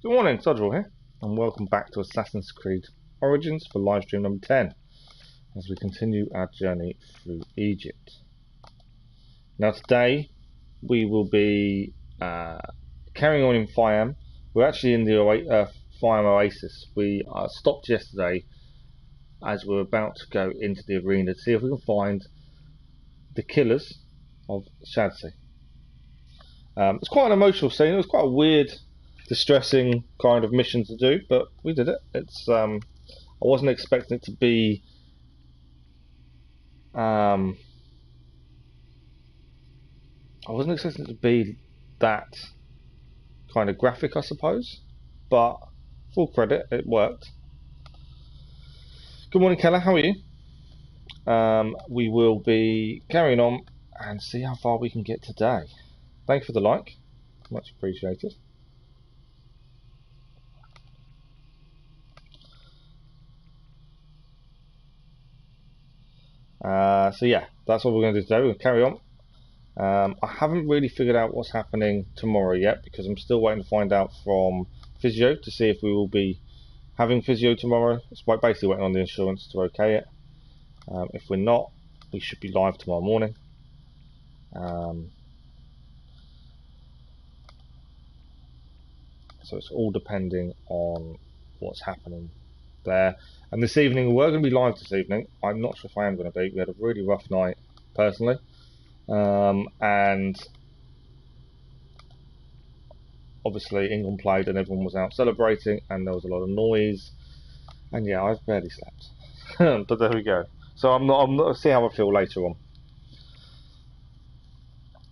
Good morning, Sodrel here, and welcome back to Assassin's Creed Origins for livestream number 10, as we continue our journey through Egypt. Now today, we will be carrying on in Faiyum. We're actually in the Faiyum Oasis. We stopped yesterday as we're about to go into the arena to see if we can find the killers of Shadsy. It's quite an emotional scene. It was quite a weird, distressing kind of mission to do, but we did it. It's I wasn't expecting it to be that kind of graphic, I suppose, but full credit, it worked. Good morning, Keller, how are you? We will be carrying on and see how far we can get today. Thank you for the like, much appreciated. So yeah, that's what we're going to do today. We're going to carry on. I haven't really figured out what's happening tomorrow yet, because I'm still waiting to find out from physio to see if we will be having physio tomorrow. It's basically waiting on the insurance to okay it. If we're not, we should be live tomorrow morning. So it's all depending on what's happening there. And this evening, we're going to be live this evening. I'm not sure if I am going to be. We had a really rough night, personally. And obviously England played and everyone was out celebrating and there was a lot of noise. And yeah, I've barely slept. But there we go. So I'm not see how I feel later on.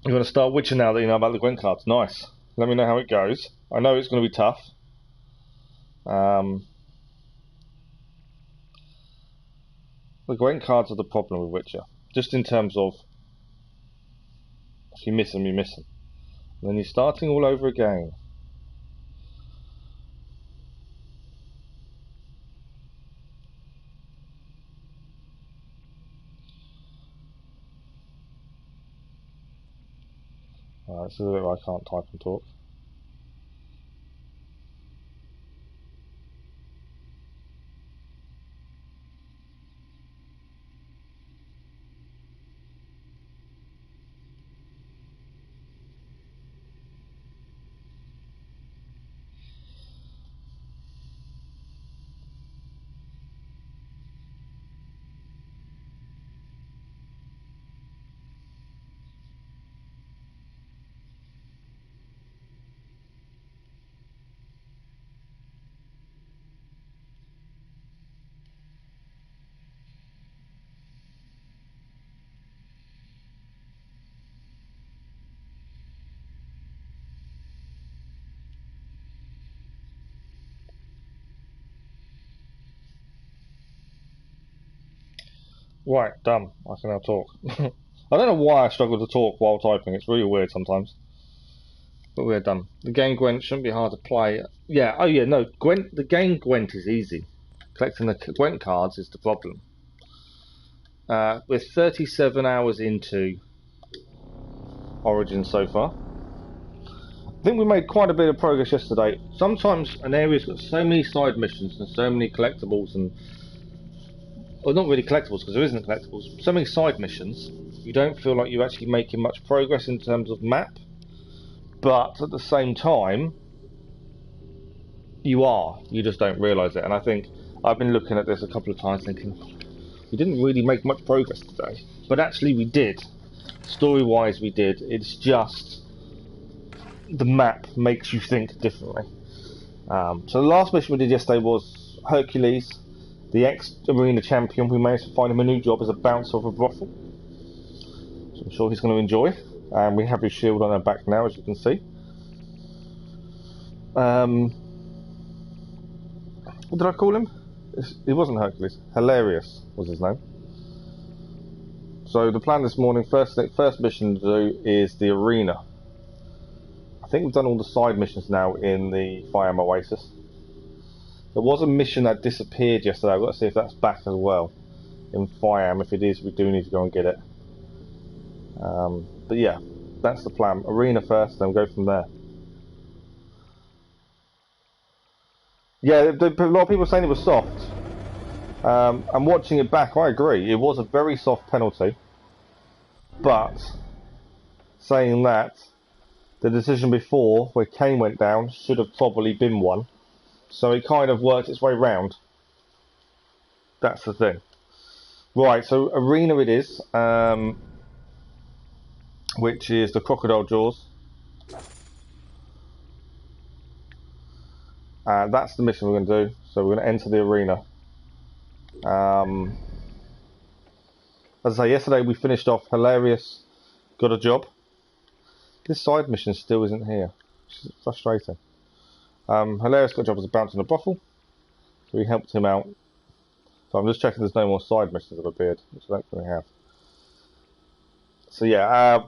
You want to start Witcher now that you know about the Gwent cards? Nice. Let me know how it goes. I know it's going to be tough. The Gwent cards are the problem with Witcher. Just in terms of, if you miss them, you miss them. And then you're starting all over again. Alright, this is a bit where I can't type and talk. Right, done. I can now talk. I don't know why I struggle to talk while typing. It's really weird sometimes. But we're done. The game Gwent shouldn't be hard to play. Yeah, oh yeah, no. Gwent. The game Gwent is easy. Collecting the Gwent cards is the problem. We're 37 hours into Origins so far. I think we made quite a bit of progress yesterday. Sometimes an area's got so many side missions and so many collectibles and... well, not really collectibles, because there isn't collectibles. So many side missions, you don't feel like you're actually making much progress in terms of map. But at the same time, you are. You just don't realise it. And I think I've been looking at this a couple of times thinking, we didn't really make much progress today. But actually we did. Story-wise we did. It's just the map makes you think differently. So the last mission we did yesterday was Hercules, the ex-arena champion. We managed to find him a new job as a bouncer of a brothel. So I'm sure he's going to enjoy. And we have his shield on our back now, as you can see. What did I call him? It wasn't Hercules. Hilarious was his name. So the plan this morning, first mission to do is the arena. I think we've done all the side missions now in the Faiyum Oasis. There was a mission that disappeared yesterday. I've got to see if that's back as well in Faiyum. If it is, we do need to go and get it. But yeah, that's the plan. Arena first, then go from there. Yeah, a lot of people are saying it was soft. And watching it back, I agree. It was a very soft penalty. But saying that, the decision before, where Kane went down, should have probably been one. So it kind of worked its way round. That's the thing. Right, so arena it is, which is the Crocodile Jaws. That's the mission we're going to do. So we're going to enter the arena. As I say, yesterday we finished off Hilarious, got a job. This side mission still isn't here, which is frustrating. Hilarious got a job as a bouncer in a brothel, so we helped him out. So I'm just checking there's no more side missions that have appeared, which I don't think we have. So yeah,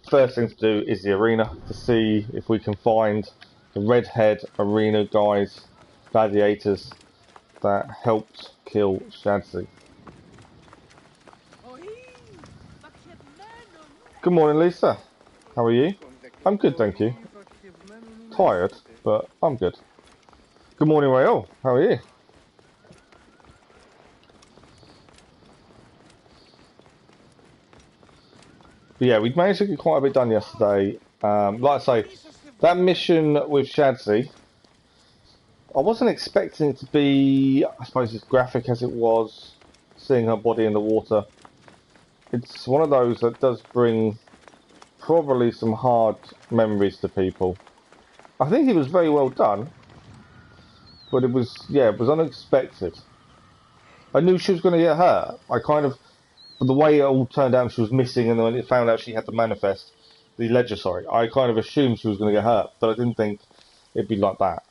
first thing to do is the arena, to see if we can find the redhead arena guys, gladiators, that helped kill Shadzi. Good morning, Lisa. How are you? I'm good, thank you. Tired, but I'm good. Good morning, Rael. How are you? But yeah, we managed to get quite a bit done yesterday. Like I say, that mission with Shadzi, I wasn't expecting it to be, I suppose, as graphic as it was, seeing her body in the water. It's one of those that does bring probably some hard memories to people. I think it was very well done, but it was, yeah, it was unexpected. I knew she was going to get hurt. I kind of, the way it all turned out, she was missing, and then when it found out she had the manifest, the ledger, sorry, I kind of assumed she was going to get hurt, but I didn't think it'd be like that.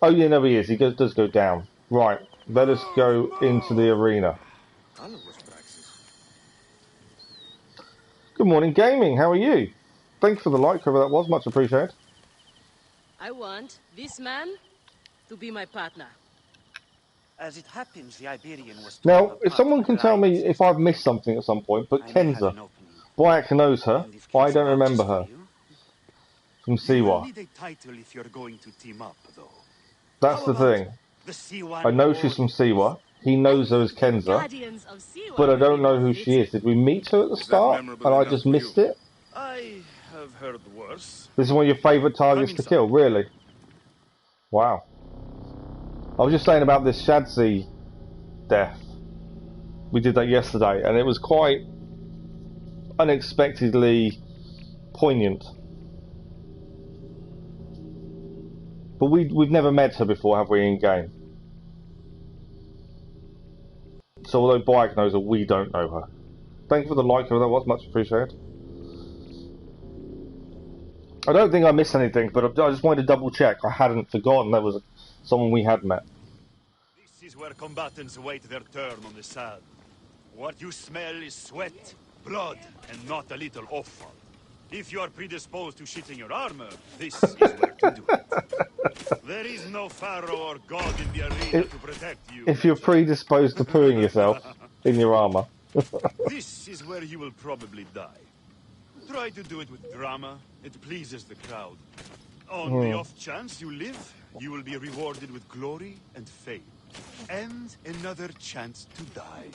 Oh yeah, no, he is. He does go down. Right, let us go into the arena. Good morning, gaming. How are you? Thanks for the like, whoever that was. Much appreciated. I want this man to be my partner. As it happens, the Iberian was now, if someone can tell me if I've missed something at some point, but Kenza, Byack knows her. I don't remember her. From Siwa. Need a title if you're going to team up, though. That's the thing. I know she's from Siwa. He knows her as Kenza, but I don't know who she is. Did we meet her at the start, and I just missed it? I have heard worse. This is one of your favourite targets to kill, really? Wow. I was just saying about this Shadzi death. We did that yesterday, and it was quite unexpectedly poignant. But we've never met her before, have we, in game? So although Byack knows her, we don't know her. Thank you for the like, that was much appreciated. I don't think I missed anything, but I just wanted to double check. I hadn't forgotten there was someone we had met. This is where combatants wait their turn on the sand. What you smell is sweat, blood, and not a little offal. If you are predisposed to shitting your armor, this is where to do it. There is no pharaoh or god in the arena to protect you. If you're predisposed to pooing yourself in your armor. This is where you will probably die. Try to do it with drama. It pleases the crowd. On the off chance you live, you will be rewarded with glory and fame. And another chance to die.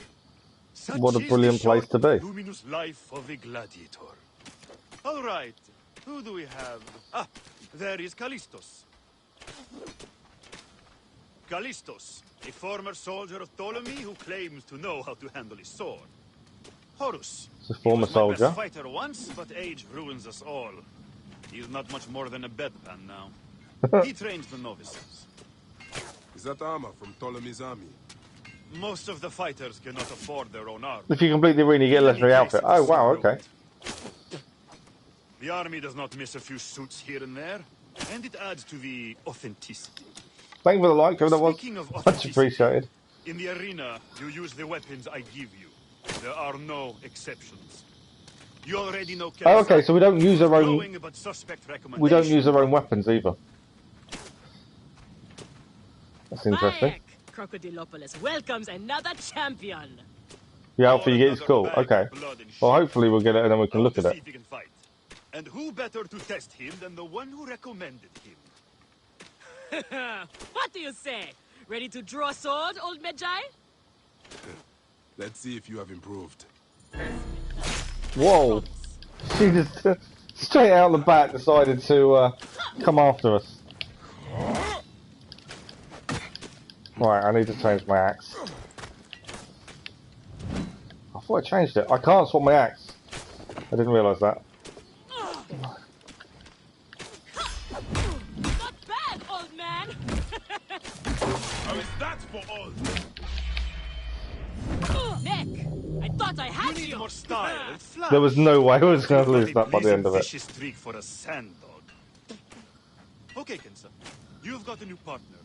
Such what a brilliant place to be. Luminous life of a gladiator. All right, who do we have? Ah, there is Callistos. Callistos, a former soldier of Ptolemy who claims to know how to handle his sword. Horus. He's a former soldier. Best fighter once, but age ruins us all. He's not much more than a bedpan now. He trains the novices. Is that armor from Ptolemy's army? Most of the fighters cannot afford their own armor. If you complete the arena, you get a legendary outfit. Oh, wow, okay. The army does not miss a few suits here and there, and it adds to the authenticity. Thank you for the like, that was much appreciated. In the arena, you use the weapons I give you. There are no exceptions. You already know. Oh, okay, so we don't use our own. We don't use our own weapons either. That's interesting. Crocodile welcomes another champion. The outfit you get is cool. Okay. Well, hopefully we'll get it and then we can look at it. And who better to test him than the one who recommended him? What do you say? Ready to draw a sword, old Medjay? Let's see if you have improved. Whoa! She just straight out the back decided to come after us. Right, I need to change my axe. I thought I changed it. I can't swap my axe. I didn't realise that. Not bad, old man. How is that for all? Nick, I thought I had You need you. more style and flash. There was no way I was going to lose that by the end of it. Vicious trick for a sand dog. Okay, Kensa. You've got a new partner.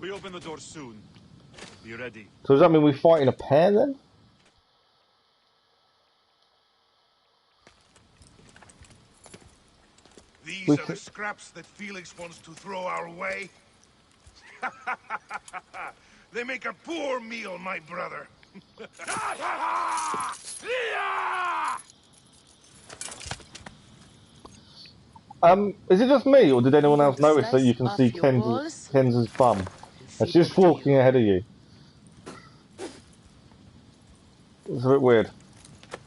We open the door soon. Be ready. So does that mean we fight in a pair then? These We are the scraps that Felix wants to throw our way. They make a poor meal, my brother. Is it just me, or did anyone else To notice that slice you can off see your balls Kenz's bum? And she's just feed them to walking you. ahead of you. It's a bit weird.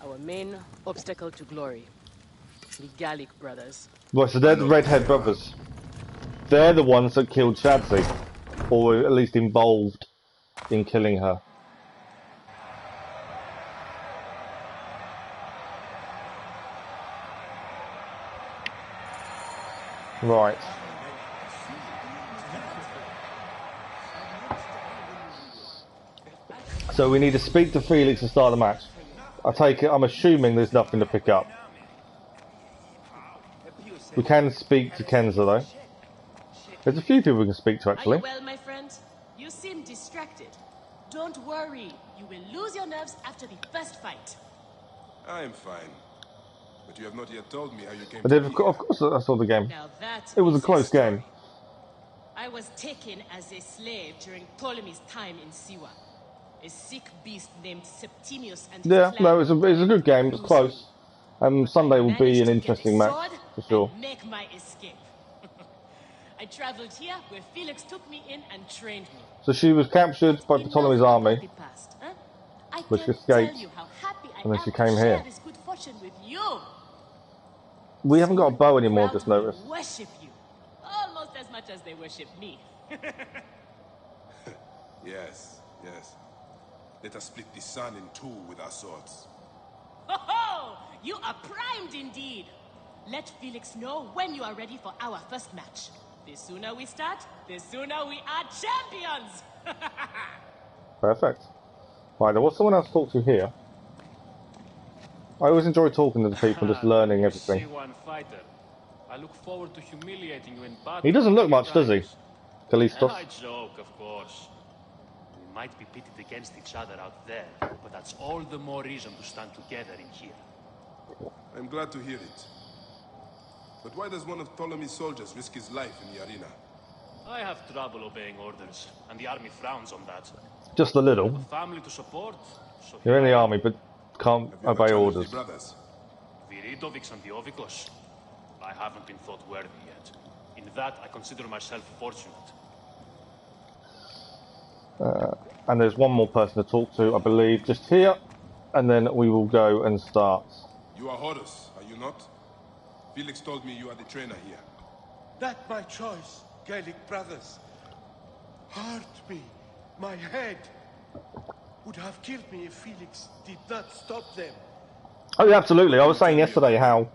Our main obstacle to glory. The Gaelic Brothers. Right, so they're the redhead brothers. They're the ones that killed Shadzi, or were at least involved in killing her. Right. So we need to speak to Felix to start the match. I take it, I'm assuming there's nothing to pick up. We can speak to Kenza though. There's a few people we can speak to Are you actually. well, my friend? You seem distracted. Don't worry. You will lose your nerves after the first fight. I'm fine. But you have not yet told me how you came I to did, be of course I saw the game. Now that It was is a close story. game. I was taken as a slave during Ptolemy's time in Siwa. A sick beast named Septimius and his Yeah, clan no, it was a good game. It was close. Sunday will be managed an to get interesting a match sword for sure. and make my escape. I traveled here where Felix took me in and trained me. So she was captured by Enough Ptolemy's about army, the past, huh? I which can escaped, tell you how happy I and then am she to came share here. this good fortune with you. We haven't got a bow anymore, Proud just to noticed. worship you almost as much as they worship me. Yes, yes. Let us split the sun in two with our swords. Ho ho! You are primed indeed. Let Felix know when you are ready for our first match. The sooner we start, the sooner we are champions. Perfect. Right, there was someone else to talk to here. I always enjoy talking to the people, just learning everything. C1 fighter. I look forward to humiliating you in battle. He doesn't look much, does he? Kalistos. I joke, of course. We might be pitted against each other out there, but that's all the more reason to stand together in here. I'm glad to hear it. But why does one of Ptolemy's soldiers risk his life in the arena? I have trouble obeying orders, and the army frowns on that. Just a I have little. a family to support, so You're in the here I am. army, but can't Have you ever obey challenged orders. the brothers? Viridovics and the Ovikos. I haven't been thought worthy yet. In that, I consider myself fortunate. And there's one more person to talk to, I believe, just here. And then we will go and start. You are Horus, are you not? Felix told me you are the trainer here. That my choice, Gaelic Brothers. Hurt me. My head would have killed me if Felix did not stop them. Oh, yeah, absolutely. I was saying yesterday how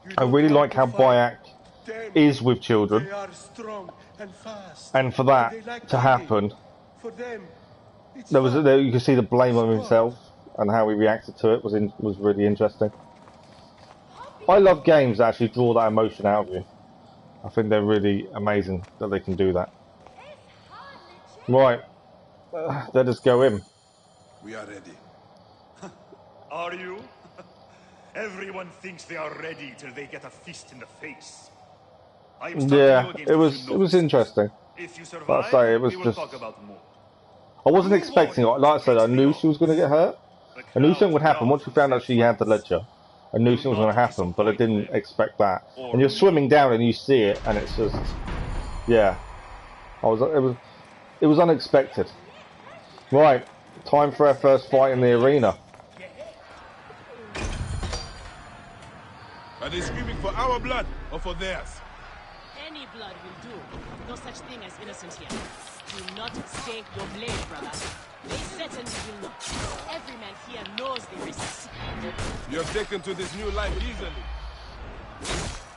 You I don't really want like how to fight Bayek them. is with children. They are strong and fast. And for that they like to eating. happen, For them, it's there was fun. you could see the blame on himself and how he reacted to it was really interesting. I love games that actually draw that emotion out of you. I think they're really amazing that they can do that. Right, let us go in. We are ready. Are you? Everyone thinks they are ready till they get a fist in the face. I am starting Yeah, you against it a was few it was novices. interesting. If you But I survive, say it was we will just. talk about more. I wasn't expecting it. Like I said, I knew she was going to get hurt. I knew something would happen once we found out she had the ledger. I knew something was going to happen, but I didn't expect that. And you're swimming down and you see it, and it's just, yeah. It was unexpected. Right, time for our first fight in the arena. Are they screaming for our blood or for theirs? Any blood will do. No such thing as innocent here. Do not stake your blade, brother. They certainly will not. Every man here knows the risks. You have taken to this new life easily.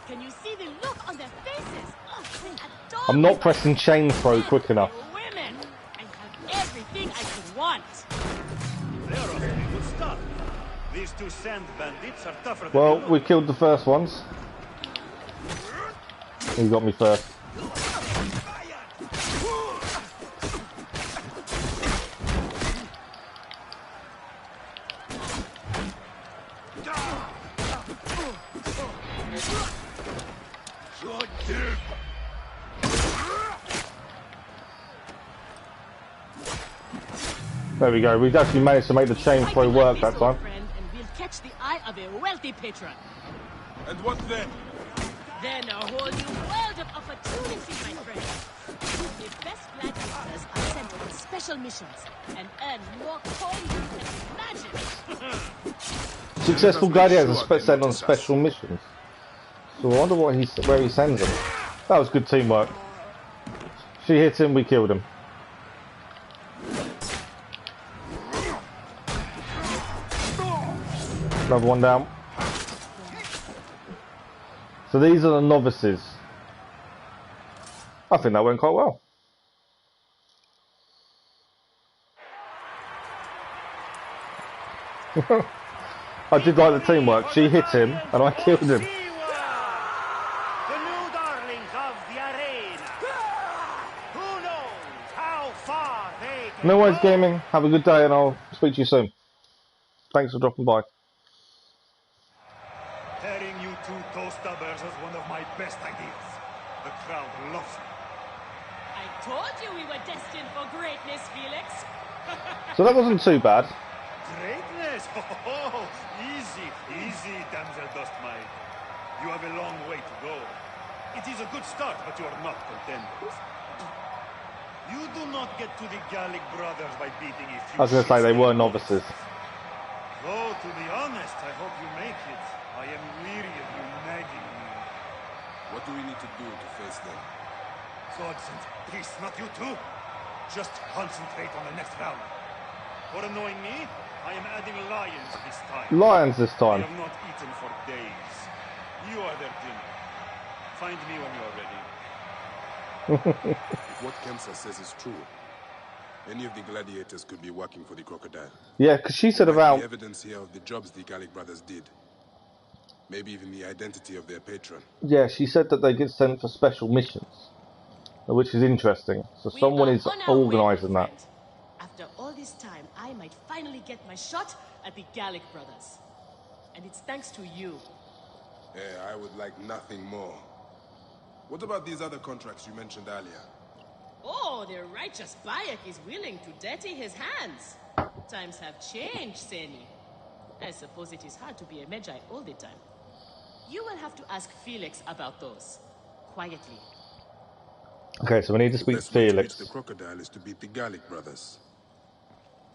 Can you see the look on their faces? Oh, they adore I'm not pressing chain throw quick enough. women. I have everything I could want. They're off to a good start. These two sand bandits are tougher than Well, you we look. killed the first ones. He got me first. There we go. We've actually managed to make the chain throw work that time. Friend, and we'll catch the eye of a wealthy patron. And what then? Then a whole new world of opportunity, my friend. The best gladiators are sent on special missions and earn more coin than you can imagine. Successful gladiators are sent on special missions. So I wonder what where he sends them. That was good teamwork. She hit him, we killed him. Another one down. So these are the novices. I think that went quite well. I did like the teamwork. She hit him and I killed him. The new darlings of the arena. Who knows how far they can No worries, go? gaming. Have a good day and I'll speak to you soon. Thanks for dropping by. Pairing you two toe-stubbers was one of my best ideas. The crowd loves it. I told you we were destined for greatness, Felix. So that wasn't too bad. Greatness! Oh, easy, easy, damsel dust mite. You have a long way to go. It is a good start, but you are not contenders. You do not get to the Gaelic Brothers by beating a few I was going to say they shit were stained novices. Though, to be honest, I hope you make it. I am weary of you nagging me. What do we need to do to face them? Gods and peace, not you two. Just concentrate on the next round. For annoying me, I am adding lions this time. Lions this I time. have not eaten for days. You are their dinner. Find me when you are ready. If what Kemsa says is true, any of the gladiators could be working for the Crocodile. Yeah, because she said There might about... be evidence here of the jobs the Gaelic Brothers did. Maybe even the identity of their patron. Yeah, she said that they get sent for special missions. Which is interesting. So We someone are is on our way, my organising that. friend. After all this time, I might finally get my shot at the Gaelic Brothers. And it's thanks to you. Yeah, I would like nothing more. What about these other contracts you mentioned earlier? Oh, the righteous Bayek is willing to dirty his hands. Times have changed, Seni. I suppose it is hard to be a Magi all the time. You will have to ask Felix about those. Quietly. Okay, so we need to The speak to best way to reach Felix. the Crocodile is to beat the Gaelic Brothers.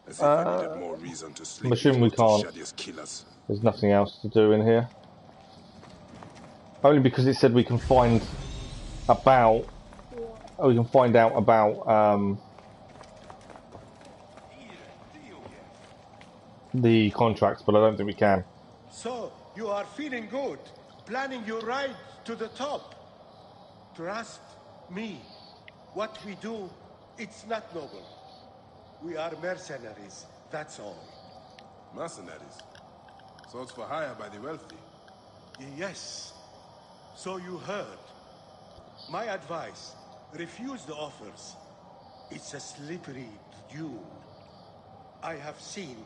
As if I needed more reason to I'm slit the assuming we throats of can't. Shadia's killers. There's nothing else to do in here. Only because it said we can find about... Oh, we can find out about the contracts, but I don't think we can. So, you are feeling good, planning your ride to the top. Trust me. What we do, it's not noble. We are mercenaries, that's all. Mercenaries? Sought for hire by the wealthy. Yes. So you heard. My advice, refuse the offers. It's a slippery dune. I have seen.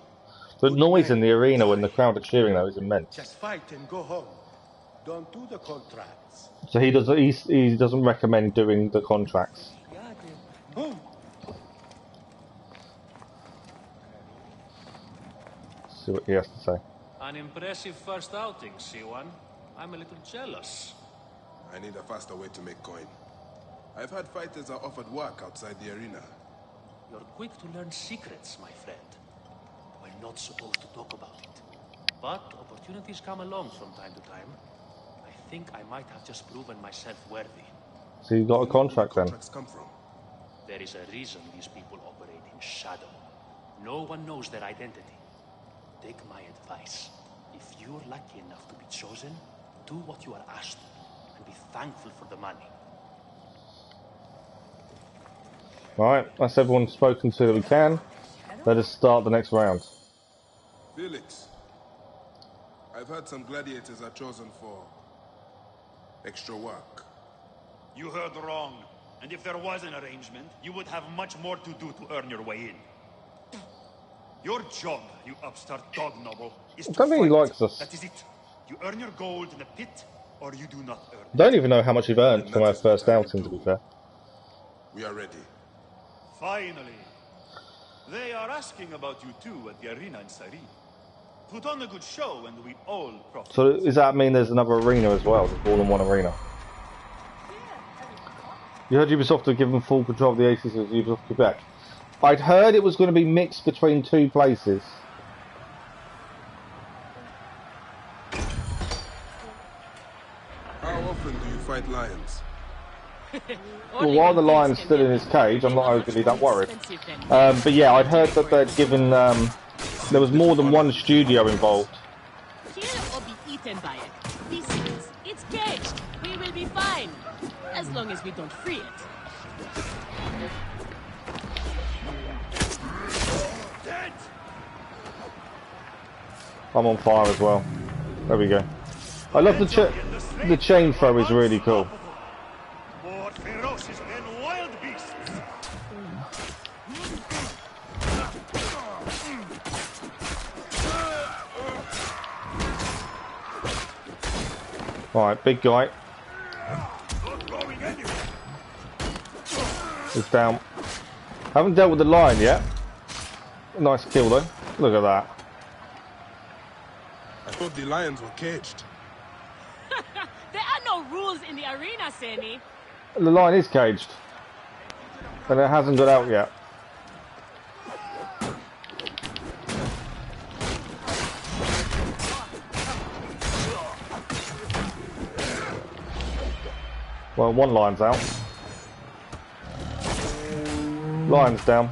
The good noise in men the arena when the die. crowd are cheering though is immense. Just fight and go home. Don't do the contracts. So he doesn't recommend doing the contracts. Boom! See what he has to say. An impressive first outing, C1. I'm a little jealous. I need a faster way to make coin. I've had fighters are offered work outside the arena. You're quick to learn secrets, my friend. We're not supposed to talk about it. But opportunities come along from time to time. I think I might have just proven myself worthy. So you got a contract then? Contracts come from. There is a reason these people operate in shadow. No one knows their identity. Take my advice. If you're lucky enough to be chosen, do what you are asked and be thankful for the money. Right, that's everyone spoken to that we can. Let us start the next round. Felix, I've heard some gladiators are chosen for extra work. You heard wrong. And if there was an arrangement, you would have much more to do to earn your way in. Your job, you upstart dog noble, is to I don't think he fight. likes us. That is it. You earn your gold in the pit, or you do not earn I don't even know how much we've earned And from that our is what first I will outing, to do. be fair. We are ready. Finally. They are asking about you too at the arena in Sari. Put on a good show and we all profit. So does that mean there's another arena as well? There's all in one arena? You heard Ubisoft have given full control of the Oasis of Ubisoft Quebec. I'd heard it was going to be mixed between two places. How often do you fight lions? Well, while the lion's still in his cage, I'm not overly that worried. But yeah, I'd heard that they'd given... there was more than one studio involved. Kill or be eaten by it. This is, it's caged. We will be fine. As long as we don't free it. I'm on fire as well. There we go. I love the chain throw is really cool. More ferocious than wild beasts. Alright, big guy. He's down. Haven't dealt with the lion yet. Nice kill though. Look at that. I thought the lions were caged. There are no rules in the arena, Seni. The lion is caged. And it hasn't got out yet. Well, one lion's out. Lion's down.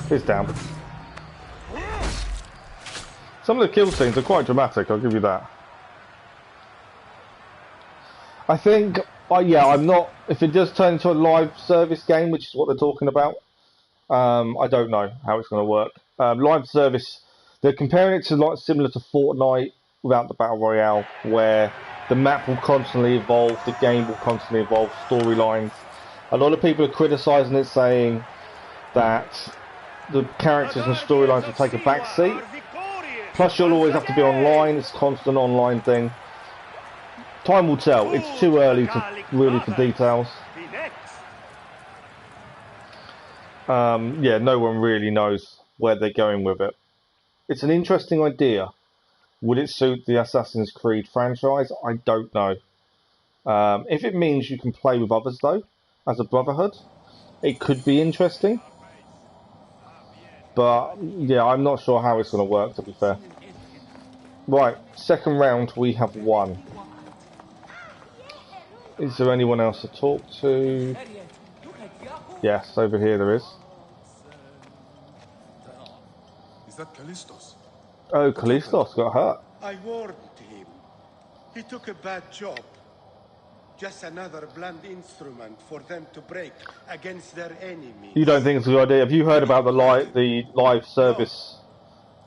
He's down. Some of the kill scenes are quite dramatic, I'll give you that. I think, yeah, I'm not, if it does turn into a live service game, which is what they're talking about, I don't know how it's going to work. Live service, they're comparing it to like similar to Fortnite without the Battle Royale, where the map will constantly evolve, the game will constantly evolve, storylines. A lot of people are criticising it, saying that the characters and storylines will take a back seat. Plus you'll always have to be online, it's a constant online thing. Time will tell, it's too early to really for details. Yeah, no one really knows where they're going with it. It's an interesting idea. Would it suit the Assassin's Creed franchise? I don't know. If it means you can play with others though, as a brotherhood, it could be interesting. But yeah, I'm not sure how it's going to work, to be fair. Right, second round we have won. Is there anyone else to talk to? Yes, over here there is. Is that Callistos? Oh, Callistos got hurt. I warned him. He took a bad job. Just another blunt instrument for them to break against their enemies. You don't think it's a good idea? Have you heard about the live service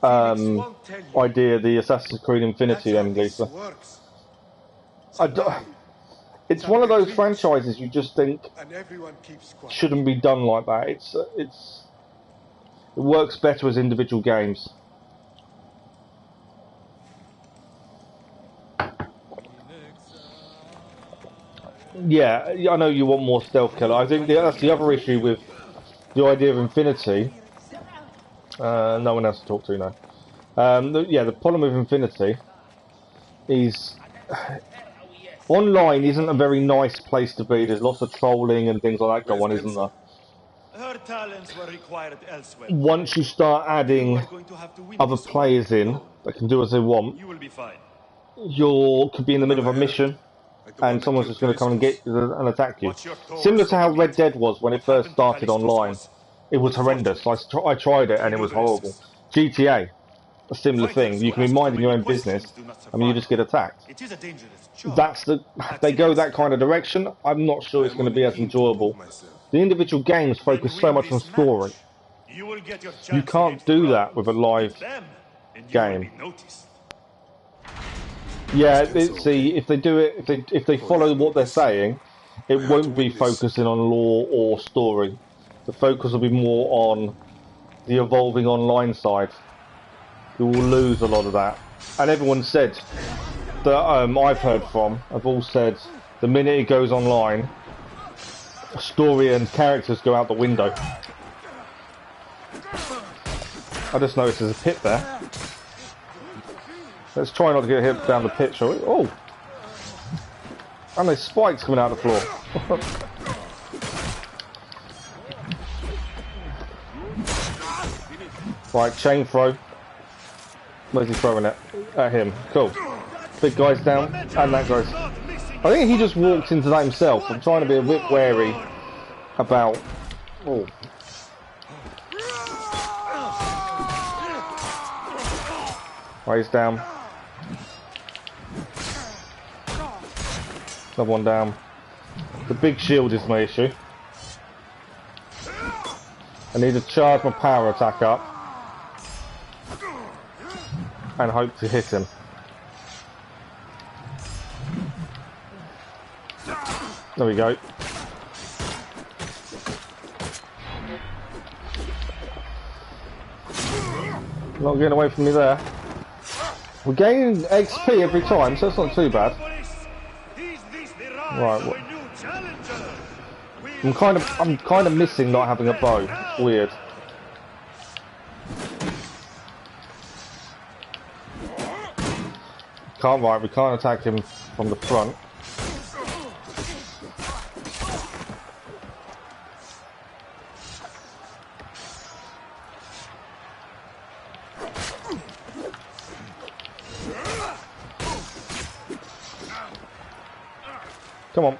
idea, the Assassin's Creed Infinity end, Lisa? It's one of those franchises you just think shouldn't be done like that. It works better as individual games. Yeah, I know you want more stealth killer. I think that's the other issue with the idea of Infinity. No one else to talk to now. The problem with Infinity is online isn't a very nice place to be. There's lots of trolling and things like that go on, isn't there? Her talents were required elsewhere. Once you start adding other players in that can do as they want, You will be fine. you could be in the middle of a mission and someone's just going to come and get and attack you. Similar to how Red Dead was when it first started online. It was horrendous. I tried it and it was horrible. GTA, a similar thing. You can be minding your own business and you just get attacked. It is a dangerous job. They go that kind of direction. I'm not sure it's going to be as enjoyable. The individual games focus so much on story. You can't do that with a live game. Yeah, see, if they do it, if they follow what they're saying, it won't be focusing on lore or story. The focus will be more on the evolving online side. You will lose a lot of that. And everyone said that I've heard from have all said the minute it goes online, story and characters go out the window. I just noticed there's a pit there. Let's try not to get hit down the pit, shall we? Oh! And there's spikes coming out of the floor. Right, chain throw. Where's he throwing it? At him. Cool. Big guy's down, and that guy's... I think he just walked into that himself. I'm trying to be a bit wary about... Oh. Right, he's down. Another one down. The big shield is my issue. I need to charge my power attack up and hope to hit him. There we go. Not getting away from me there. We're gaining XP every time, so it's not too bad. Right. I'm kind of missing not having a bow. It's weird. We can't attack him from the front. Come on.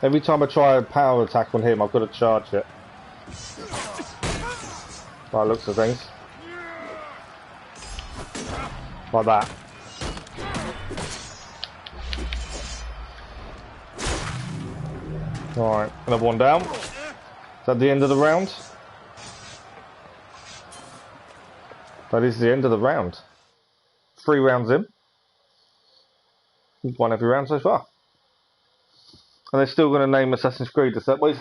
Every time I try a power attack on him, I've got to charge it. By the looks of things. Like that. Alright, another one down. Is that the end of the round? That is the end of the round. 3 rounds in. We've won every round so far. And they're still going to name Assassin's Creed as that. Well,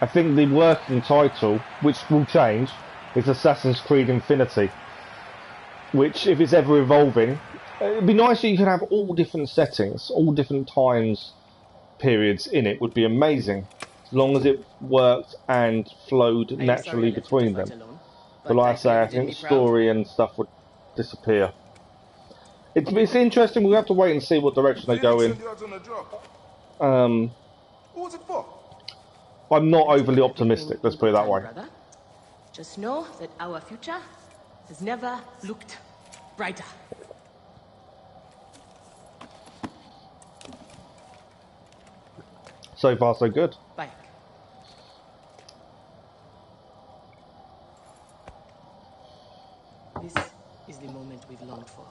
I think the working title, which will change, is Assassin's Creed Infinity. Which, if it's ever evolving, it'd be nice if you could have all different settings, all different times, periods in it. Would be amazing, as long as it worked and flowed naturally between them. But like I say, I think story and stuff would disappear. It's interesting. We'll have to wait and see what direction they go in. Who was it for? I'm not overly optimistic. Let's put it that way. Just know that our future has never looked brighter. So far, so good. Bayek. This is the moment we've longed for.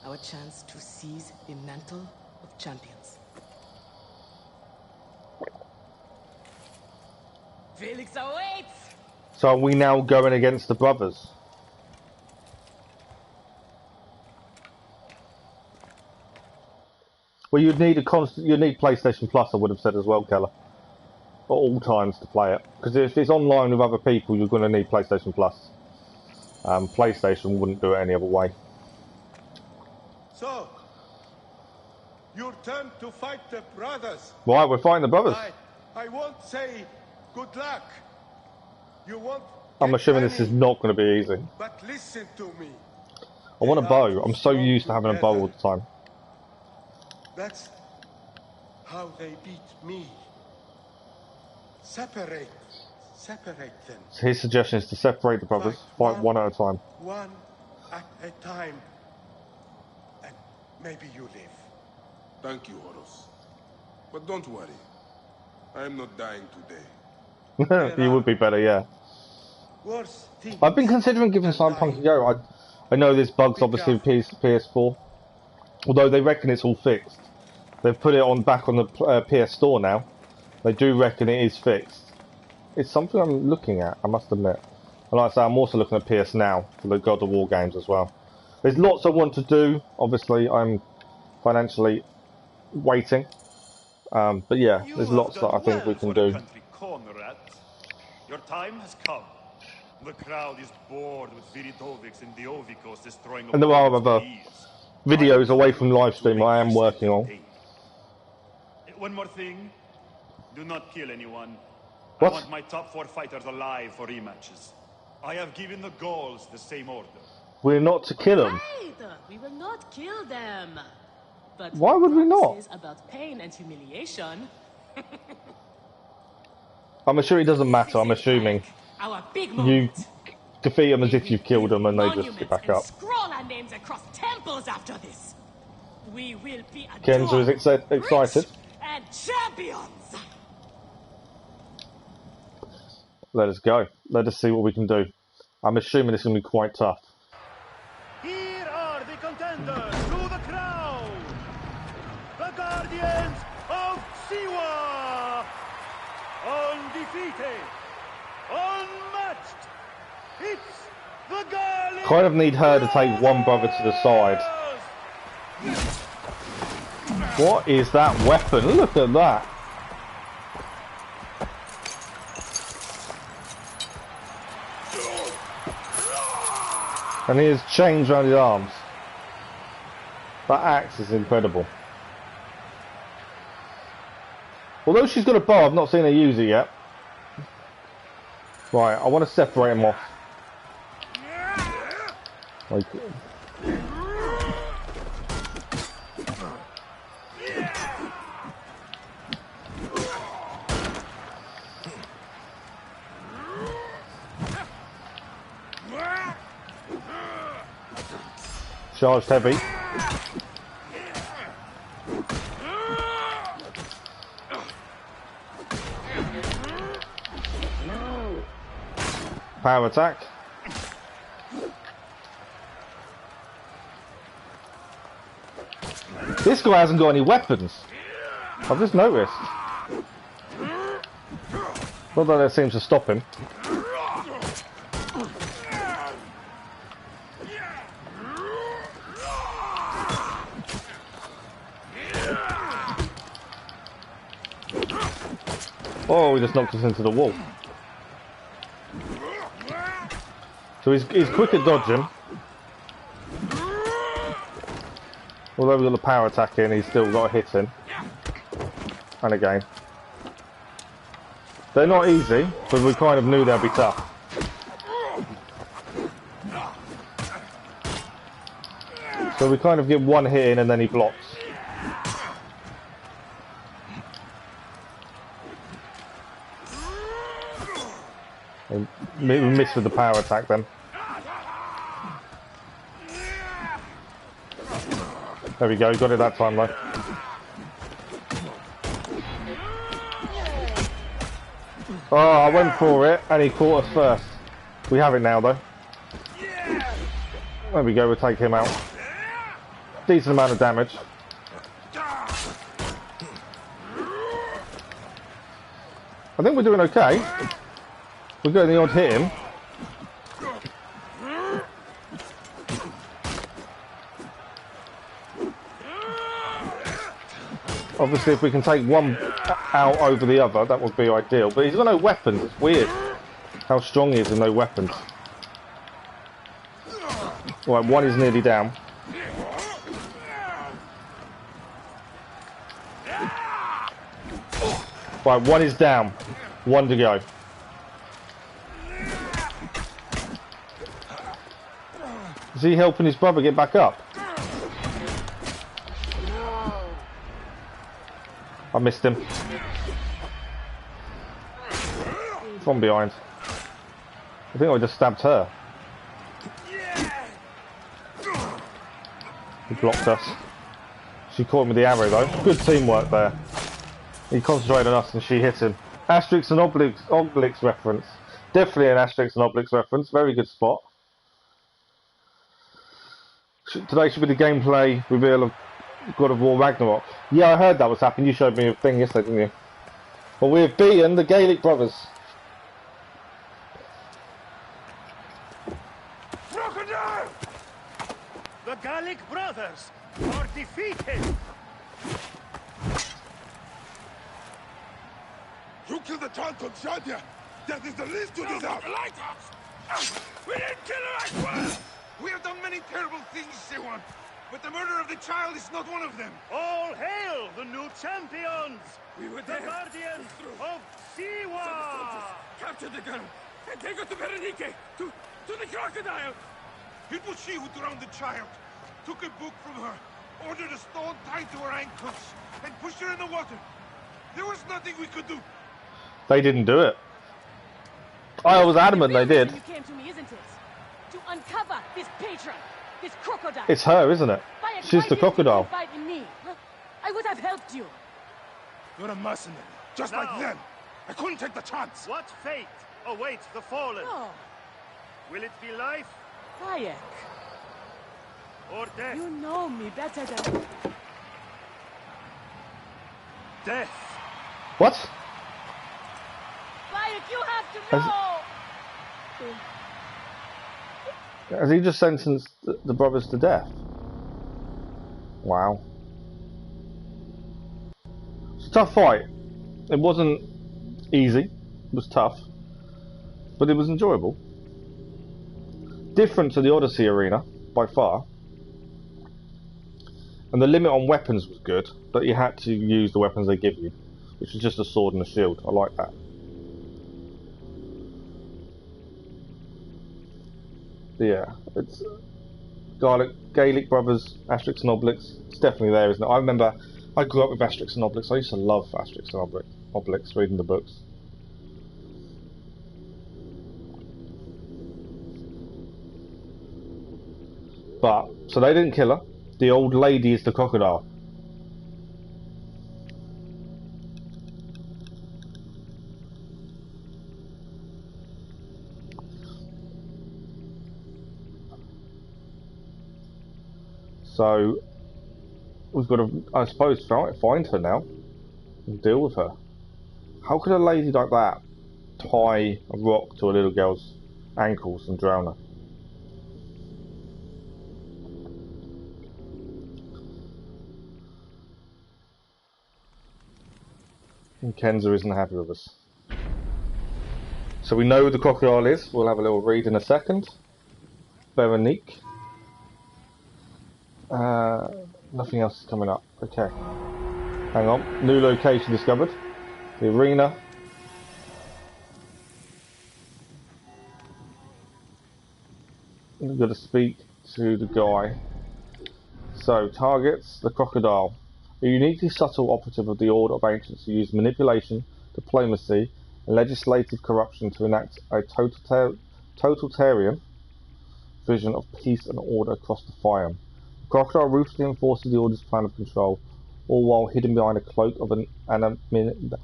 Our chance to seize the mantle of champions. Felix awaits! So are we now going against the brothers? Well, you'd need PlayStation Plus, I would have said as well, Keller. At all times to play it. Because if it's online with other people, you're going to need PlayStation Plus. PlayStation wouldn't do it any other way. So, your turn to fight the brothers. Right, we're fighting the brothers. I won't say good luck. You won't. I'm assuming this is not going to be easy. But listen to me. I want a bow. I'm so used to having a bow all the time. That's how they beat me. Separate them. So his suggestion is to separate the brothers, fight one at a time. One at a time. And maybe you live. Thank you, Horus. But don't worry. I am not dying today. You would be better, yeah. Worse things. I've been considering giving Cyberpunk a go. I know there's bugs obviously with PS4, although they reckon it's all fixed. They've put it back on the PS Store now. They do reckon it is fixed. It's something I'm looking at, I must admit. And like I say, I'm also looking at PS Now for the God of War games as well. There's lots I want to do. Obviously, I'm financially waiting. But yeah, there's lots that I think we can do. Your time has come. The crowd is bored with Viridovics and the Ovikos destroying. And there are other videos away from live stream I am working on. One more thing. Do not kill anyone. What? I want my top 4 fighters alive for rematches. I have given the Gauls the same order. We're not to kill them. Right. We will not kill them. But why would we not? About pain and humiliation. I'm sure it doesn't matter. I'm assuming you defeat them as if you've killed them and they just get back up. Scroll our names across temples after this. We will be Kenzo is excited. And champions. Let us go. Let us see what we can do. I'm assuming this is going to be quite tough. Here are the contenders to the crown. The Guardians of Siwa. Undefeated. Unmatched. It's the Gaelic. Kind of need her to take one brother to the side. What is that weapon? Look at that. And he has chains around his arms. That axe is incredible. Although she's got a bow, I've not seen her use it yet. Right, I want to separate him off. Like, charged heavy. Power attack. This guy hasn't got any weapons. I've just noticed. Not that it seems to stop him. Oh, he just knocked us into the wall. So he's quick at dodging. Although we've got the power attack in, he's still got a hit in. And again. They're not easy, but we kind of knew they'd be tough. So we kind of get one hit in and then he blocks. We missed with the power attack then. There we go, got it that time though. Oh, I went for it and he caught us first. We have it now though. There we go, we'll take him out. Decent amount of damage. I think we're doing okay. We're getting the odd hit in. Obviously, if we can take one out over the other, that would be ideal. But he's got no weapons. It's weird how strong he is with no weapons. Right, one is nearly down. Right, one is down. One to go. Is he helping his brother get back up? I missed him. From behind. I think I just stabbed her. He blocked us. She caught him with the arrow though. Good teamwork there. He concentrated on us and she hit him. Asterix and Obelix reference. Definitely an Asterix and Obelix reference. Very good spot. Today should be the gameplay reveal of God of War Ragnarok. Yeah, I heard that was happening. You showed me a thing yesterday, didn't you? Well, we have beaten the Gaelic Brothers. Crocodile! The Gaelic Brothers are defeated! You killed the child from Shadia! That is the least you deserve! The lighthouse! We didn't kill her, I swear! We have done many terrible things, Siwan, but the murder of the child is not one of them. All hail the new champions! We were The there. guardians of Siwa! Capture the girl and take her to Berenike, to the crocodile. It was she who drowned the child, took a book from her, ordered a stone tied to her ankles, and pushed her in the water. There was nothing we could do. They didn't do it. I was adamant they did. You came to me, isn't it? To uncover this patron, this crocodile. It's her, isn't it? Bayek, She's why the didn't you crocodile. confide in me? Huh? I would have helped you. You're a mercenary, just No. like them. I couldn't take the chance. What fate awaits the fallen? Oh, Will it be life Bayek, or death? you know me better than... Death! What? Bayek, you have to know! Has he just sentenced the brothers to death? Wow. It's a tough fight. It wasn't easy. It was tough. But it was enjoyable. Different to the Odyssey arena, by far. And the limit on weapons was good, but you had to use the weapons they give you, which is just a sword and a shield. I like that. Yeah, it's Gaelic Brothers, Asterix and Obelix. It's definitely there, isn't it? I remember I grew up with Asterix and Obelix. I used to love Asterix and Obelix, reading the books. But, so they didn't kill her. The old lady is the crocodile. So, we've got to, I suppose, find her now and deal with her. How could a lady like that tie a rock to a little girl's ankles and drown her? And Kenza isn't happy with us. So we know who the crocodile is. We'll have a little read in a second. Veronique. Nothing else is coming up. Okay. Hang on. New location discovered. The arena. We've got to speak to the guy. So, targets, the crocodile. A uniquely subtle operative of the Order of Ancients who used manipulation, diplomacy, and legislative corruption to enact a totalitarian vision of peace and order across the Faiyum. The crocodile ruthlessly enforces the Order's plan of control, all while hidden behind a cloak of anonymity.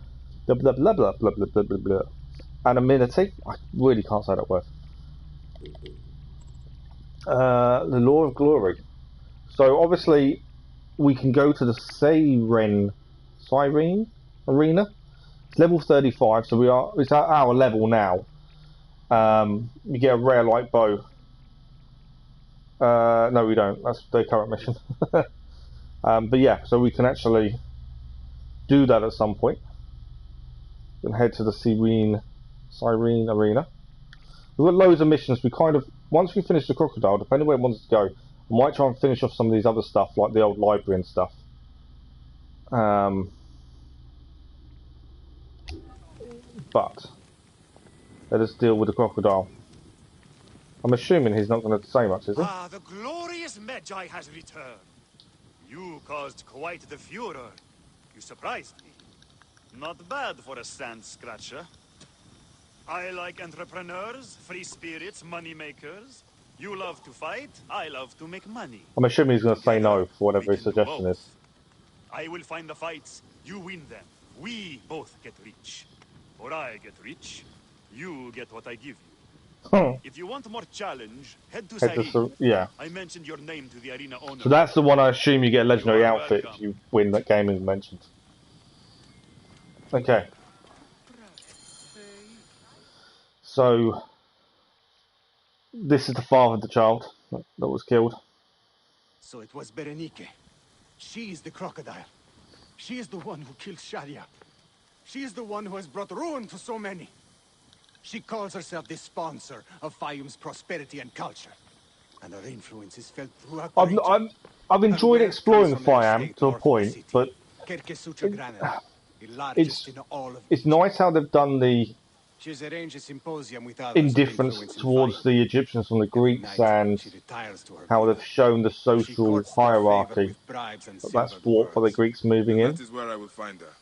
I really can't say that word. The Law of Glory. So obviously we can go to the Siren arena. It's level 35, so it's at our level now. You get a rare light bow. No, we don't. That's the current mission. But yeah, so we can actually do that at some point. We can head to the Siren arena. We've got loads of missions. We kind of, once we finish the crocodile, depending where it wants to go, I might try and finish off some of these other stuff, like the old library and stuff. But let us deal with the crocodile. I'm assuming he's not going to say much, is he? Ah, the glorious Magi has returned. You caused quite the furor. You surprised me. Not bad for a sand scratcher. I like entrepreneurs, free spirits, money makers. You love to fight, I love to make money. I'm assuming he's going to say Together, no for whatever we his can do suggestion both. is. I will find the fights, you win them. We both get rich. Or I get rich, you get what I give you. If you want more challenge, head to Head to Saeed. yeah. I mentioned your name to the arena owner. So that's the one I assume you get a legendary You are outfit welcome. if you win that game as mentioned. Okay. So this is the father of the child that was killed. So it was Berenike. She is the crocodile. She is the one who killed Shadia. She is the one who has brought ruin to so many. She calls herself the sponsor of Faiyum's prosperity and culture. And her influence is felt throughout the region. I've enjoyed Her wealth exploring comes from her Faiyum estate to a north of the point, city. but Kerkesucha Granary, the largest in all of it's Egypt. nice how they've done the She's arranged a symposium with others of indifference influence in towards Faiyum. the Egyptians from the Every Greeks, night, and she retires to her how villa. they've shown the She social courts their favor hierarchy with bribes and that's silvered fought for the words. Greeks moving And in. that is where I will find her.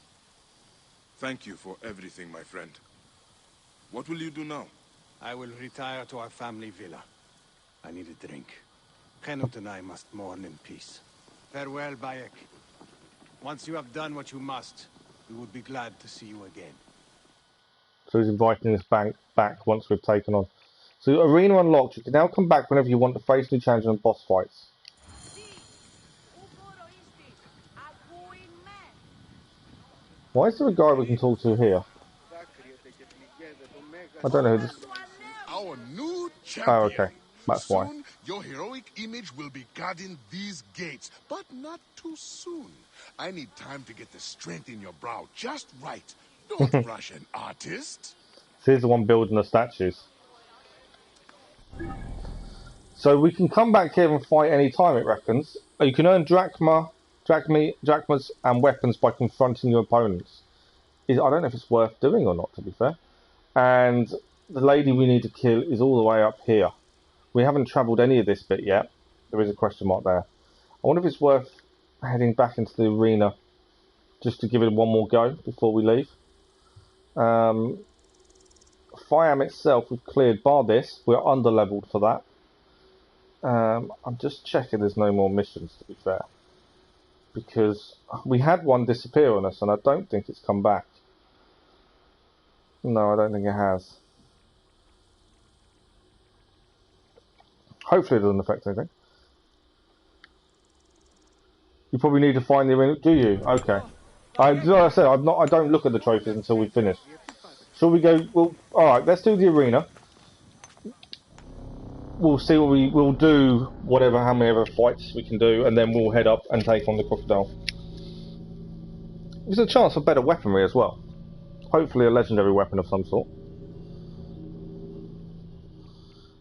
Thank you for everything, my friend. What will you do now? I will retire to our family villa. I need a drink. Henut and I must mourn in peace. Farewell, Bayek. Once you have done what you must, we would be glad to see you again. So he's inviting us back once we've taken on. So arena unlocked. You can now come back whenever you want to face new challenges and boss fights. Why is there a guy we can talk to here? I don't know who this... Our new Oh, champion. okay. That's why. Soon, your heroic image will be guarding these gates, but not too soon. I need time to get the strength in your brow just right. Don't rush an artist. So here's the one building the statues. So we can come back here and fight any time, it reckons. You can earn drachmas and weapons by confronting your opponents. I don't know if it's worth doing or not, to be fair. And the lady we need to kill is all the way up here. We haven't travelled any of this bit yet. There is a question mark there. I wonder if it's worth heading back into the arena just to give it one more go before we leave. Faiyum itself we've cleared, bar this. We're under-leveled for that. I'm just checking there's no more missions, to be fair. Because we had one disappear on us and I don't think it's come back. No, I don't think it has. Hopefully it doesn't affect anything. You probably need to find the arena. Do you? Okay. Like I said, I don't look at the trophies until we finish. Shall we go? Well, all right. Let's do the arena. We'll see what we'll do. Whatever, how many other fights we can do, and then we'll head up and take on the crocodile. There's a chance for better weaponry as well. Hopefully, a legendary weapon of some sort.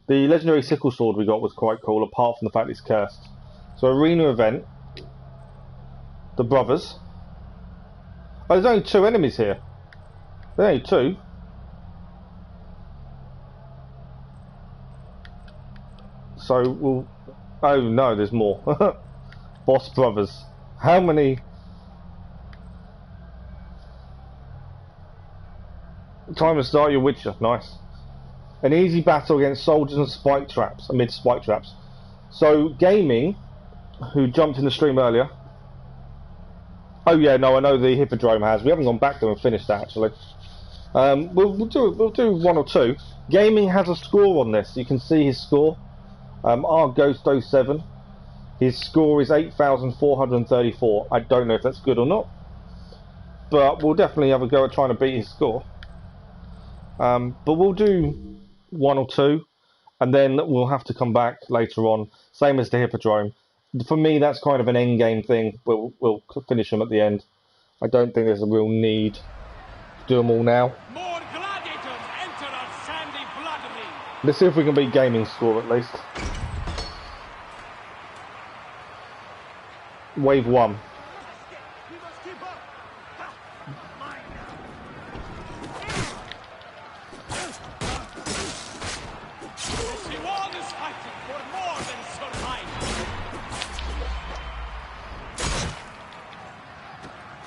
The legendary sickle sword we got was quite cool, apart from the fact it's cursed. So, arena event. The brothers. Oh, there's only 2 enemies here. There's only 2. So we'll... Oh no, there's more. Boss brothers. How many... Time to start your Witcher. Nice. An easy battle against soldiers and spike traps. Amid spike traps. So, Gaming, who jumped in the stream earlier... Oh yeah, no, I know the Hippodrome has. We haven't gone back there and finished that, actually. We'll do 1 or 2. Gaming has a score on this. You can see his score. Our Ghost 07. His score is 8,434. I don't know if that's good or not. But we'll definitely have a go at trying to beat his score. But we'll do 1 or 2. And then we'll have to come back later on. Same as the Hippodrome. For me, that's kind of an end game thing. We'll finish them at the end. I don't think there's a real need to do them all now. More gladiators enter our sandy blood ring. Let's see if we can beat Gaming's score at least. Wave 1.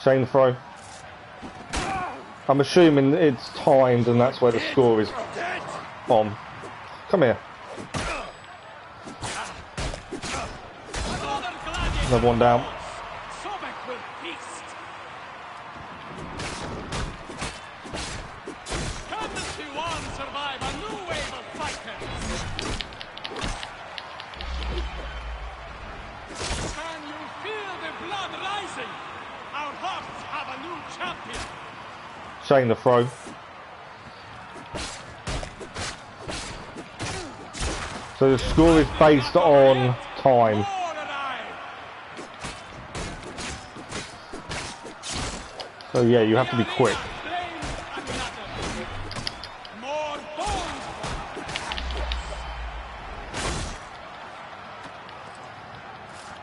Chain throw. I'm assuming it's timed and that's where the score is on. Come here. Another one down. Chain the throw. So the score is based on time. So yeah, you have to be quick.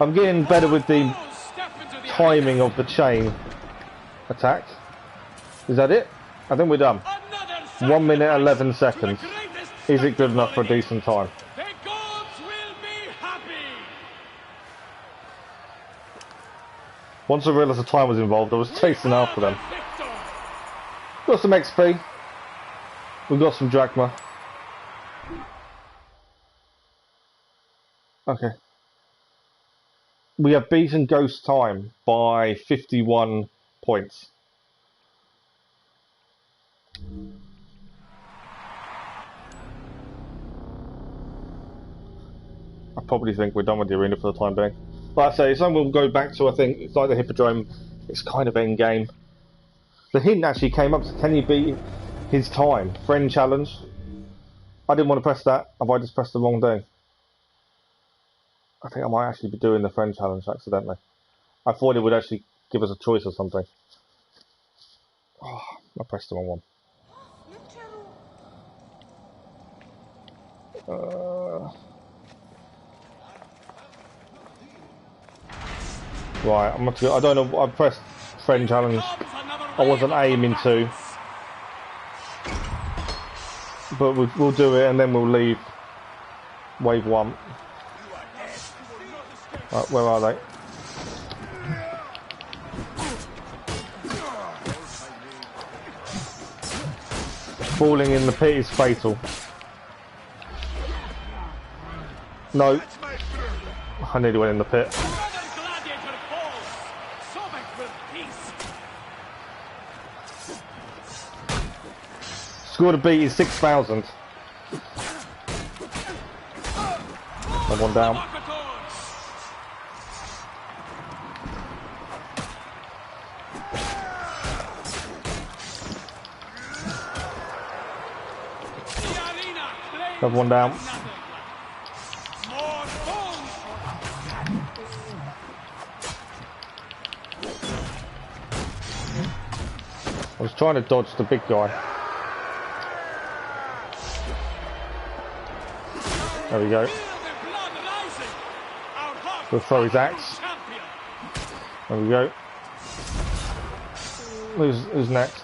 I'm getting better with the timing of the chain attack. Is that it? I think we're done. 1 minute 11 seconds. Is it good enough for a decent time? Once I realised the time was involved, I was chasing after them. Got some XP. We've got some drachma. Okay. We have beaten Ghost Time by 51 points. I probably think we're done with the arena for the time being. Like I say, some will go back to, I think, it's like the Hippodrome, it's kind of end game. The hint actually came up to, can you beat his time? Friend challenge. I didn't want to press that, have I just pressed the wrong thing? I think I might actually be doing the friend challenge accidentally. I thought it would actually give us a choice or something. Oh, I pressed the wrong one. Right, I'm not. I don't know. I pressed friend challenge. I wasn't aiming to, but we'll do it and then we'll leave. Wave 1. Right, where are they? Falling in the pit is fatal. No. I nearly went in the pit. Score to beat is 6,000. One down. Another one down. I was trying to dodge the big guy. There we go. We'll throw his axe. There we go. Who's next?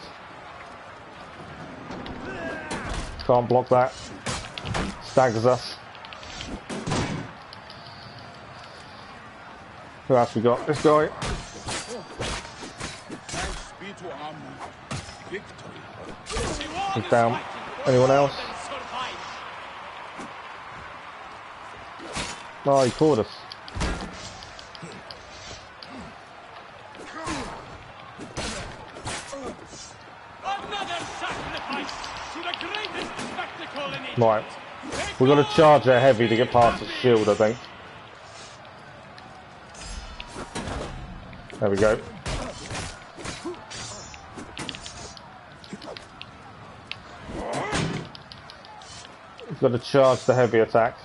Can't block that. Staggers us. Who else we got? This guy. He's down. Anyone else? Oh, he caught us. Right. We've got to charge our heavy to get past the shield, I think. There we go. We've got to charge the heavy attack.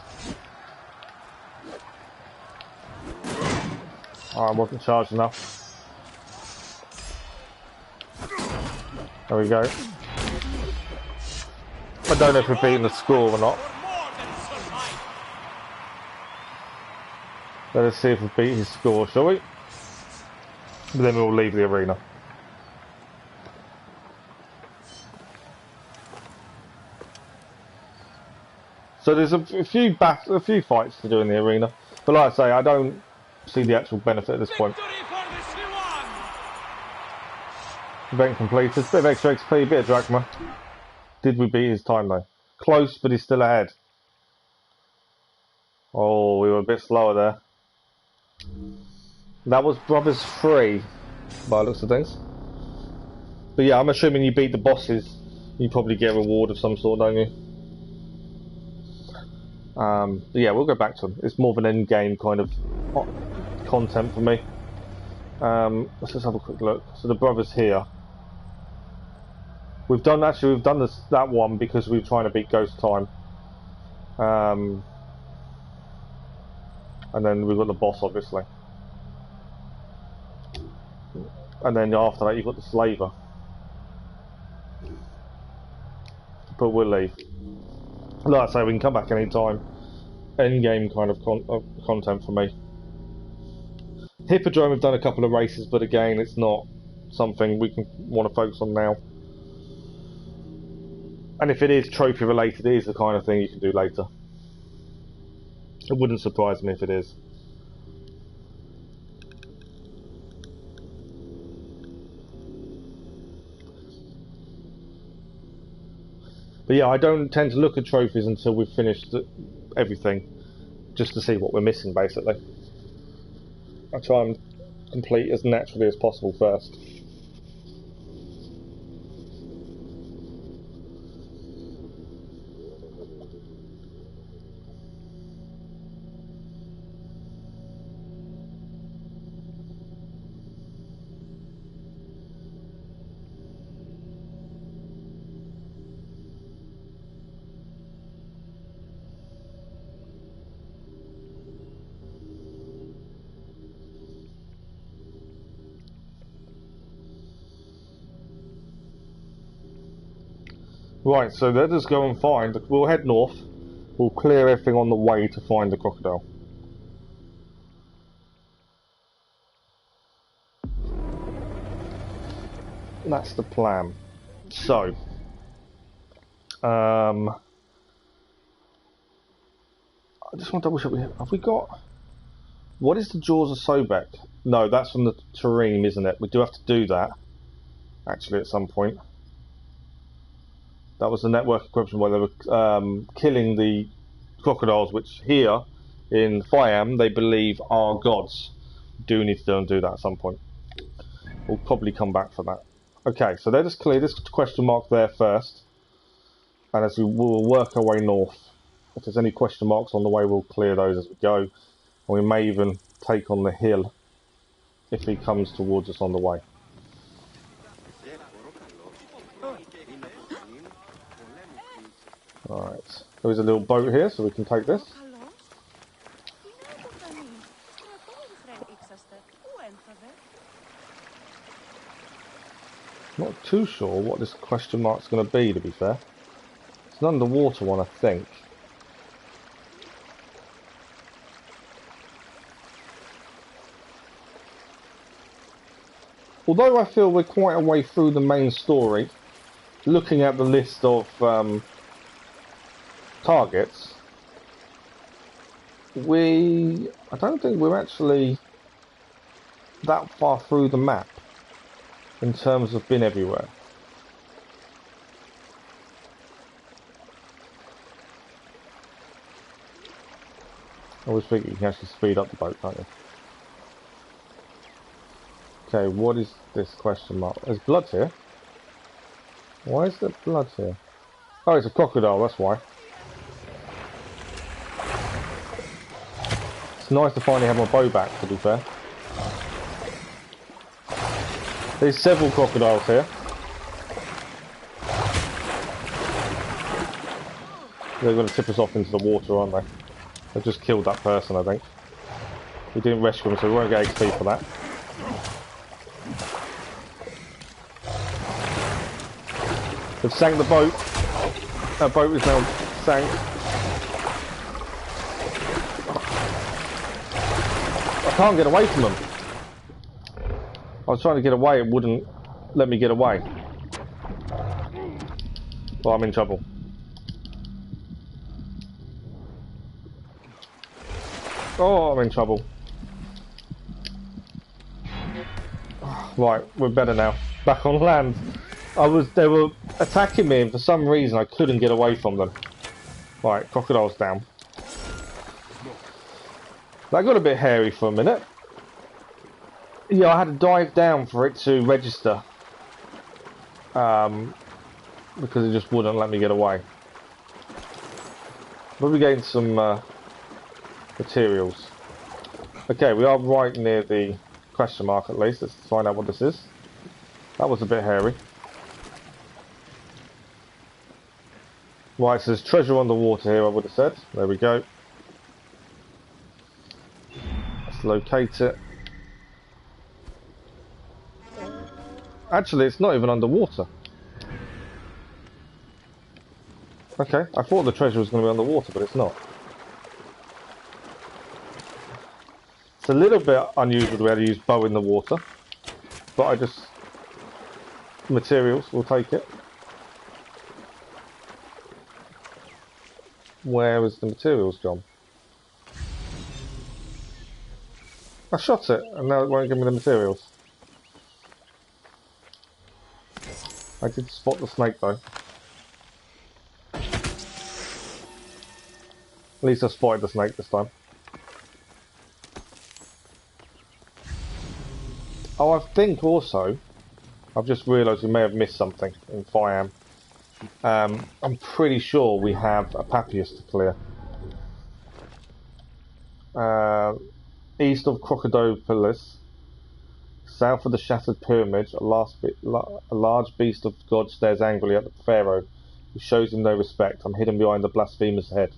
Oh, I wasn't charged enough. There we go. I don't know if we're beating the score or not. Let us see if we beat his score, shall we? But then we'll leave the arena. So there's a few fights to do in the arena, but like I say, I don't see the actual benefit at this point. Event completed. Bit of extra XP, bit of drachma. Did we beat his time though? Close, but he's still ahead. Oh, we were a bit slower there. That was Brothers 3, by the looks of things. But yeah, I'm assuming you beat the bosses, you probably get a reward of some sort, don't you? But yeah, we'll go back to them. It's more of an end game kind of content for me. Let's just have a quick look. So the brothers here. We've done that one because we were trying to beat Ghost Time. And then we've got the boss, obviously. And then after that, you've got the Slaver. But we'll leave. Like I say, we can come back any time. End game kind of content for me. Hippodrome, we've done a couple of races, but again, it's not something we can want to focus on now. And if it is trophy related, it is the kind of thing you can do later. It wouldn't surprise me if it is. But yeah, I don't tend to look at trophies until we've finished everything, just to see what we're missing, basically. I try and complete as naturally as possible first. Right, so let us go and find. We'll head north. We'll clear everything on the way to find the crocodile. That's the plan. So, I just want to double check. Have we got? What is the Jaws of Sobek? No, that's from the Tareem, isn't it? We do have to do that. Actually, at some point. That was the network encryption where they were killing the crocodiles, which here in Faiyum they believe are gods. Do need to go and do that at some point. We'll probably come back for that. Okay, so let us clear this question mark there first, and as we will work our way north. If there's any question marks on the way, we'll clear those as we go, and we may even take on the hill if he comes towards us on the way. Alright, there is a little boat here, so we can take this. Not too sure what this question mark's going to be, to be fair. It's an underwater one, I think. Although I feel we're quite a way through the main story, looking at the list of targets, I don't think we're actually that far through the map in terms of being everywhere. I always think you can actually speed up the boat, can't you? Okay, what is this question mark? There's blood here. Why is there blood here? Oh, it's a crocodile, that's why. It's nice to finally have my bow back, to be fair. There's several crocodiles here. They're going to tip us off into the water, aren't they? They've just killed that person, I think. We didn't rescue him, so we won't get XP for that. They've sank the boat. Our boat is now sank. I can't get away from them. I was trying to get away, it wouldn't let me get away. Well, I'm in trouble. Oh, I'm in trouble. Right, we're better now. Back on land. They were attacking me, and for some reason I couldn't get away from them. Right, crocodile's down. That got a bit hairy for a minute. Yeah, I had to dive down for it to register. Because it just wouldn't let me get away. But we gained some materials. Okay, we are right near the question mark at least. Let's find out what this is. That was a bit hairy. Right, so there's treasure underwater here, I would have said. There we go. Let's locate it. Actually, it's not even underwater. Okay, I thought the treasure was going to be underwater, but it's not. It's a little bit unusual to be able to use bow in the water, but I just... materials, we'll take it. Where is the materials, John? I shot it, and now it won't give me the materials. I did spot the snake, though. At least I spotted the snake this time. Oh, I think also, I've just realised we may have missed something in Faiyum. I'm pretty sure we have a Papyrus to clear. East of Crocodile, south of the Shattered Pyramid, a large beast of God stares angrily at the Pharaoh, who shows him no respect. I'm hidden behind the blasphemer's head.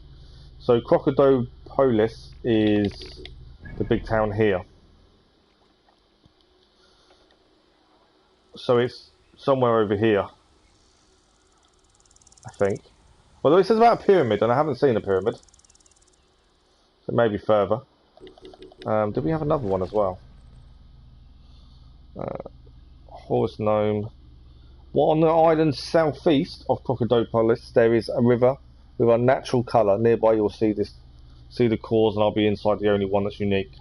So Crocodile is the big town here. So it's somewhere over here, I think. Although it says about a pyramid, and I haven't seen a pyramid. So maybe further. Did we have another one as well? Horse Gnome. Well, on the island southeast of Crocodile, there is a river with a natural colour. Nearby you'll see the cores, and I'll be inside the only one that's unique.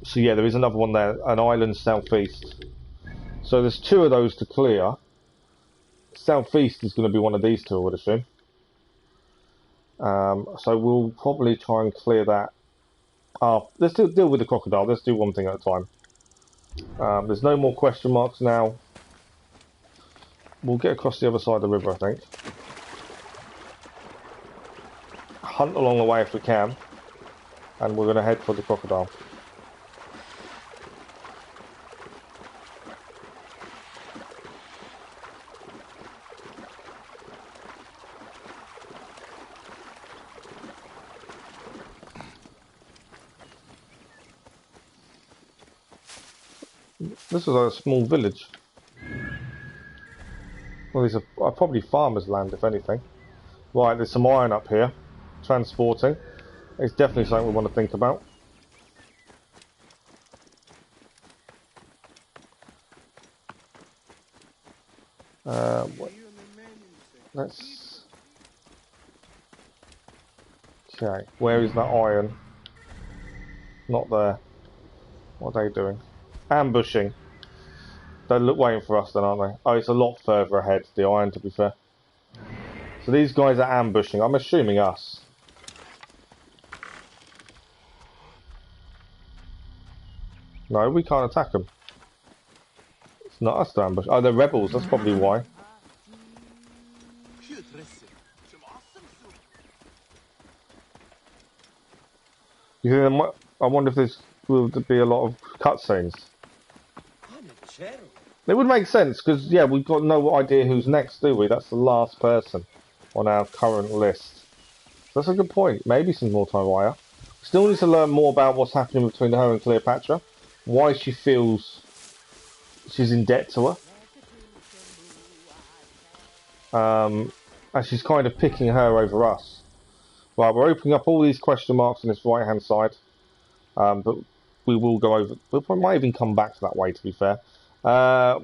So yeah, there is another one there, an island southeast. So there's two of those to clear. Southeast is going to be one of these two, I would assume. So we'll probably try and clear that. Let's deal with the crocodile. Let's do one thing at a time. There's no more question marks now. We'll get across the other side of the river, I think. Hunt along the way if we can. And we're going to head for the crocodile. This is a small village. Well, these are probably farmers' land, if anything. Right, there's some iron up here. Transporting. It's definitely something we want to think about. Let's... Okay, where is that iron? Not there. What are they doing? Ambushing. They're waiting for us then, aren't they? Oh, it's a lot further ahead, the iron, to be fair. So these guys are ambushing. I'm assuming us. No, we can't attack them. It's not us to ambush. Oh, they're rebels. That's probably why. You think there might, I wonder if there's will be a lot of cutscenes. It would make sense because yeah, we've got no idea who's next, do we? That's the last person on our current list. So that's a good point. Maybe some more time wire. Still need to learn more about what's happening between her and Cleopatra. Why she feels she's in debt to her. And she's kind of picking her over us. Right, we're opening up all these question marks on this right hand side. But we will go over... We might even come back to that way, to be fair.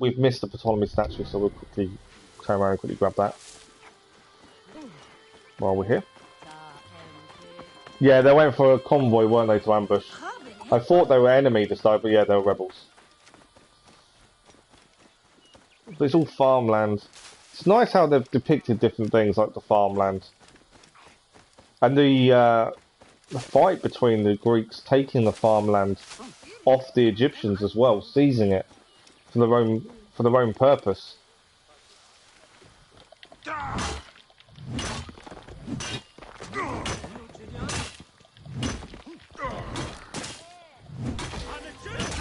We've missed the Ptolemy statue, so we'll quickly turn around and quickly grab that while we're here. Yeah, they went for a convoy, weren't they, to ambush? I thought they were enemy to start, but yeah, they were rebels. But it's all farmland. It's nice how they've depicted different things, like the farmland. And the fight between the Greeks taking the farmland off the Egyptians as well, seizing it for their own purpose.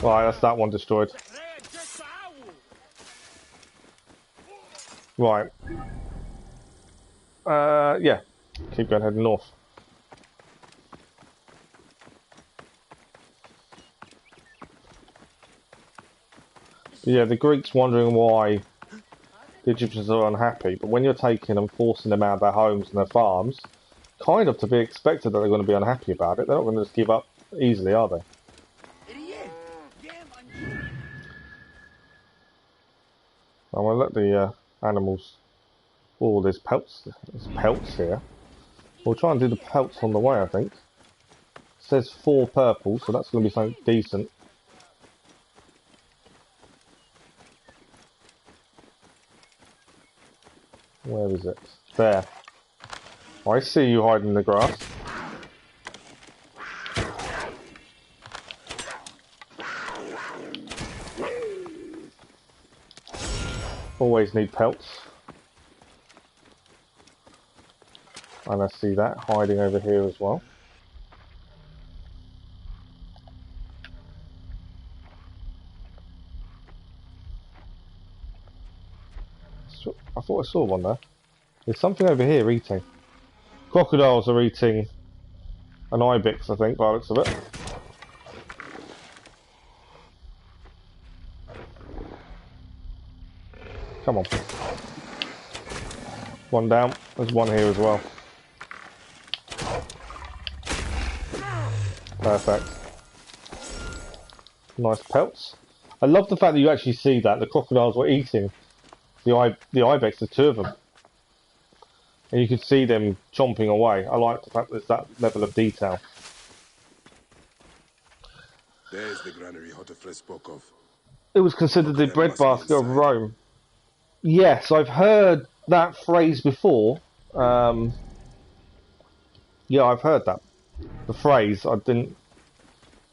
Right, that's that one destroyed. Right. Yeah. Keep going, heading north. Yeah, the Greeks wondering why the Egyptians are unhappy, but when you're taking them, forcing them out of their homes and their farms, kind of to be expected that they're going to be unhappy about it. They're not going to just give up easily, are they? I'm going to let the animals... Oh, there's pelts. There's pelts here. We'll try and do the pelts on the way, I think. It says 4 purple, so that's going to be something decent. Where is it? There. I see you hiding in the grass. Always need pelts. And I see that hiding over here as well. I thought I saw one there. There's something over here eating. Crocodiles are eating an ibex, I think, by the looks of it. Come on. One down. There's one here as well. Perfect. Nice pelts. I love the fact that you actually see that the crocodiles were eating the ibex, the 2 of them. And you can see them chomping away. I like the fact there's that level of detail. There's the granary Hotefres spoke of. It was considered the breadbasket of Rome. Yes, I've heard that phrase before. Yeah, I've heard that. The phrase, I didn't...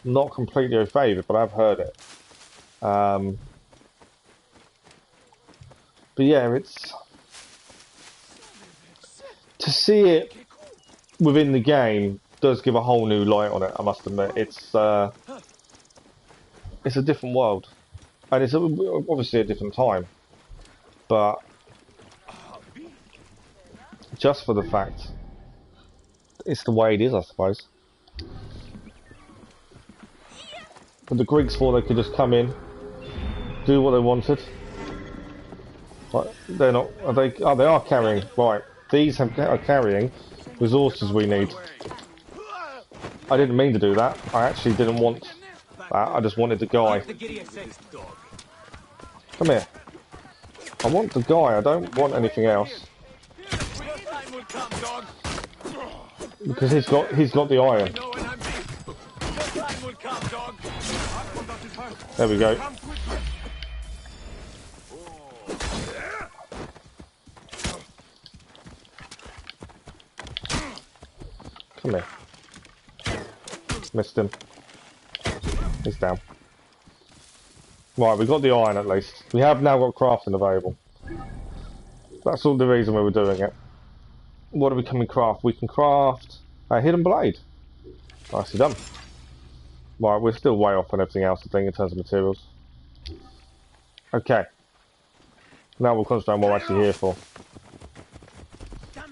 Not completely au fait, but I've heard it. But yeah, it's... To see it within the game does give a whole new light on it, I must admit. It's a different world. And it's obviously a different time. But just for the fact it's the way it is, I suppose. But the Greeks thought they could just come in, do what they wanted. But they're not. Are they? Oh, they are carrying. Right. These are carrying resources we need. I didn't mean to do that. I actually didn't want that. I just wanted the guy. Come here. I want the guy. I don't want anything else. Because he's got the iron. There we go. Come here. Missed him. He's down. Right, we've got the iron at least. We have now got crafting available. That's all the reason we were doing it. What do we come and craft? We can craft a hidden blade. Nicely done. Right, we're still way off on everything else, I think, in terms of materials. Okay. Now we'll concentrate on what we're actually here for.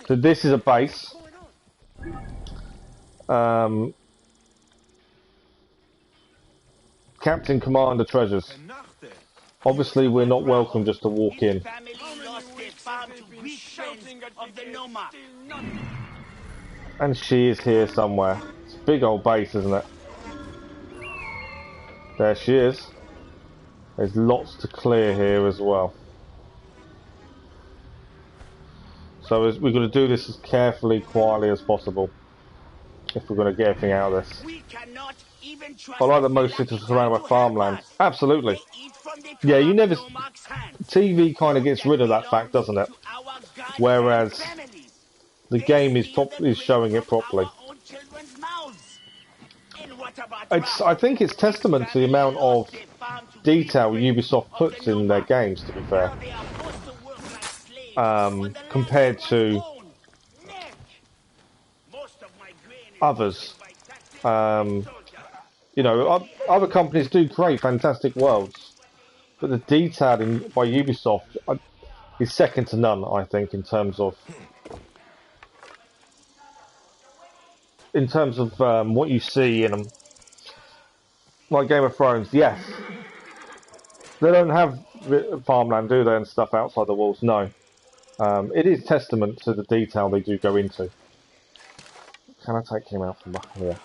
So this is a base. Captain Commander treasures. Obviously, we're not welcome just to walk in. And she is here somewhere. It's a big old base, isn't it? There she is. There's lots to clear here as well. So we're going to do this as carefully, quietly as possible. if we're going to get anything out of this. We cannot even trust I like that the most Villa cities are surrounded by to help farmland. us. Absolutely. They eat from the Yeah, you crop never... no marks hands. TV kind of Food gets that rid of that fact, belongs doesn't it? to our God-hand Whereas families. the They game is steal the bread showing from it properly. our own children's mouths. And what about I Rafa? think it's His testament to the family amount of lost their farm to detail greed Ubisoft of the puts in their nomarch. games, to be fair, Now they are forced to work like slaves on the land they compared once to owned. Nick, most of my grain is others. taken by taxes. You know, other companies do create fantastic worlds, but the detail by Ubisoft is second to none, I think, in terms of what you see in them. Like Game of Thrones, yes, they don't have farmland, do they, and stuff outside the walls? No. It is testament to the detail they do go into. Can I take him out from behind here?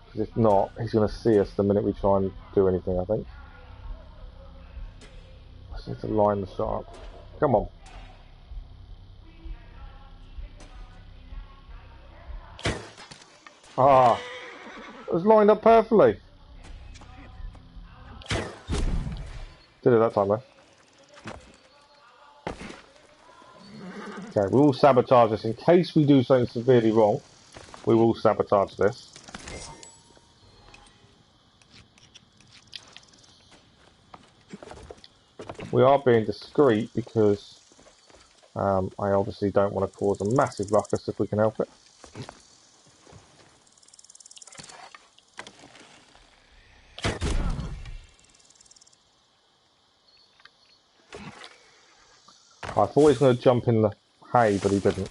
Because if not, he's going to see us the minute we try and do anything, I think. I just need to line the shot up. Come on. Ah, it was lined up perfectly. Did it that time, though. Okay, we will sabotage this. In case we do something severely wrong, we will sabotage this. We are being discreet because I obviously don't want to cause a massive ruckus if we can help it. I thought he was going to jump in the hay, but he didn't.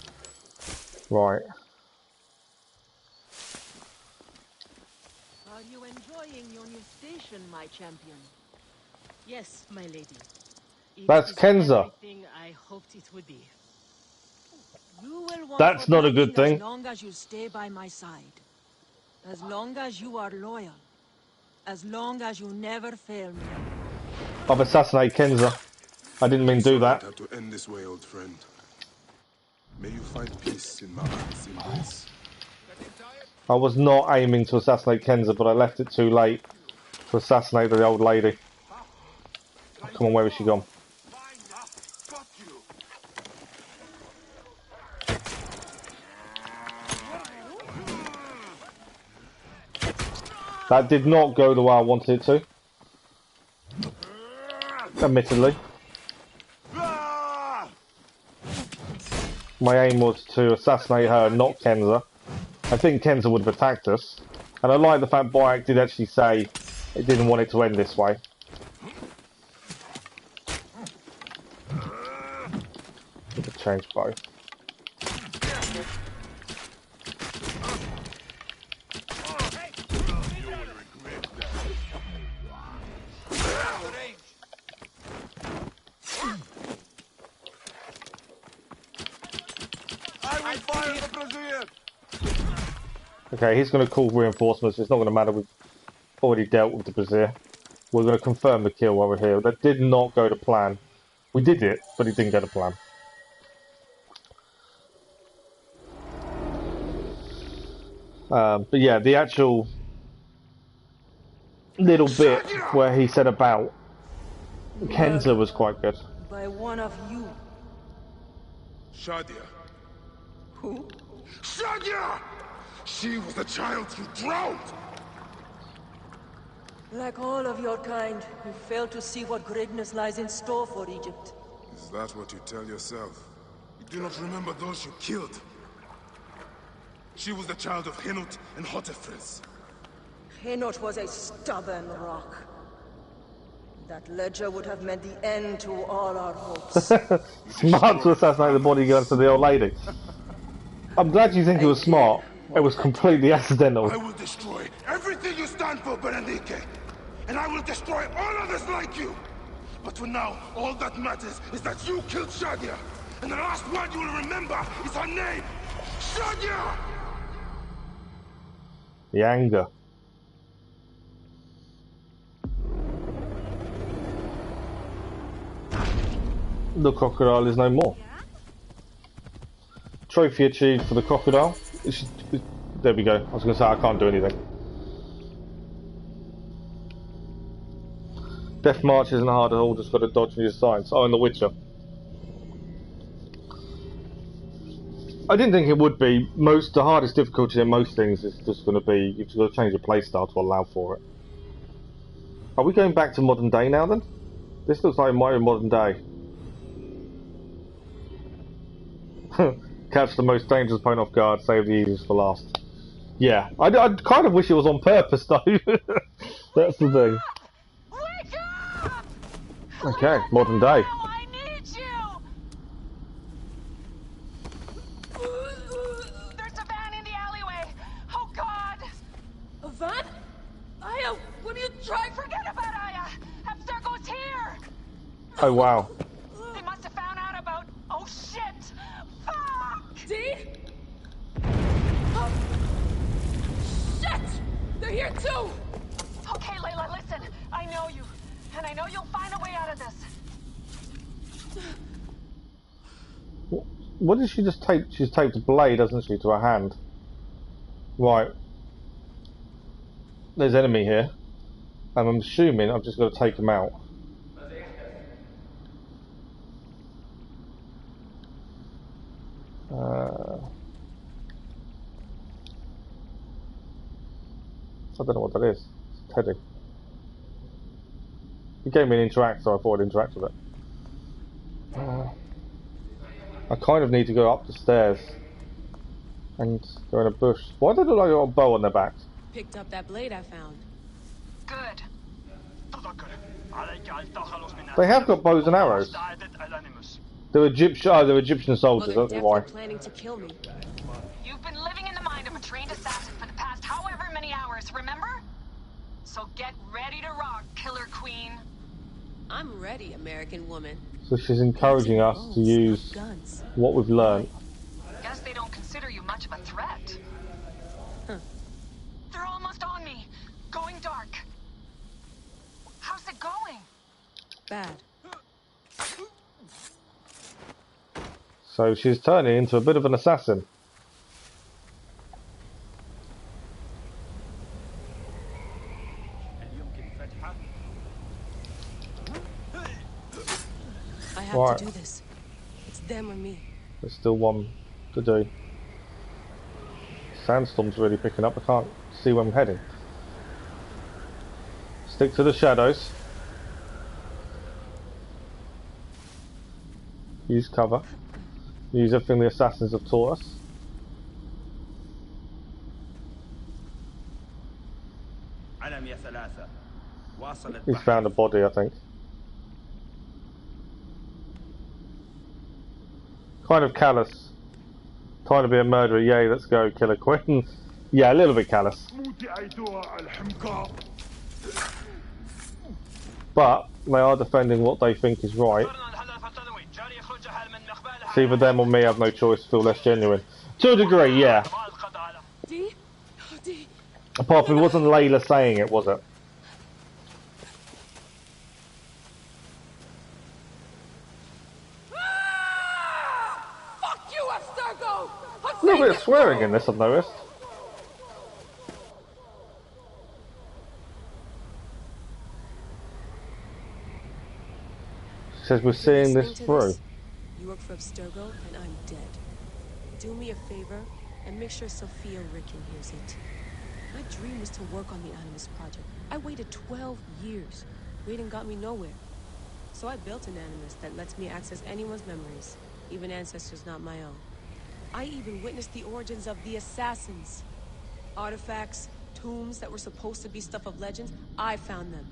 Right. Are you enjoying your new station, my champion? Yes, my lady. It That's is Kenza. everything I hoped it would be. You will want That's for not a nothing good thing. as long as you stay by my side. As long as you are loyal. As long as you never fail me. I've assassinated Kenza. I didn't mean to do that. It have to end this way, old friend. May you find peace in Ma'at's embrace. I was not aiming to assassinate Kenza, but I left it too late to assassinate the old lady. Come on, where has she gone? That did not go the way I wanted it to. Admittedly. My aim was to assassinate her, not Kenza. I think Kenza would have attacked us. And I like the fact Bayek did actually say it didn't want it to end this way. We could change both. Okay, he's going to call reinforcements. It's not going to matter. We've already dealt with the Brazier. We're going to confirm the kill while we're here. That did not go to plan. We did it, but it didn't go to plan. But yeah, the actual little bit where he said about Kenza was quite good. By one of you. Shadia. Who? Shadia! She was the child you drowned! Like all of your kind, you fail to see what greatness lies in store for Egypt. Is that what you tell yourself? You do not remember those you killed. She was the child of Henut and Hotefres. Henot was a stubborn rock. That ledger would have meant the end to all our hopes. Smart to assassinate the bodyguard to the old lady. I'm glad you think it was smart. It was completely accidental. I will destroy everything you stand for, Berenike! And I will destroy all others like you! But for now, all that matters is that you killed Shadia! And the last word you will remember is her name! Shadia! The anger. The crocodile is no more. Trophy achieved for the crocodile. There we go. I was going to say I can't do anything. Death March isn't hard at all, just got to dodge from your sides. Oh, and The Witcher. I didn't think it would be. The hardest difficulty in most things is just going to be, you've got to change your playstyle to allow for it. Are we going back to modern day now then? This looks like my modern day. Catch the most dangerous opponent off guard, save the easiest for last. Yeah, I kind of wish it was on purpose though. That's the thing. Wake up! Okay, modern day. I need you! There's a van in the alleyway. Oh God! A van? Aya, what are you trying? Forget about Aya. Abstergo's here. Oh wow. They must have found out about. Oh shit! Fuck! Dee? Oh. Shit! They're here too! Okay, Layla, listen. I know you. And I know you'll find a way out of this. What did she just tape? She's taped a blade, hasn't she, to her hand? Right. There's enemy here. And I'm assuming I've just got to take him out. I don't know what that is. It's Teddy. He gave me an interact, so I thought I'd interact with it. I kind of need to go up the stairs and go in a bush. Why do they look like a bow on their backs? Picked up that blade I found. Good. They have got bows and arrows. They're Egyptian. Oh, they're Egyptian soldiers. Well, That's why. planning to kill me. You've been living in the mind of a trained assassin for the past however many hours, remember? So get ready to rock, Killer Queen. I'm ready, American woman. So she's encouraging us to use what we've learned. Guess they don't consider you much of a threat. Huh. They're almost on me. Going dark. How's it going? Bad. So she's turning into a bit of an assassin. I have to do this. It's them or me. There's still one to do. Sandstorm's really picking up. I can't see where I'm heading. Stick to the shadows. Use cover. Use everything the assassins have taught us. He's found a body, I think. Kind of callous. Trying to be a murderer. Yay, let's go, Killer Queen. Yeah, a little bit callous. But they are defending what they think is right. It's either them or me. I have no choice to feel less genuine. To a degree, yeah. Apart from it wasn't Layla saying it, was it? Fuck you, Abstergo! A little bit of swearing in this, I've noticed. She says we're seeing this through. You work for Abstergo, and I'm dead. Do me a favor, and make sure Sophia Ricken hears it. My dream was to work on the Animus Project. I waited 12 years. Waiting got me nowhere. So I built an Animus that lets me access anyone's memories, even ancestors not my own. I even witnessed the origins of the assassins. Artifacts, tombs that were supposed to be stuff of legends, I found them.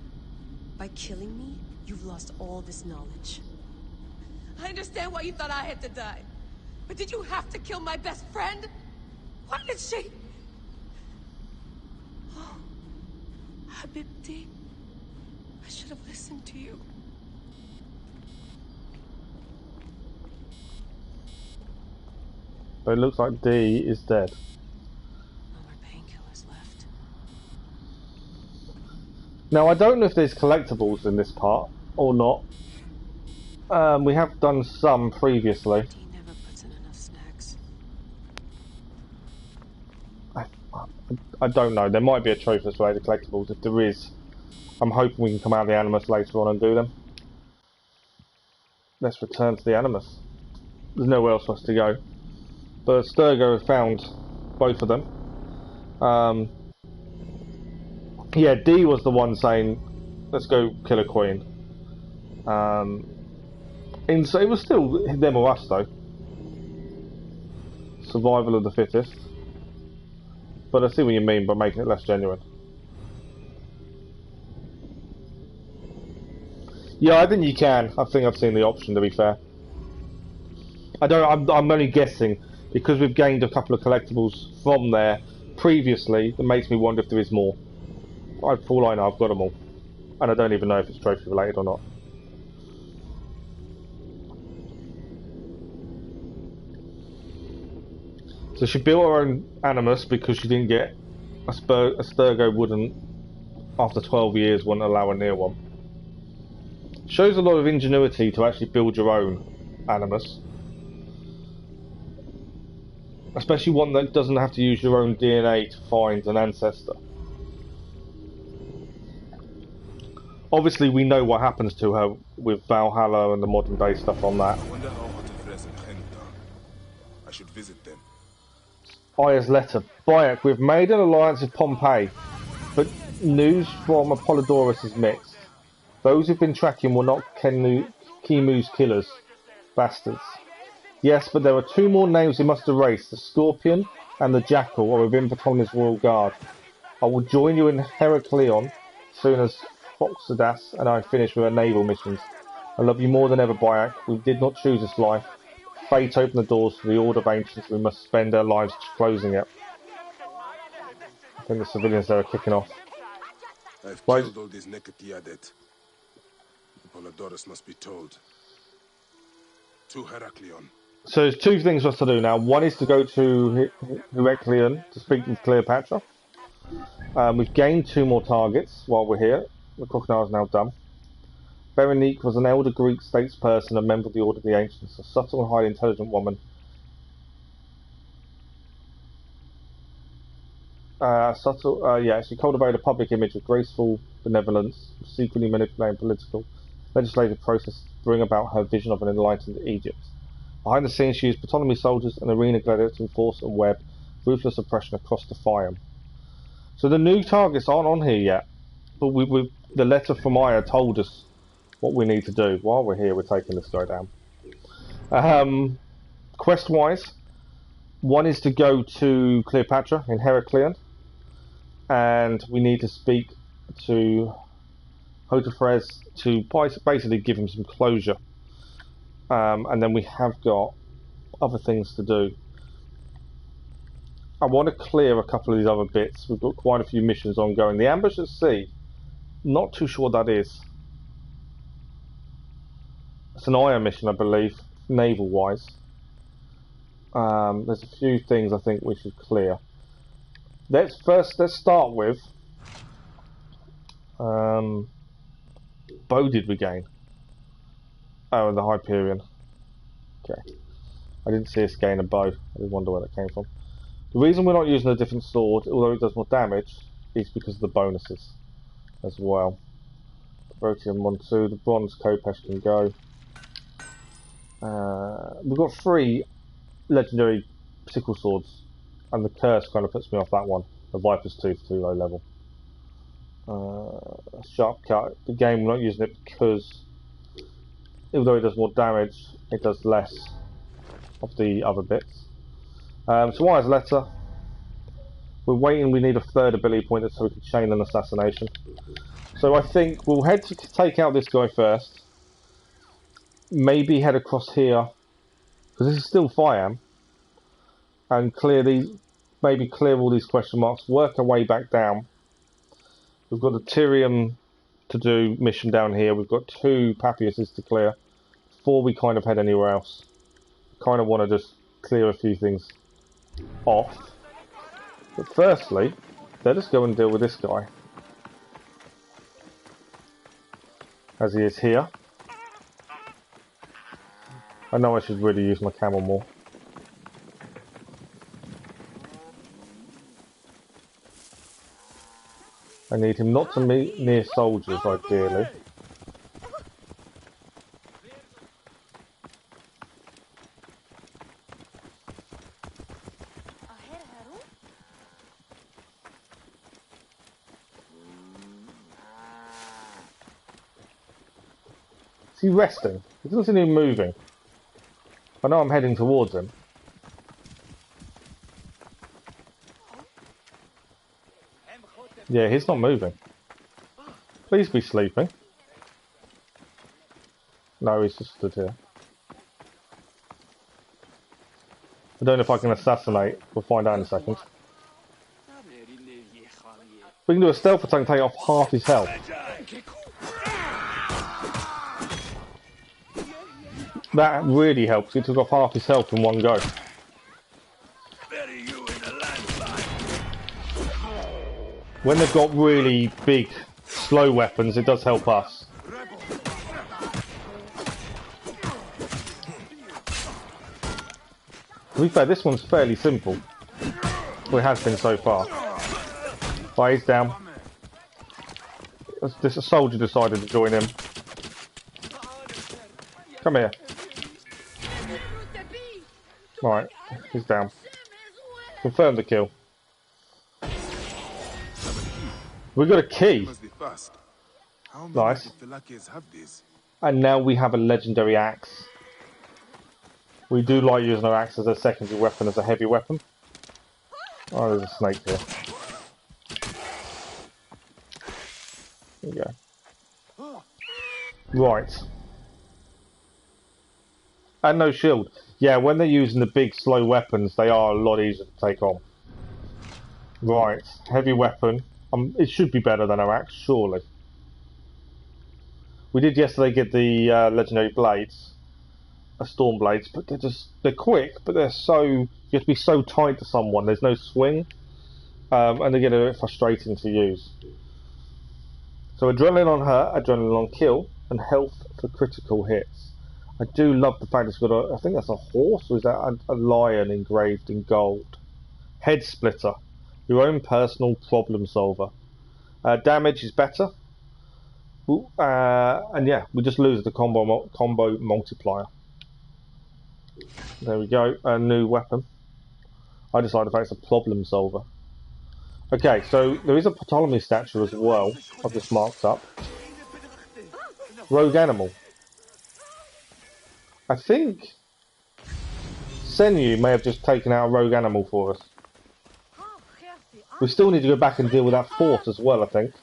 By killing me, you've lost all this knowledge. I understand why you thought I had to die. But did you have to kill my best friend? Why did she... Oh, Habibti. I should have listened to you. But it looks like D is dead. No more painkillers left. Now I don't know if there's collectibles in this part or not. We have done some previously. He never puts in enough snacks. I don't know. There might be a trophy that's related to collectibles. If there is, I'm hoping we can come out of the Animus later on and do them. Let's return to the Animus. There's nowhere else for us to go. But Sturgo has found both of them. Yeah, D was the one saying, let's go kill a queen. And so it was still them or us though. Survival of the fittest. But I see what you mean by making it less genuine. Yeah, I think you can. I think I've seen the option, to be fair. I'm only guessing because we've gained a couple of collectibles from there previously. That makes me wonder if there is more. For all I know, I've got them all, and I don't even know if it's trophy related or not. So she built her own Animus because she didn't get a Sturgo wouldn't, after 12 years, wouldn't allow her near one. Shows a lot of ingenuity to actually build your own Animus. Especially one that doesn't have to use your own DNA to find an ancestor. Obviously we know what happens to her with Valhalla and the modern day stuff on that. I wonder how Hotefres and Henut are. I should visit them. Aya's letter. Bayek, we've made an alliance with Pompeii, but news from Apollodorus is mixed. Those who've been tracking were not Kimu's killers. Bastards. Yes, but there are two more names we must erase. The Scorpion and the Jackal are within Ptolemy's royal guard. I will join you in Heracleon soon as Phoxidas and I finish with our naval missions. I love you more than ever, Bayek. We did not choose this life. Fate opened the doors to the Order of Ancients. We must spend our lives closing it. I think the civilians there are kicking off. I've killed all these Nekatiadet. Apollodorus must be told. To Heracleon. So there's two things for us to do now. One is to go to Heracleon to speak with Cleopatra. We've gained 2 more targets while we're here. The Crocodile is now done. Berenice was an elder Greek statesperson and member of the Order of the Ancients, a subtle and highly intelligent woman. She cultivated a public image of graceful benevolence, secretly manipulating political legislative process to bring about her vision of an enlightened Egypt. Behind the scenes, she used Ptolemy soldiers and arena gladiators to enforce and web ruthless oppression across the Faiyum. So the new targets aren't on here yet, but the letter from Aya told us what we need to do. While we're here, we're taking this guy down. Quest-wise, one is to go to Cleopatra in Heracleon, and we need to speak to Hotefres to basically give him some closure. And then we have got other things to do. I want to clear a couple of these other bits. We've got quite a few missions ongoing. The ambush at sea, not too sure what that is. It's an Aya mission, I believe, naval-wise. There's a few things I think we should clear. Let's start with bow did we gain? Oh, and the Hyperion. Okay. I didn't see us gain a bow. I did wonder where that came from. The reason we're not using a different sword, although it does more damage, is because of the bonuses as well. The Protean 1-2, the Bronze Kopesh can go. We've got 3 legendary sickle swords, and the curse kind of puts me off that one. The Viper's Tooth, too low level. Sharp cut. The game, we're not using it because, although it does more damage, it does less of the other bits. So Wire's letter. We're waiting. We need a 3rd ability point so we can chain an assassination. So I think we'll head to take out this guy first. Maybe head across here because this is still Faiyum, and clear these. Maybe clear all these question marks. Work our way back down. We've got the Tyrium to do mission down here. We've got 2 Papiuses to clear before we kind of head anywhere else. Kind of want to just clear a few things off. But firstly, let us go and deal with this guy. As he is here. I know I should really use my camel more. I need him not to meet near soldiers, ideally. Is he resting? He doesn't seem to be moving. I know I'm heading towards him. Yeah, he's not moving. Please be sleeping. No, he's just stood here. I don't know if I can assassinate. We'll find out in a second. We can do a stealth attack and take off half his health. That really helps. He took off half his health in one go. When they've got really big, slow weapons, it does help us. To be fair, this one's fairly simple. Well, it has been so far. Right, he's down. This soldier decided to join him. Come here. Right, he's down. Confirm the kill. We got a key. Nice. And now we have a legendary axe. We do like using our axe as a secondary weapon, as a heavy weapon. Oh, there's a snake here. There we go. Right. And no shield. Yeah, when they're using the big, slow weapons, they are a lot easier to take on. Right. Heavy weapon. It should be better than our axe, surely. We did yesterday get the legendary blades. Storm blades, but they're quick, but they're so, you have to be so tight to someone, there's no swing, and they get a bit frustrating to use. So adrenaline on her, adrenaline on kill, and health for critical hits. I do love the fact it's got a, I think that's a horse, or is that a lion engraved in gold? Head splitter, your own personal problem solver. Damage is better, and yeah, we just lose the combo multiplier. There we go, a new weapon. I decided if it's a problem solver. Okay, so there is a Ptolemy statue as well. I've just marked up. Rogue animal. I think Senu may have just taken out a rogue animal for us. We still need to go back and deal with that fort as well, I think.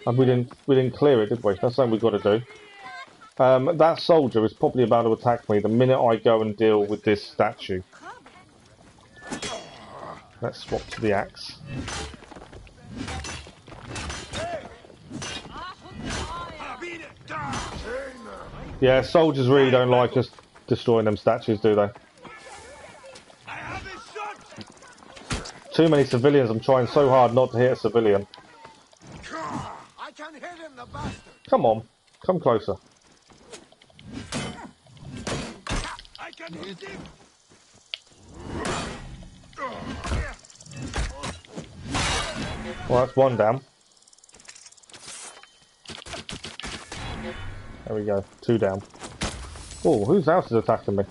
And we didn't clear it, did we? That's something we've got to do. That soldier is probably about to attack me the minute I go and deal with this statue. Let's swap to the axe. Yeah, soldiers really don't like us destroying them statues, do they? Too many civilians. I'm trying so hard not to hit a civilian. Come on, come closer. Well, that's one down. There we go, 2 down. Oh, whose house is attacking me?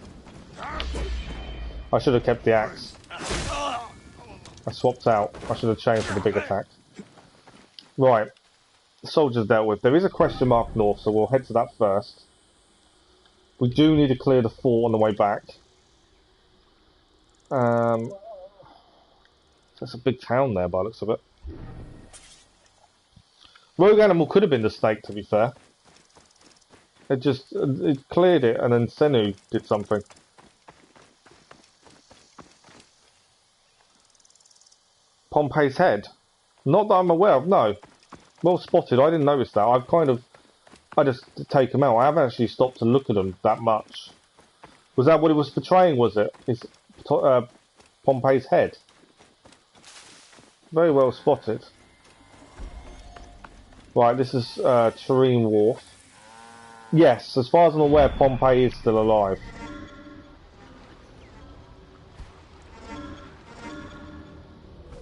I should have kept the axe. I swapped out. I should have changed for the big attack. Right, the soldiers dealt with. There is a question mark north, so we'll head to that first. We do need to clear the fort on the way back. That's a big town there by the looks of it. Rogue animal could have been the snake, to be fair. It cleared it, and then Senu did something. Pompey's head? Not that I'm aware of, no. Well spotted, I didn't notice that. I just take them out. I haven't actually stopped to look at them that much. Was that what it was portraying, was it? It's Pompey's head. Very well spotted. Right, this is Terrene Wharf. Yes, as far as I'm aware, Pompey is still alive.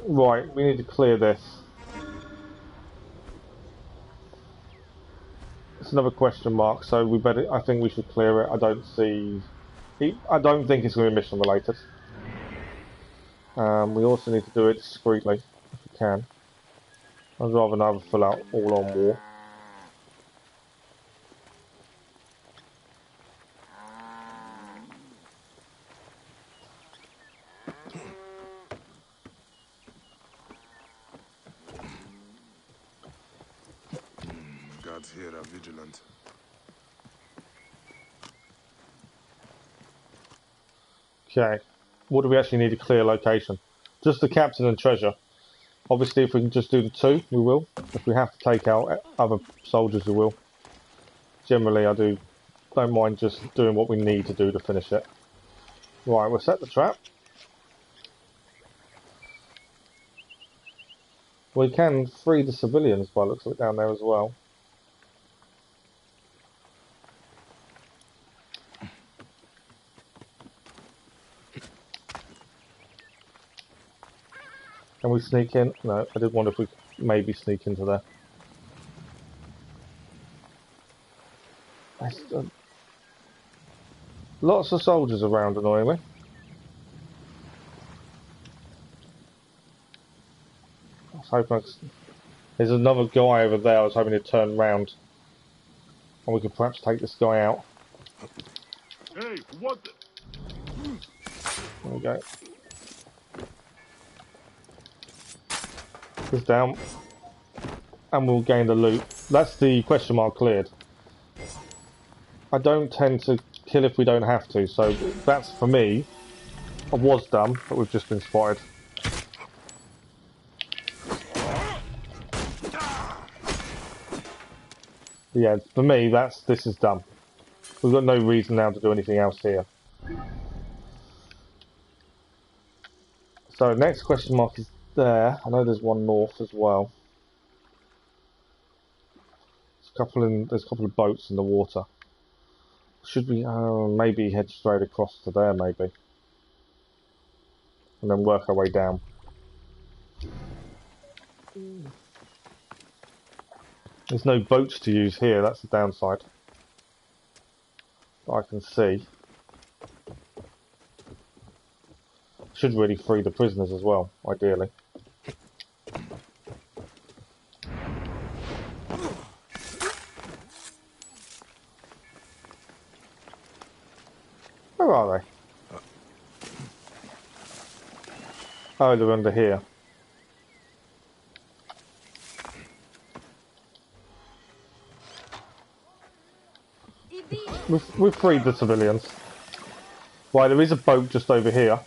Right, we need to clear this. That's another question mark, so we better. I think we should clear it. I don't see. I don't think it's going to be mission related. We also need to do it discreetly, if we can. I'd rather never fill out all on war. Guards here are vigilant. Okay, what do we actually need to clear location? Just the captain and treasure. Obviously, if we can just do the two, we will. If we have to take out other soldiers, we will. Generally, I don't mind just doing what we need to do to finish it. Right, we'll set the trap. We can free the civilians by the looks of it down there as well. Can we sneak in? No, I did wonder if we could maybe sneak into there. Lots of soldiers around, annoyingly. I was hoping there's another guy over there. I was hoping to turn round and we could perhaps take this guy out. Hey, what the... There we go. This down. And we'll gain the loot. That's the question mark cleared. I don't tend to kill if we don't have to, so that's, for me, I was done, but we've just been spotted. Yeah, for me, this is done. We've got no reason now to do anything else here. So next question mark is there. I know there's one north as well. There's a couple of boats in the water. Should we maybe head straight across to there, maybe, and then work our way down. There's no boats to use here. That's the downside. I can see. Should really free the prisoners as well, ideally. Where are they? Oh, they're under here. We've freed the civilians. Right, there is a boat just over here.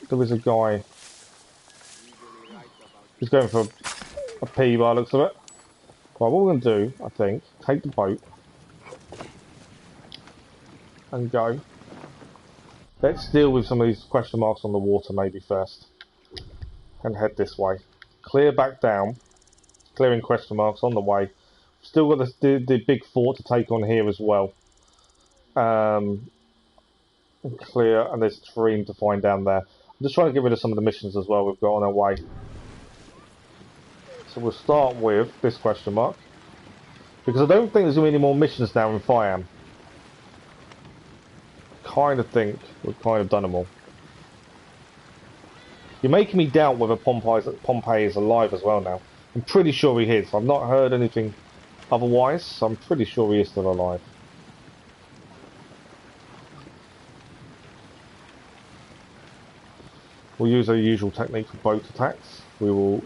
There is a guy. He's going for a pee by the looks of it. Right, what we're going to do, I think, take the boat and go. Let's deal with some of these question marks on the water maybe first. And head this way. Clear back down. Clearing question marks on the way. Still got the big fort to take on here as well. And clear, and there's a stream to find down there. I'm just trying to get rid of some of the missions as well we've got on our way. So we'll start with this question mark. Because I don't think there's going to be any more missions now in Faiyum. Kind of think we've kind of done them all. You're making me doubt whether Pompey is alive as well now. I'm pretty sure he is. I've not heard anything otherwise, so I'm pretty sure he is still alive. We'll use our usual technique for boat attacks. We will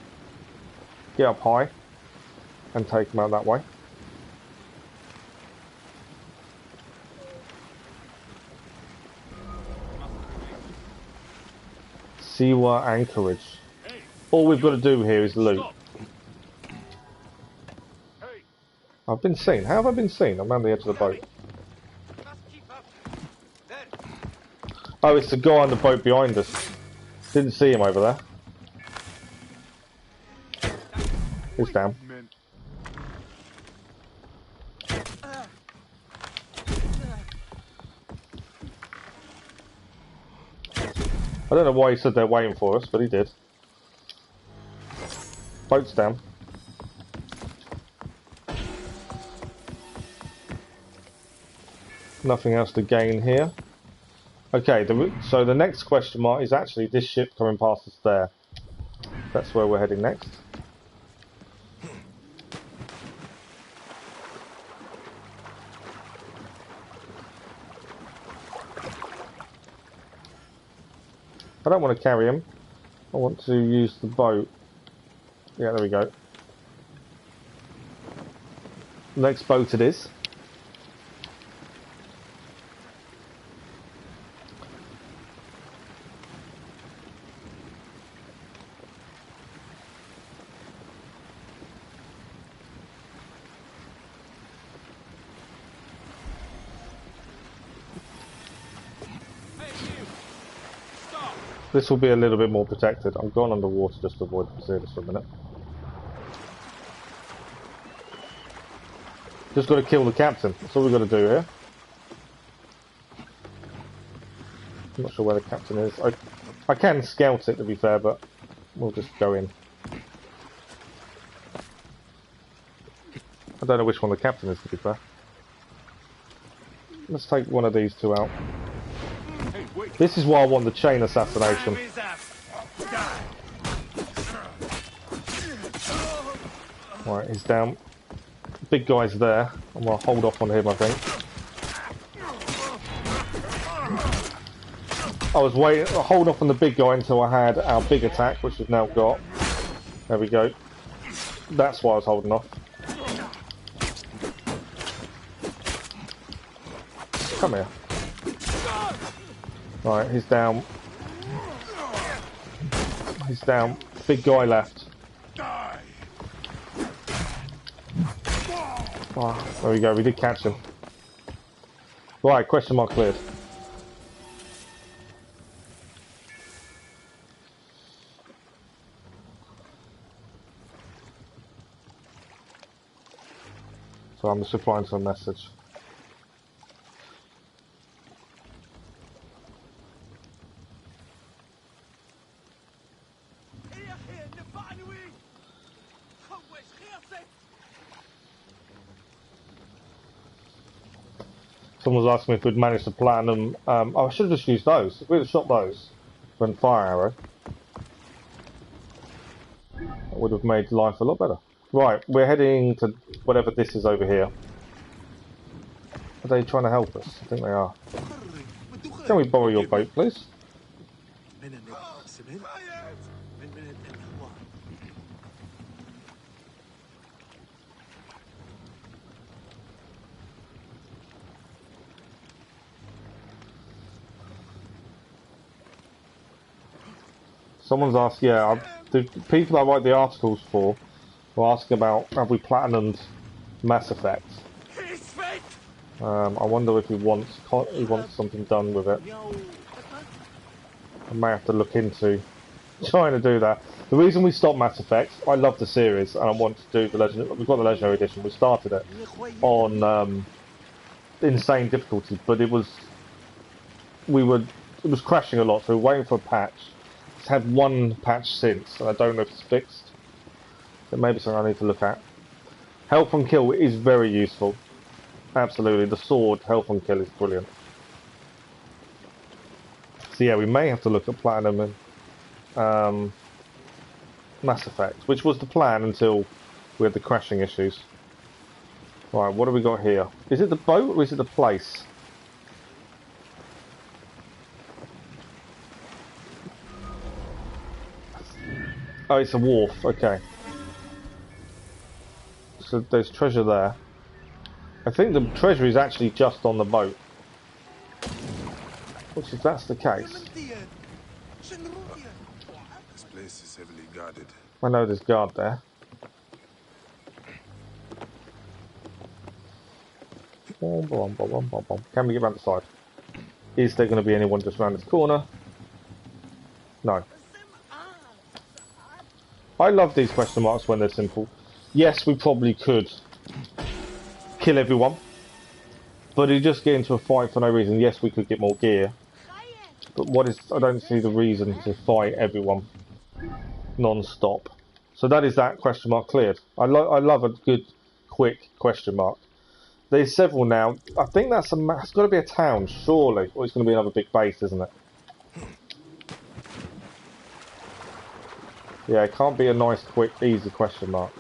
get up high and take them out that way. Siwa anchorage. All we've got to do here is loot. I've been seen. How have I been seen? I'm around the edge of the boat. Oh, it's the guy on the boat behind us. Didn't see him over there. He's down. I don't know why he stood there waiting for us, but he did. Boat's down. Nothing else to gain here. Okay, so the next question mark is actually this ship coming past us there. That's where we're heading next. I don't want to carry him. I want to use the boat. Yeah, there we go. Next boat it is. This will be a little bit more protected. I'm going underwater just to avoid seeing this for a minute. Just got to kill the captain. That's all we've got to do here. I'm not sure where the captain is. I can scout it, to be fair, but we'll just go in. I don't know which one the captain is, to be fair. Let's take one of these two out. This is why I want the chain assassination. Right, he's down. Big guy's there. I'm going to hold off on him, I think. I was waiting, hold off on the big guy until I had our big attack, which we've now got. There we go. That's why I was holding off. Come here. Right, he's down. He's down. Big guy left. Oh, there we go, we did catch him. Right, question mark cleared. So I'm just replying to a message. Someone's asking me if we'd managed to platinum. Oh, I should have just used those. If we'd have shot those, then fire arrow, that would have made life a lot better. Right, we're heading to whatever this is over here. Are they trying to help us? I think they are. Can we borrow your boat, please? Someone's asked, yeah, the people I write the articles for were asking about, have we platinumed Mass Effect? I wonder if he wants something done with it. I may have to look into trying to do that. The reason we stopped Mass Effect, I love the series and I want to do the Legendary. We've got the Legendary Edition. We started it on insane difficulty, but it was crashing a lot, so we were waiting for a patch. It's had one patch since, and I don't know if it's fixed. So maybe something I need to look at. Health on kill is very useful. Absolutely, the sword health on kill is brilliant. So yeah, we may have to look at platinum and Mass Effect, which was the plan until we had the crashing issues. Right, what have we got here? Is it the boat or is it the place? Oh, it's a wharf, okay. So there's treasure there. I think the treasure is actually just on the boat. Which, if that's the case... This place is heavily guarded. I know there's guard there. Can we get around the side? Is there going to be anyone just around this corner? No. I love these question marks when they're simple. Yes, we probably could kill everyone, but you just get into a fight for no reason. Yes, we could get more gear, but I don't see the reason to fight everyone non-stop. So that is that question mark cleared. I love a good, quick question mark. There's several now. I think that's it's got to be a town, surely. Or it's going to be another big base, isn't it? Yeah, it can't be a nice, quick, easy question mark.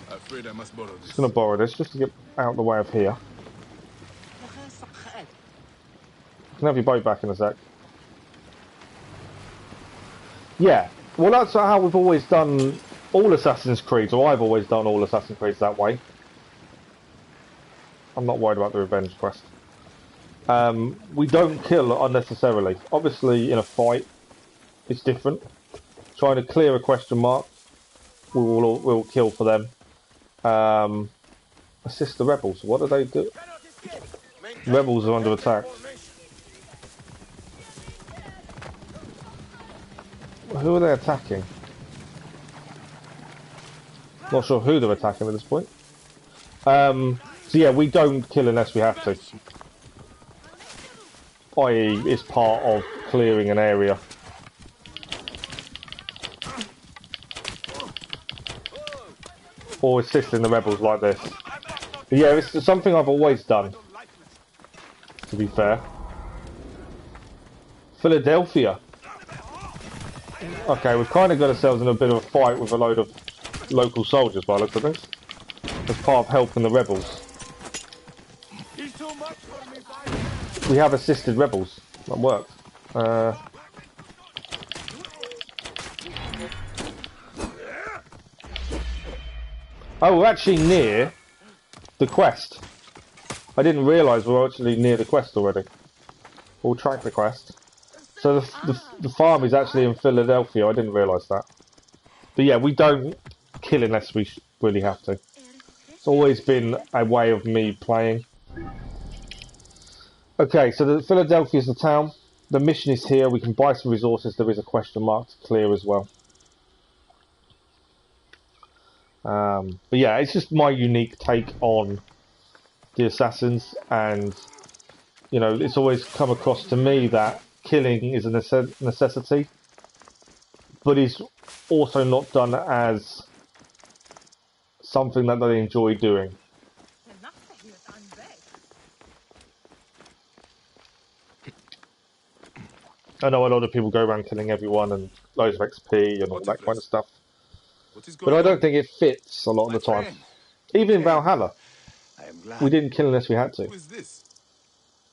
I'm afraid I must borrow this. Just going to borrow this just to get out of the way of here. You can have your boat back in a sec. Yeah, well that's how we've always done all Assassin's Creed, or I've always done all Assassin's Creeds that way. I'm not worried about the revenge quest. We don't kill unnecessarily. Obviously, in a fight, it's different. Trying to clear a question mark, we'll kill for them. Assist the rebels. What do they do? Rebels are under attack. Who are they attacking? Not sure who they're attacking at this point. So yeah, we don't kill unless we have to. I.e., it's part of clearing an area. Or assisting the rebels like this. But yeah, it's something I've always done, to be fair. Philadelphia. Okay, we've kind of got ourselves in a bit of a fight with a load of local soldiers by the looks of this. As part of helping the rebels. We have assisted rebels. That worked. Oh, we're actually near the quest. I didn't realise we were actually near the quest already. We'll track the quest. So the farm is actually in Philadelphia. I didn't realise that. But yeah, we don't kill unless we really have to. It's always been a way of me playing. Okay, so Philadelphia is the town. The mission is here. We can buy some resources. There is a question mark to clear as well. But yeah, it's just my unique take on the assassins, and you know, it's always come across to me that killing is a necessity, but it's also not done as something that they enjoy doing. I know a lot of people go around killing everyone and loads of XP and all that kind of stuff, but I don't think it fits a lot of the time. Even in Valhalla, we didn't kill unless we had to. Who is this?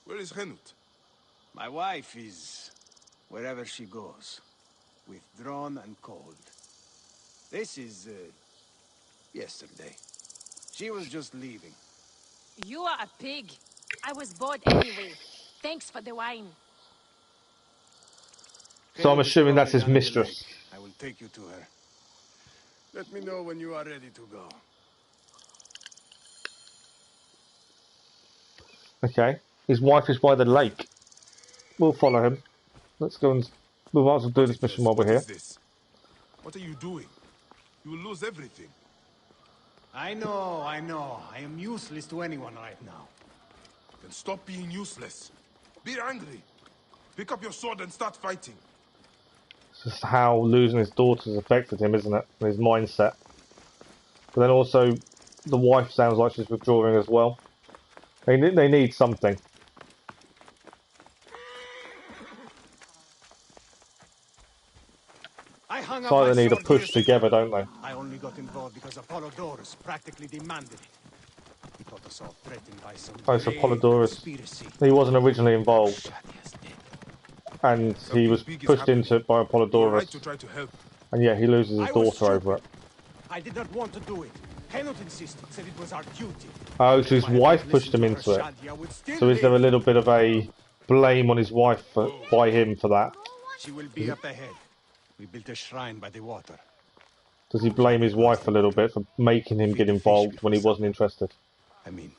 Where is Henut? My wife is wherever she goes, withdrawn and cold. This is yesterday. She was just leaving. You are a pig. I was bored anyway. Thanks for the wine. So I'm assuming that's his mistress. I will take you to her. Let me know when you are ready to go. Okay. His wife is by the lake. We'll follow him. Let's go and... We might as well do this mission while we're here. What are you doing? You will lose everything. I know. I am useless to anyone right now. Then stop being useless. Be angry. Pick up your sword and start fighting. It's just how losing his daughter's affected him, isn't it? And his mindset. But then also, the wife sounds like she's withdrawing as well. They need something. So they need a push together, don't they? I only got involved because Apollodorus practically demanded it. He thought us all threatened by some Oh, so Apollodorus. He wasn't originally involved. And he was pushed into it by Apollodorus. And yeah, he loses his daughter over it. I did not want to do it. Henut insisted, said it was our duty. Oh, so his wife pushed him into it. So is there a little bit of a blame on his wife by him for that? She will be up ahead. We built a shrine by the water. Does he blame his wife a little bit for making him get involved when he wasn't interested? I mean...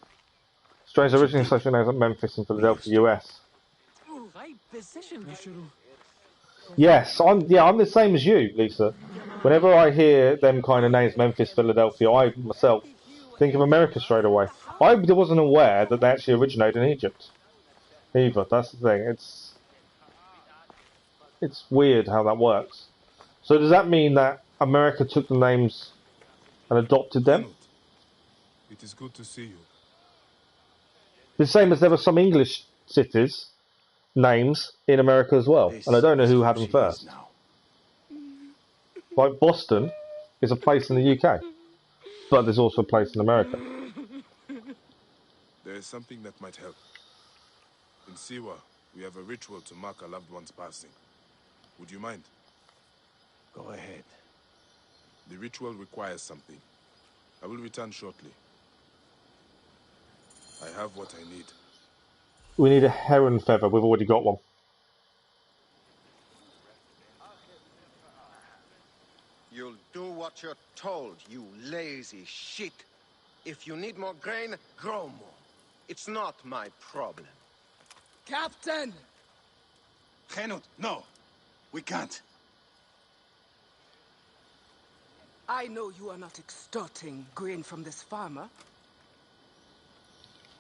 Strange, originally social names at Memphis and Philadelphia, US. Yes, I'm the same as you, Lisa. Whenever I hear them kind of names, Memphis, Philadelphia, I myself think of America straight away. I wasn't aware that they actually originated in Egypt. Either, that's the thing. It's weird how that works. So does that mean that America took the names and adopted them. It is good to see you. The same as there were some English cities names in America as well, and I don't know who had them first. Like Boston is a place in the UK, but there's also a place in America. There is something that might help. In Siwa, we have a ritual to mark a loved one's passing. Would you mind? Go ahead. The ritual requires something. I will return shortly. I have what I need. We need a heron feather. We've already got one. You'll do what you're told, you lazy shit. If you need more grain, grow more. It's not my problem. Captain! Henut, no. We can't. I know you are not extorting grain from this farmer,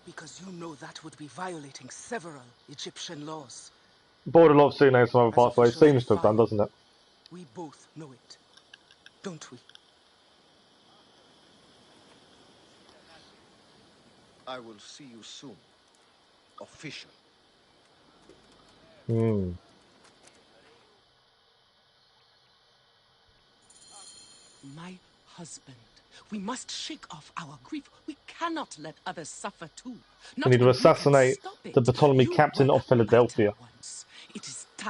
because you know that would be violating several Egyptian laws. Border law seen in some other parts, but it seems to have done, doesn't it? We both know it, don't we? I will see you soon. Official. My husband. We must shake off our grief. We cannot let others suffer too. We need to assassinate the Ptolemy captain of Philadelphia.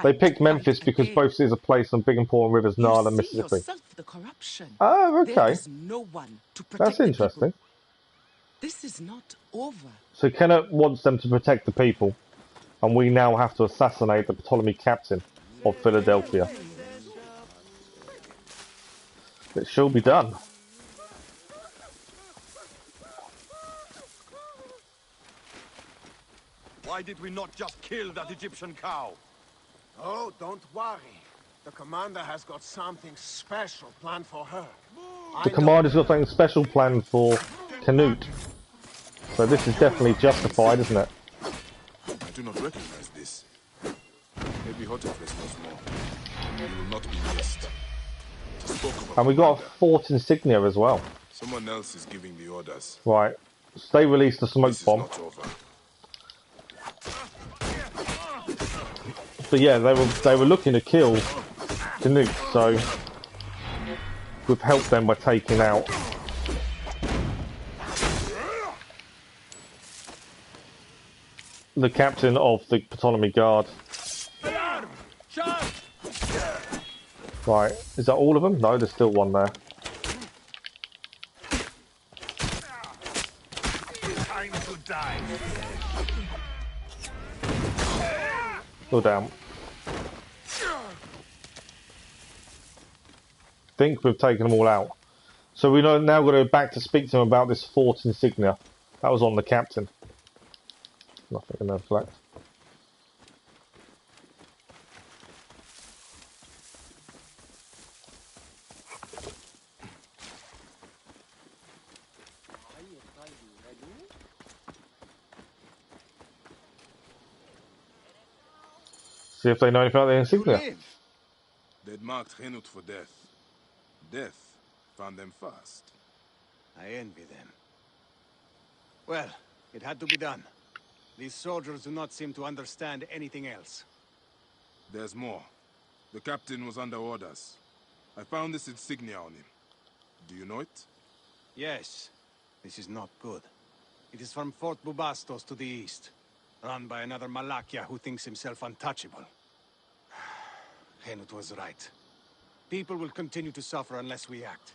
They picked Memphis because both cities are placed on big important rivers, Nile and Mississippi. Oh, okay. That's interesting. This is not over. So Kenneth wants them to protect the people, and we now have to assassinate the Ptolemy captain of Philadelphia. It shall be done. Why did we not just kill that Egyptian cow? Oh, don't worry. The commander has got something special planned for her. The commander's got something special planned for Canute. So this is definitely justified, isn't it? I do not recognize this. Maybe Hotefres knows more. He will not be missed. And we got a fort insignia as well. Someone else is giving the orders. Right. So they released the smoke bomb. Not over. But yeah, they were looking to kill Canute, so we've helped them by taking out the captain of the Ptolemy Guard. Right, is that all of them? No, there's still one there. Time to die. Go down. Think we've taken them all out. So we now got to go back to speak to him about this fort insignia. That was on the captain. Nothing in there flat. See if they know anything about the insignia. They'd marked Henut for death. Death found them fast. I envy them. Well, it had to be done. These soldiers do not seem to understand anything else. There's more. The captain was under orders. I found this insignia on him. Do you know it? Yes. This is not good. It is from Fort Bubastos to the east, run by another Malakia who thinks himself untouchable. Henut was right. People will continue to suffer unless we act.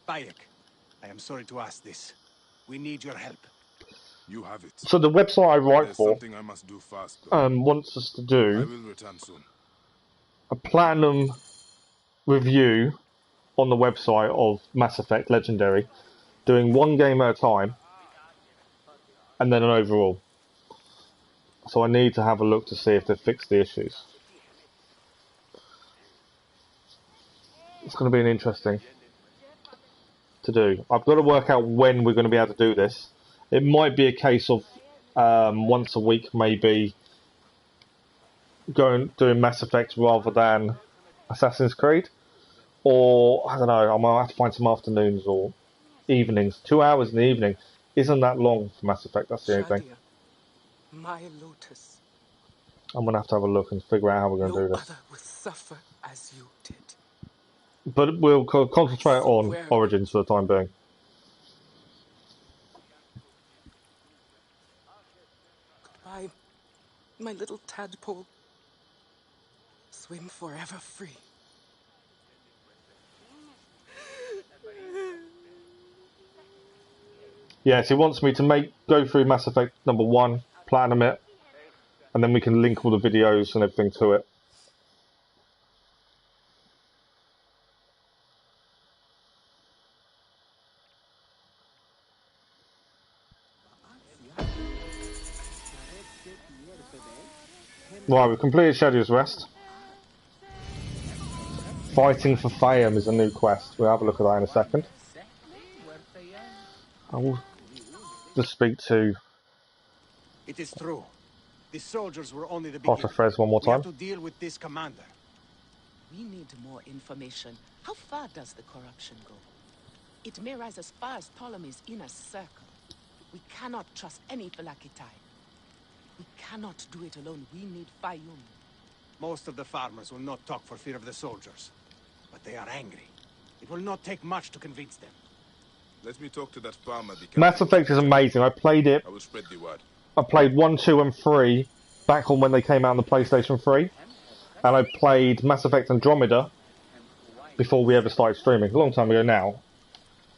Bayek, I am sorry to ask this. We need your help. You have it. So the website I write for something I must do fast, wants us to do I will return soon. A platinum review on the website of Mass Effect Legendary, doing one game at a time, and then an overall. So I need to have a look to see if they've fixed the issues. It's going to be an interesting to do. I've got to work out when we're going to be able to do this. It might be a case of once a week, maybe doing Mass Effect rather than Assassin's Creed, or I don't know. I might have to find some afternoons or evenings. 2 hours in the evening isn't that long for Mass Effect, that's the only thing. My lotus. I'm going to have a look and figure out how we're going to do this. Other will suffer as you did. But we'll concentrate on Origins for the time being. Goodbye, my little tadpole. Swim forever free. Yes, he wants me to go through Mass Effect number 1, platinum it, and then we can link all the videos and everything to it. Right, we've completed Shadow's Rest. Fighting for Faiyum is a new quest. We'll have a look at that in a second. I will just speak to It is true. The soldiers were only the beginning. Otterfrez one more We have time. to deal with this commander. We need more information. How far does the corruption go? It may rise as far as Ptolemy's inner circle. We cannot trust any Phylakitai. We cannot do it alone. We need Faiyum. Most of the farmers will not talk for fear of the soldiers. But they are angry. It will not take much to convince them. Let me talk to that farmer. Mass Effect is amazing. I played it. I will spread the word. I played 1, 2 and 3 back on when they came out on the PlayStation 3. And I played Mass Effect Andromeda before we ever started streaming. A long time ago now.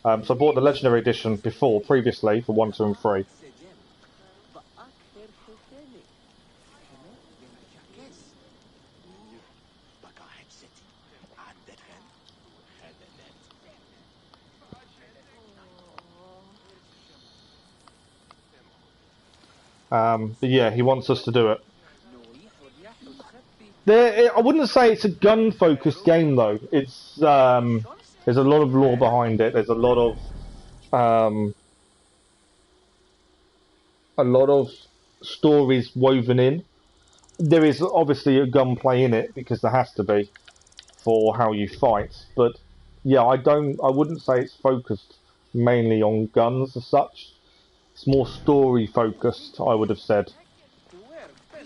So I bought the Legendary Edition previously, for 1, 2 and 3. But yeah, he wants us to do it. I wouldn't say it's a gun-focused game though. It's there's a lot of lore behind it. There's a lot of stories woven in. There is obviously a gunplay in it because there has to be for how you fight. But yeah, I wouldn't say it's focused mainly on guns as such. It's more story focused, I would have said.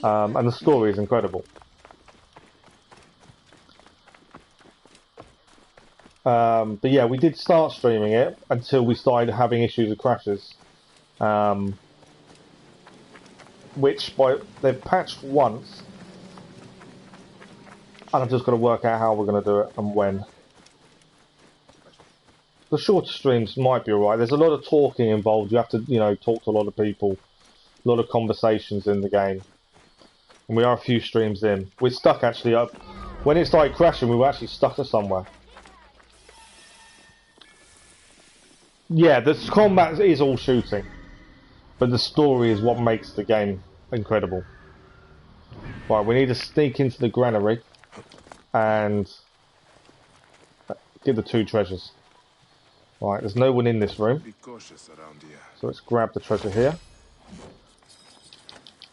And the story is incredible. But yeah, we did start streaming it until we started having issues with crashes. Which they've patched once. And I've just got to work out how we're going to do it and when. The shorter streams might be alright. There's a lot of talking involved. You have to, talk to a lot of people. A lot of conversations in the game. And we are a few streams in. We're stuck actually up. When it started crashing, we were actually stuck at somewhere. Yeah, the combat is all shooting. But the story is what makes the game incredible. Right, we need to sneak into the granary. And get the 2 treasures. Right, there's no one in this room. Be cautious around here. So let's grab the treasure here.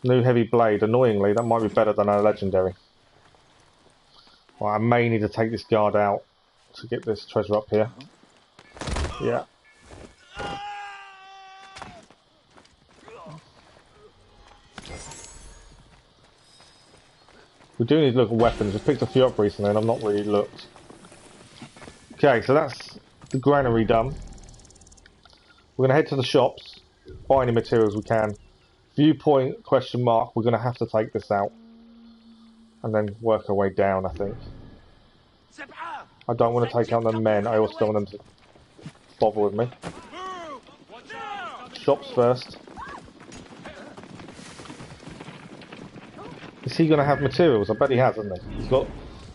New heavy blade. Annoyingly, that might be better than our legendary. Right, I may need to take this guard out to get this treasure up here. Yeah. We do need to look at weapons. I've picked a few up recently and I've not really looked. Okay, so that's the granary done. We're going to head to the shops, buy any materials we can. Viewpoint, question mark, we're going to have to take this out. And then work our way down, I think. I don't want to take out the men, I also don't want them to bother with me. Shops first. Is he going to have materials? I bet he has, hasn't he? He's got...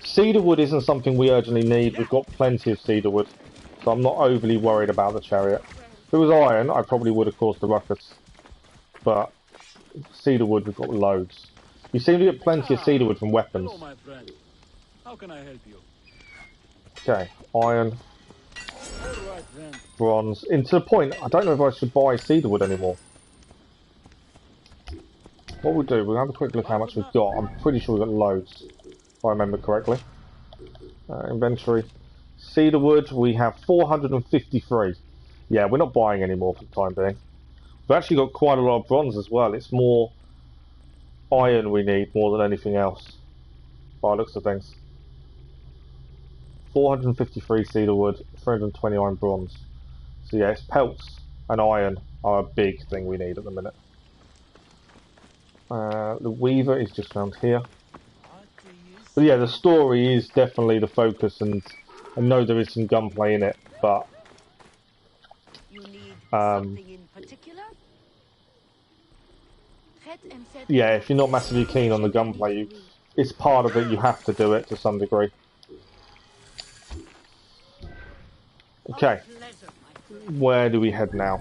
Cedar wood isn't something we urgently need. We've got plenty of cedar wood. So I'm not overly worried about the chariot. If it was iron, I probably would have caused the ruckus. But cedar wood, we've got loads. You seem to get plenty of cedar wood from weapons. Hello, my friend. How can I help you? Okay, iron, Alright then. bronze. And to the point, I don't know if I should buy cedar wood anymore. What we'll do, we'll have a quick look how much we've got. I'm pretty sure we've got loads, if I remember correctly. Inventory. Cedar wood, we have 453. Yeah, we're not buying any more for the time being. We've actually got quite a lot of bronze as well. It's more iron we need more than anything else, by the looks of things. 453 cedar wood, 329 bronze. So yeah, it's pelts and iron are a big thing we need at the minute. The Weaver is just around here. But yeah, the story is definitely the focus, and I know there is some gunplay in it, but something in particular? yeah, if you're not massively keen on the gunplay, it's part of it, you have to do it to some degree. Okay, where do we head now?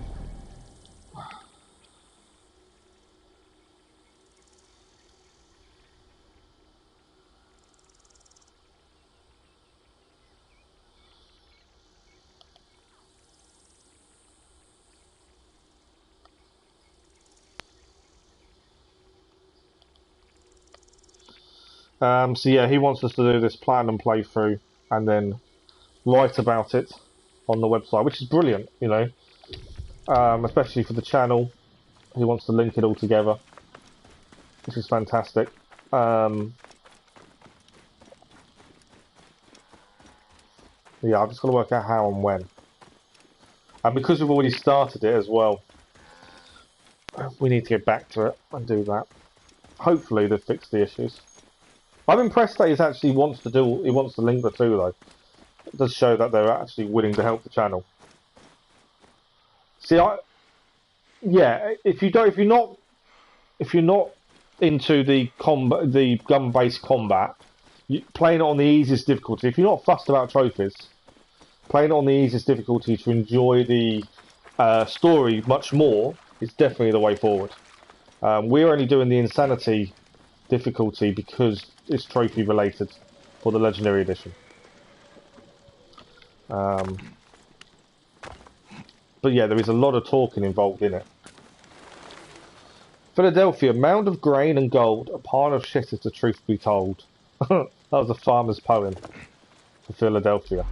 So yeah, he wants us to do this platinum playthrough and then write about it on the website, which is brilliant, you know, especially for the channel. He wants to link it all together, which is fantastic. Yeah, I've just got to work out how and when. And because we've already started it as well, we need to get back to it and do that. Hopefully they've fixed the issues. I'm impressed that he wants to link the two though. It does show that they're actually willing to help the channel. See, yeah, if you're not into the gun-based combat, playing it on the easiest difficulty. If you're not fussed about trophies, playing it on the easiest difficulty to enjoy the story much more is definitely the way forward. We're only doing the insanity difficulty because it's trophy related for the legendary edition. But yeah, there is a lot of talking involved in it. Philadelphia, mound of grain and gold, a pile of shit if the truth be told. That was a farmer's poem for Philadelphia.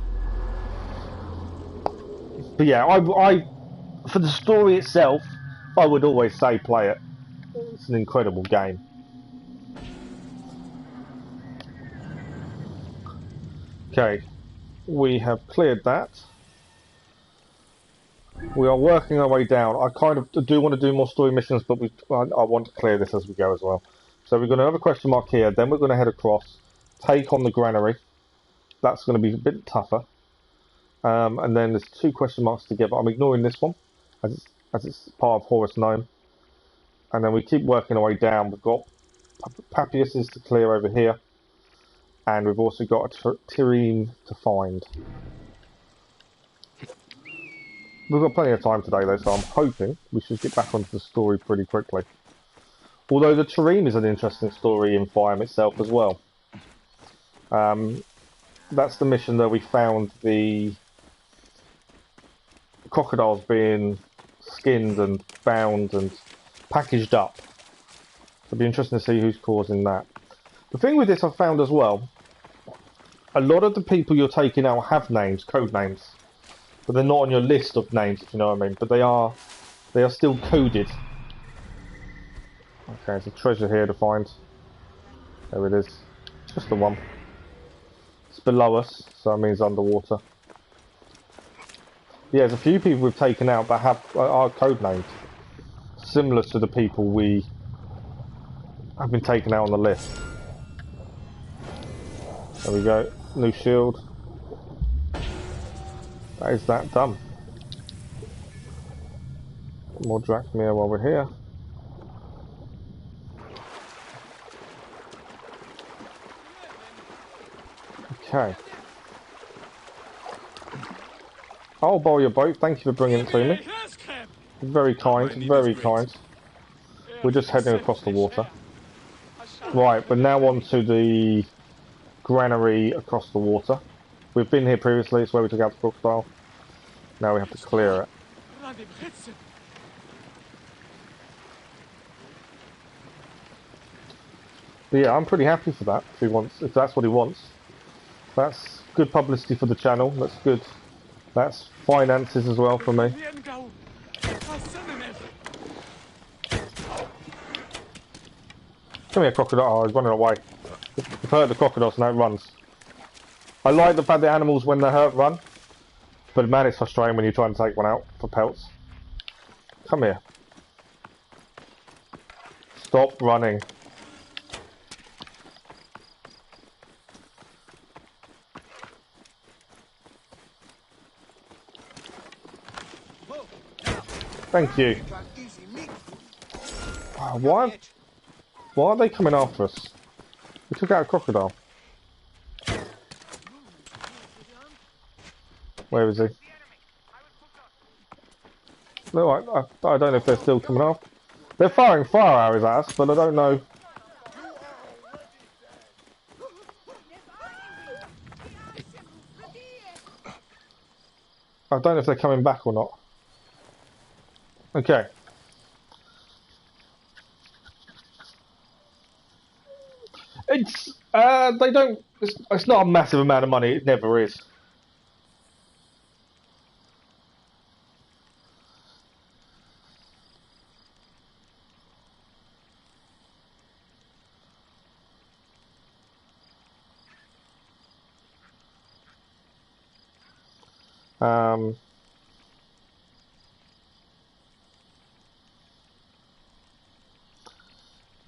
But yeah, I for the story itself, I would always say play it. It's an incredible game. Okay, we have cleared that. We are working our way down. I kind of do want to do more story missions, but I want to clear this as we go as well. So we've got another question mark here, then we're going to head across, take on the granary. That's going to be a bit tougher. And then there's 2 question marks together. I'm ignoring this one, as it's part of Horus Gnome. And then we keep working our way down. We've got Papiuses to clear over here. And we've also got a Tyreen to find. We've got plenty of time today though, so I'm hoping we should get back onto the story pretty quickly. Although the Tyreen is an interesting story in Faiyum itself as well. That's the mission that we found the crocodiles being skinned and bound and packaged up. It'll be interesting to see who's causing that. The thing with this I've found as well, a lot of the people you're taking out have names, code names, but they're not on your list of names, if you know what I mean. But they are still coded. Okay, there's a treasure here to find. There it is. Just the one. It's below us, so that means underwater. Yeah, there's a few people we've taken out that are code named, similar to the people we have been taken out on the list. There we go. New shield. That is that done. More Drachmir while we're here. Okay. I'll borrow your boat. Thank you for bringing it to me. Very kind, very kind. We're just heading across the water. Right, we're now on to the granary across the water. We've been here previously, it's where we took out the crocodile. Now we have to clear it. But yeah, I'm pretty happy for that, if that's what he wants. That's good publicity for the channel, that's good That's finances as well for me. Come here, crocodile. Oh, he's running away. You've hurt the crocodile, so now it runs. I like the fact that animals, when they're hurt, run. But man, it's frustrating when you try and take one out for pelts. Come here. Stop running. Thank you. Oh, why are they coming after us? We took out a crocodile. Where is he? No, I don't know if they're still coming after. They're firing fire arrows at us, but I don't know. I don't know if they're coming back or not. Okay. It's they don't. It's not a massive amount of money. It never is.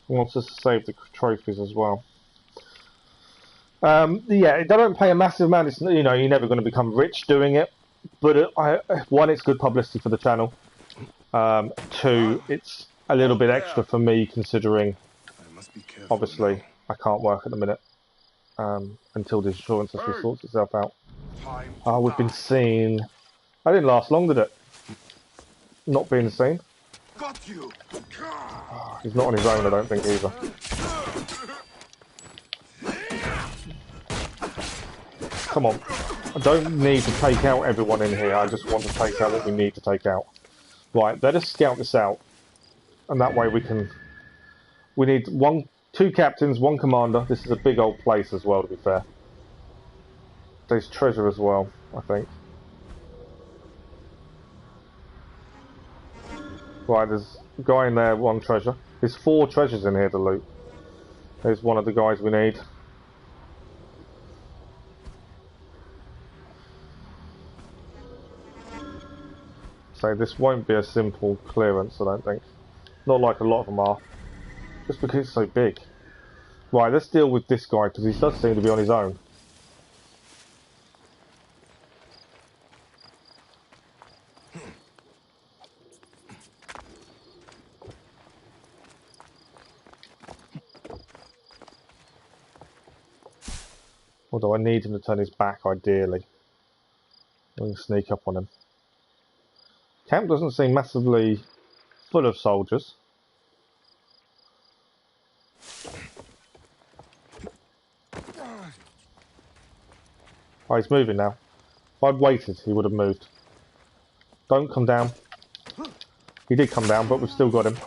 Wants us to save the trophies as well. Yeah, they don't pay a massive amount. It's, you know, you're never going to become rich doing it. But one, it's good publicity for the channel. Two, it's a little bit extra for me considering, obviously, I can't work at the minute until the insurance actually sorts itself out. We've been seen. I didn't last long, did it? Not being seen. Got you. He's not on his own, I don't think, either. Come on. I don't need to take out everyone in here. I just want to take out what we need to take out. Right, let us scout this out. And that way we can... We need two captains, one commander. This is a big old place as well, to be fair. There's treasure as well, I think. Right, there's a guy in there, one treasure. There's 4 treasures in here to loot. There's one of the guys we need. So this won't be a simple clearance, I don't think. Not like a lot of them are. Just because it's so big. Right, let's deal with this guy, because he does seem to be on his own. Although I need him to turn his back, ideally. We can sneak up on him. Camp doesn't seem massively full of soldiers. Oh, he's moving now. If I'd waited, he would have moved. Don't come down. He did come down, but we've still got him.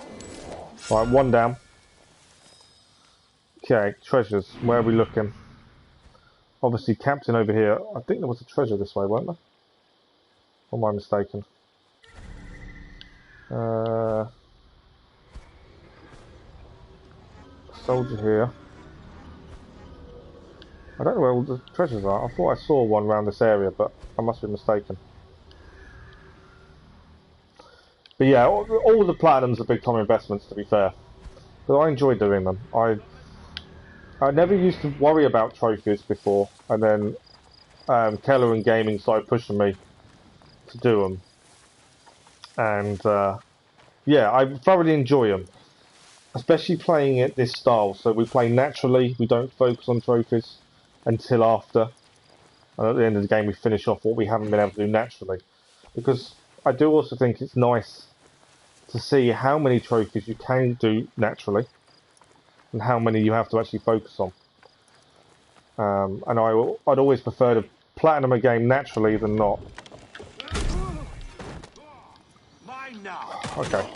Right, one down. Okay, treasures. Where are we looking? Obviously, captain over here. I think there was a treasure this way, weren't there? Or am I mistaken? Soldier here. I don't know where all the treasures are. I thought I saw one around this area, but I must be mistaken. But yeah, all the platinums are big time investments, to be fair. But I enjoy doing them. I never used to worry about trophies before, and then Keller and Gaming started pushing me to do them. And yeah, I thoroughly enjoy them. Especially playing it this style. So we play naturally, we don't focus on trophies until after. And at the end of the game we finish off what we haven't been able to do naturally. Because I do also think it's nice to see how many trophies you can do naturally and how many you have to actually focus on. And I'd always prefer to platinum a game naturally than not. Okay,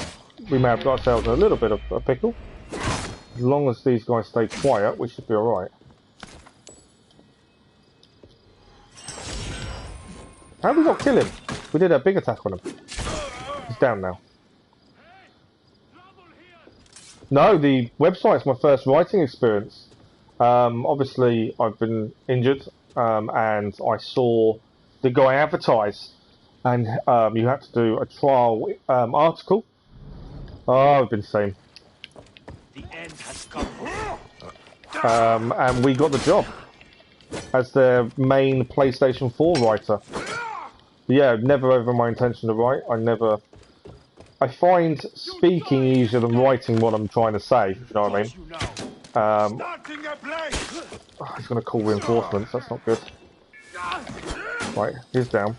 we may have got ourselves a little bit of a pickle. As long as these guys stay quiet, we should be alright. How did we not kill him? We did a big attack on him. He's down now. No, the website's my first writing experience. Obviously, I've been injured, and I saw the guy advertise, and you had to do a trial article. Oh, I've been saying. The end has come. And we got the job as their main PlayStation 4 writer. But yeah, never over my intention to write. I find speaking easier than writing what I'm trying to say, if you know what I mean. He's going to call reinforcements, that's not good. Right, he's down.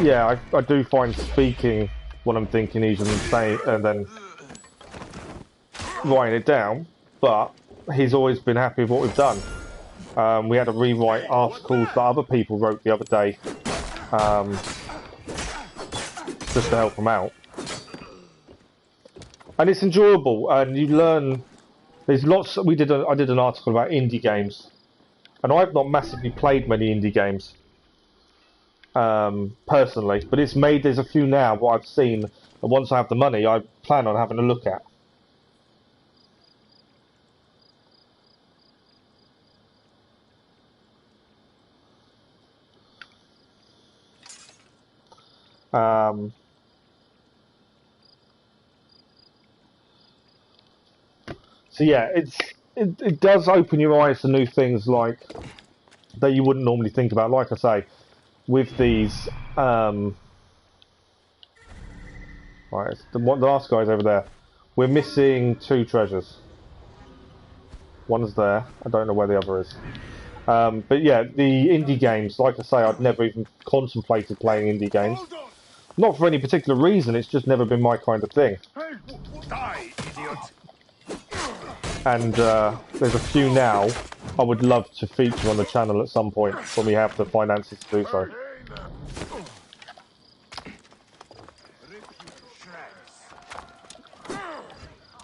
Yeah, I do find speaking what I'm thinking easier than saying, and then writing it down, but he's always been happy with what we've done. We had to rewrite articles that other people wrote the other day, just to help them out. And it's enjoyable, and you learn. There's lots. I did an article about indie games, and I've not massively played many indie games personally, but there's a few now what I've seen, and once I have the money, I plan on having a look at. So yeah, it does open your eyes to new things like that you wouldn't normally think about. Like I say, with these, right, the last guy's over there. We're missing 2 treasures. One's there. I don't know where the other is. But yeah, the indie games. Like I say, I'd never even contemplated playing indie games. Not for any particular reason. It's just never been my kind of thing. Die, idiot! And there's a few now I would love to feature on the channel at some point when we have the finances to do so.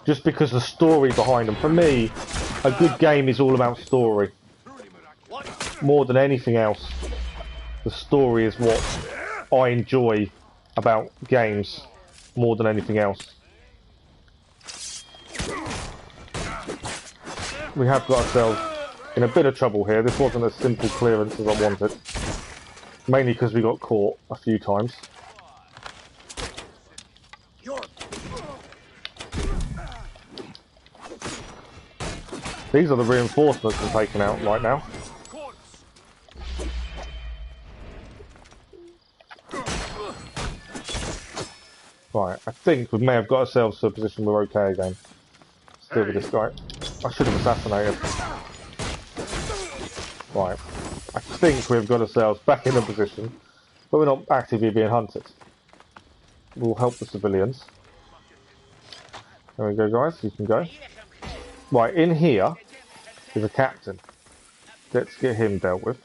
Just because the story behind them. For me, a good game is all about story. More than anything else, the story is what I enjoy about games more than anything else. We have got ourselves in a bit of trouble here. This wasn't as simple clearance as I wanted. Mainly because we got caught a few times. These are the reinforcements I'm taking out right now. Right, I think we may have got ourselves to a position we're okay again. Still with this guy. I should have assassinated. Right, I think we've got ourselves back in a position but we're not actively being hunted. We'll help the civilians. There we go, guys, you can go. Right, in here is a captain. Let's get him dealt with.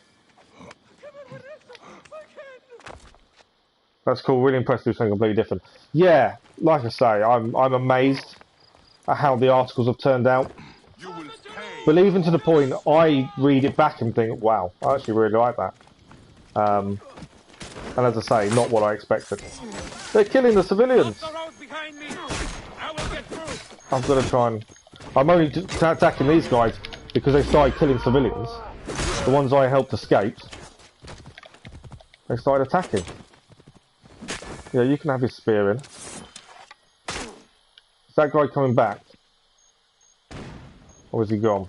That's cool, really impressed with something completely different. Yeah, like I say, I'm amazed at how the articles have turned out. But even to the point, I read it back and think, wow, I actually really like that. And as I say, not what I expected. They're killing the civilians! I've got to try and... I'm only attacking these guys because they started killing civilians. The ones I helped escape, they started attacking. Yeah, you can have his spear in. Is that guy coming back? Or is he gone?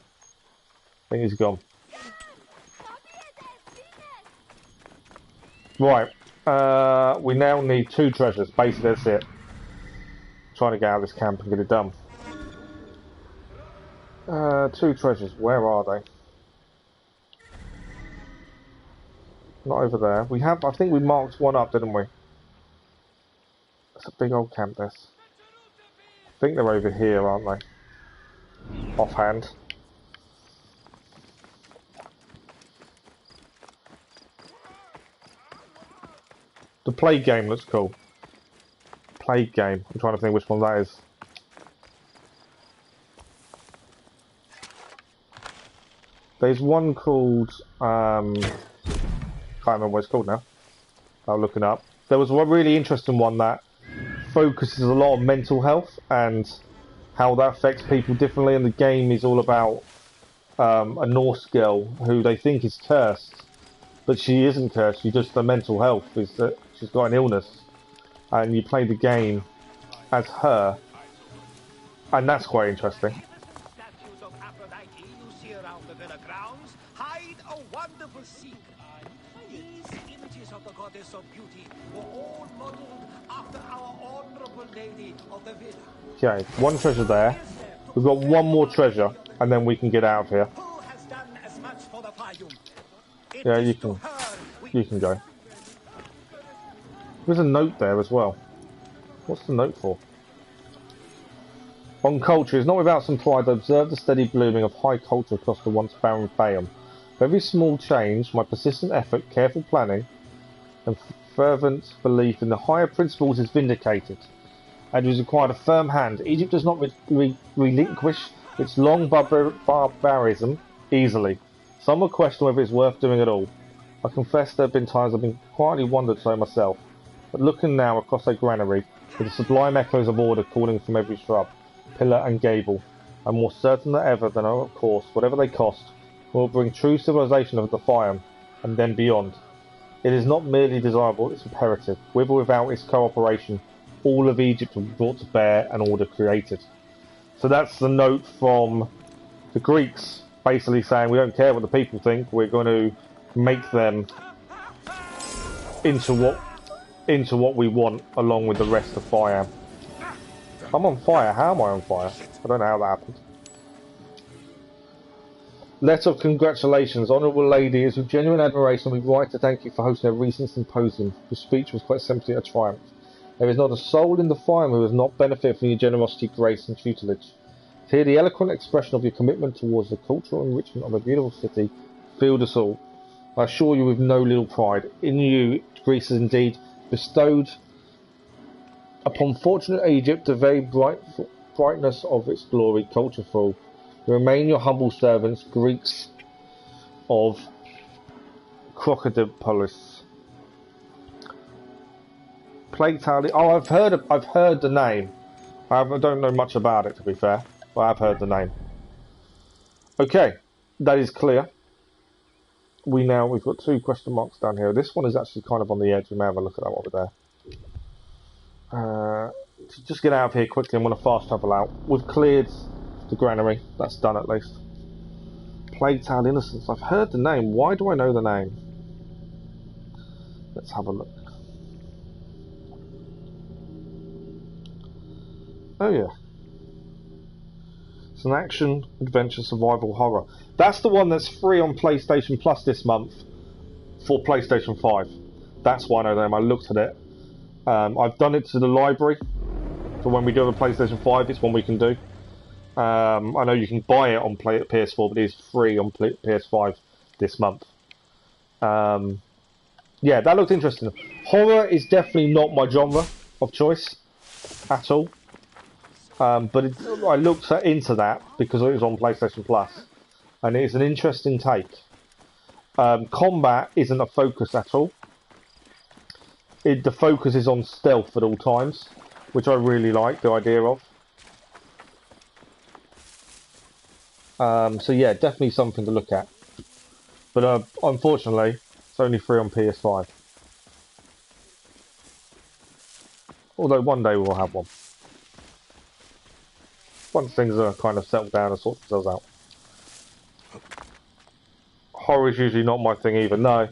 I think he's gone. Right. We now need 2 treasures. Basically, that's it. Trying to get out of this camp and get it done. 2 treasures. Where are they? Not over there. We have... I think we marked one up, didn't we? It's a big old camp, this. I think they're over here, aren't they? Offhand. The plague game looks cool. Plague game. I'm trying to think which one that is. There's one called can't remember what it's called now. I'll look it up. There was one really interesting one that focuses a lot on mental health and how that affects people differently, and the game is all about a Norse girl who they think is cursed, but she isn't cursed. She just, the mental health is that she's got an illness, and you play the game as her, and that's quite interesting. Statues of Aphrodite you see around the villa grounds hide a wonderful secret. These images of the goddess of beauty were all modeled after our honorable lady of the villa. Okay, one treasure there. We've got one more treasure, and then we can get out of here. Who has done as much for the Faiyum? Yeah, you can go. There's a note there as well. What's the note for? On culture, it's not without some pride I observe the steady blooming of high culture across the once barren Faiyum. For every small change, my persistent effort, careful planning, and fervent belief in the higher principles is vindicated. And it has required a firm hand. Egypt does not relinquish its long barbarism easily. Some will question whether it's worth doing at all. I confess there have been times I've been quietly wondered so myself. But looking now across a granary, with the sublime echoes of order calling from every shrub, pillar and gable, I'm more certain than ever that, of course, whatever they cost, will bring true civilization of the Faiyum, and then beyond. It is not merely desirable, it's imperative. With or without its cooperation, all of Egypt will be brought to bear and order created. So that's the note from the Greeks, basically saying we don't care what the people think, we're going to make them into what we want, along with the rest of Faiyum. I'm on fire. How am I on fire? I don't know how that happened. Letter of congratulations, Honourable Lady. It is with genuine admiration we write to thank you for hosting a recent symposium. Your speech was quite simply a triumph. There is not a soul in the Faiyum who has not benefited from your generosity, grace and tutelage. To hear the eloquent expression of your commitment towards the cultural enrichment of a beautiful city filled us all. I assure you with no little pride. In you, Greece has indeed bestowed upon fortunate Egypt the very brightness of its glory, cultureful. We remain your humble servants, Greeks of Crocodile. Plague Tally. Oh, I've heard the name. I don't know much about it, to be fair, but I've heard the name. Okay, that is clear. We've got 2 question marks down here. This one is actually kind of on the edge. We may have a look at that over there. To just get out of here quickly, I'm going to fast travel out. We've cleared the granary. That's done at least. Plague Tale Innocence. I've heard the name. Why do I know the name? Let's have a look. Oh yeah. It's an action, adventure, survival, horror. That's the one that's free on PlayStation Plus this month for PlayStation 5. That's why I know the name. I looked at it. I've done it to the library. So when we do have a PlayStation 5, it's one we can do. I know you can buy it on PS4, but it is free on PS5 this month. Yeah, that looked interesting. Horror is definitely not my genre of choice at all. But I looked into that because it was on PlayStation Plus, and it's an interesting take. Combat isn't a focus at all. The focus is on stealth at all times, which I really like the idea of. So yeah, definitely something to look at. But unfortunately, it's only free on PS5. Although one day we'll have one. Once things are kind of settled down and sort themselves out. Horror is usually not my thing either. No,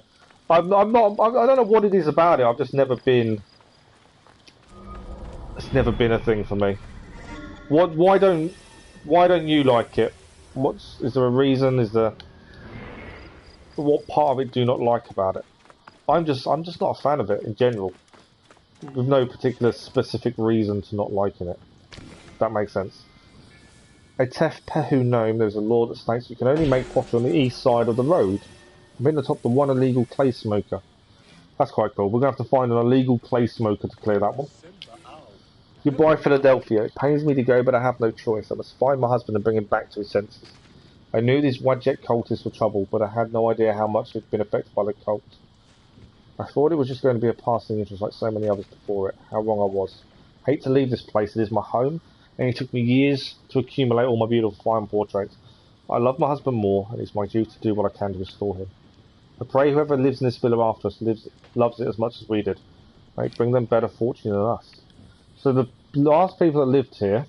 I'm not. I don't know what it is about it. I've just never been. It's never been a thing for me. Why don't you like it? Is there a reason? What part of it do you not like about it? I'm just not a fan of it in general, with no particular specific reason to not liking it. If that makes sense. A Tef Pehu gnome, there's a law that states you can only make pottery on the east side of the road. I'm in the top of one illegal clay smoker. That's quite cool. We're going to have to find an illegal clay smoker to clear that one. Goodbye, Philadelphia. It pains me to go, but I have no choice. I must find my husband and bring him back to his senses. I knew these Wadjet cultists were trouble, but I had no idea how much they'd been affected by the cult. I thought it was just going to be a passing interest like so many others before it. How wrong I was. I hate to leave this place, it is my home, and it took me years to accumulate all my beautiful Faiyum portraits. I love my husband more, and it's my duty to do what I can to restore him. I pray whoever lives in this villa after us loves it as much as we did. May it bring them better fortune than us. So the last people that lived here,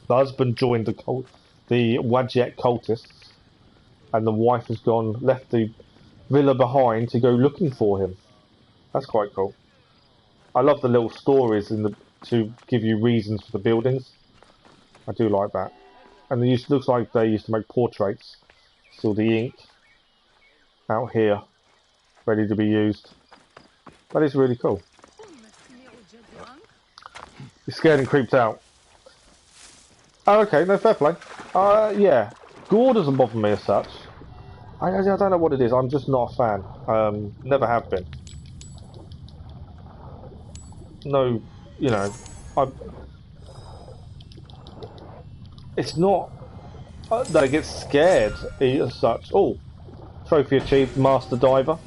the husband joined the Wadjet cultists, and the wife has left the villa behind to go looking for him. That's quite cool. I love the little stories to give you reasons for the buildings. I do like that. And it looks like they used to make portraits. Still the ink out here, ready to be used. That is really cool. You're scared and creeped out. Oh, okay, no, fair play. Yeah, gore doesn't bother me as such. I don't know what it is. I'm just not a fan. Never have been. No, you know, it's not that I get scared as such. Oh, trophy achieved, Master Diver.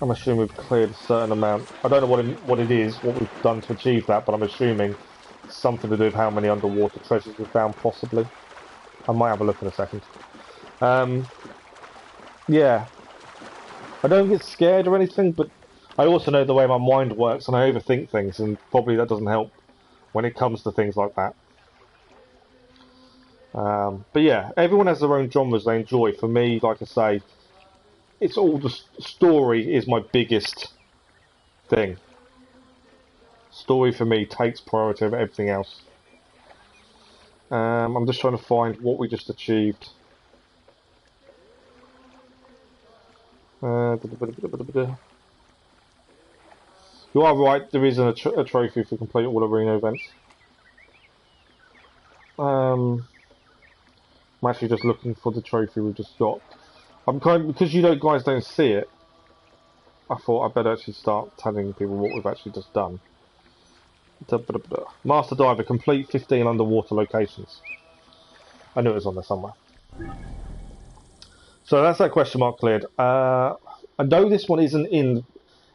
I'm assuming we've cleared a certain amount. I don't know what it is, what we've done to achieve that, but I'm assuming it's something to do with how many underwater treasures we've found, possibly. I might have a look in a second. Yeah. I don't get scared or anything, but I also know the way my mind works, and I overthink things, and probably that doesn't help when it comes to things like that. But yeah, everyone has their own genres they enjoy. For me, like I say, it's all the story is my biggest thing. Story for me takes priority over everything else. I'm just trying to find what we just achieved. You are right, there isn't a trophy for complete all arena events. I'm actually just looking for the trophy we've just got. Because you guys don't see it, I thought I'd better actually start telling people what we've actually just done. Master Diver, complete 15 underwater locations. I knew it was on there somewhere. So that's that question mark cleared. I know this one isn't in...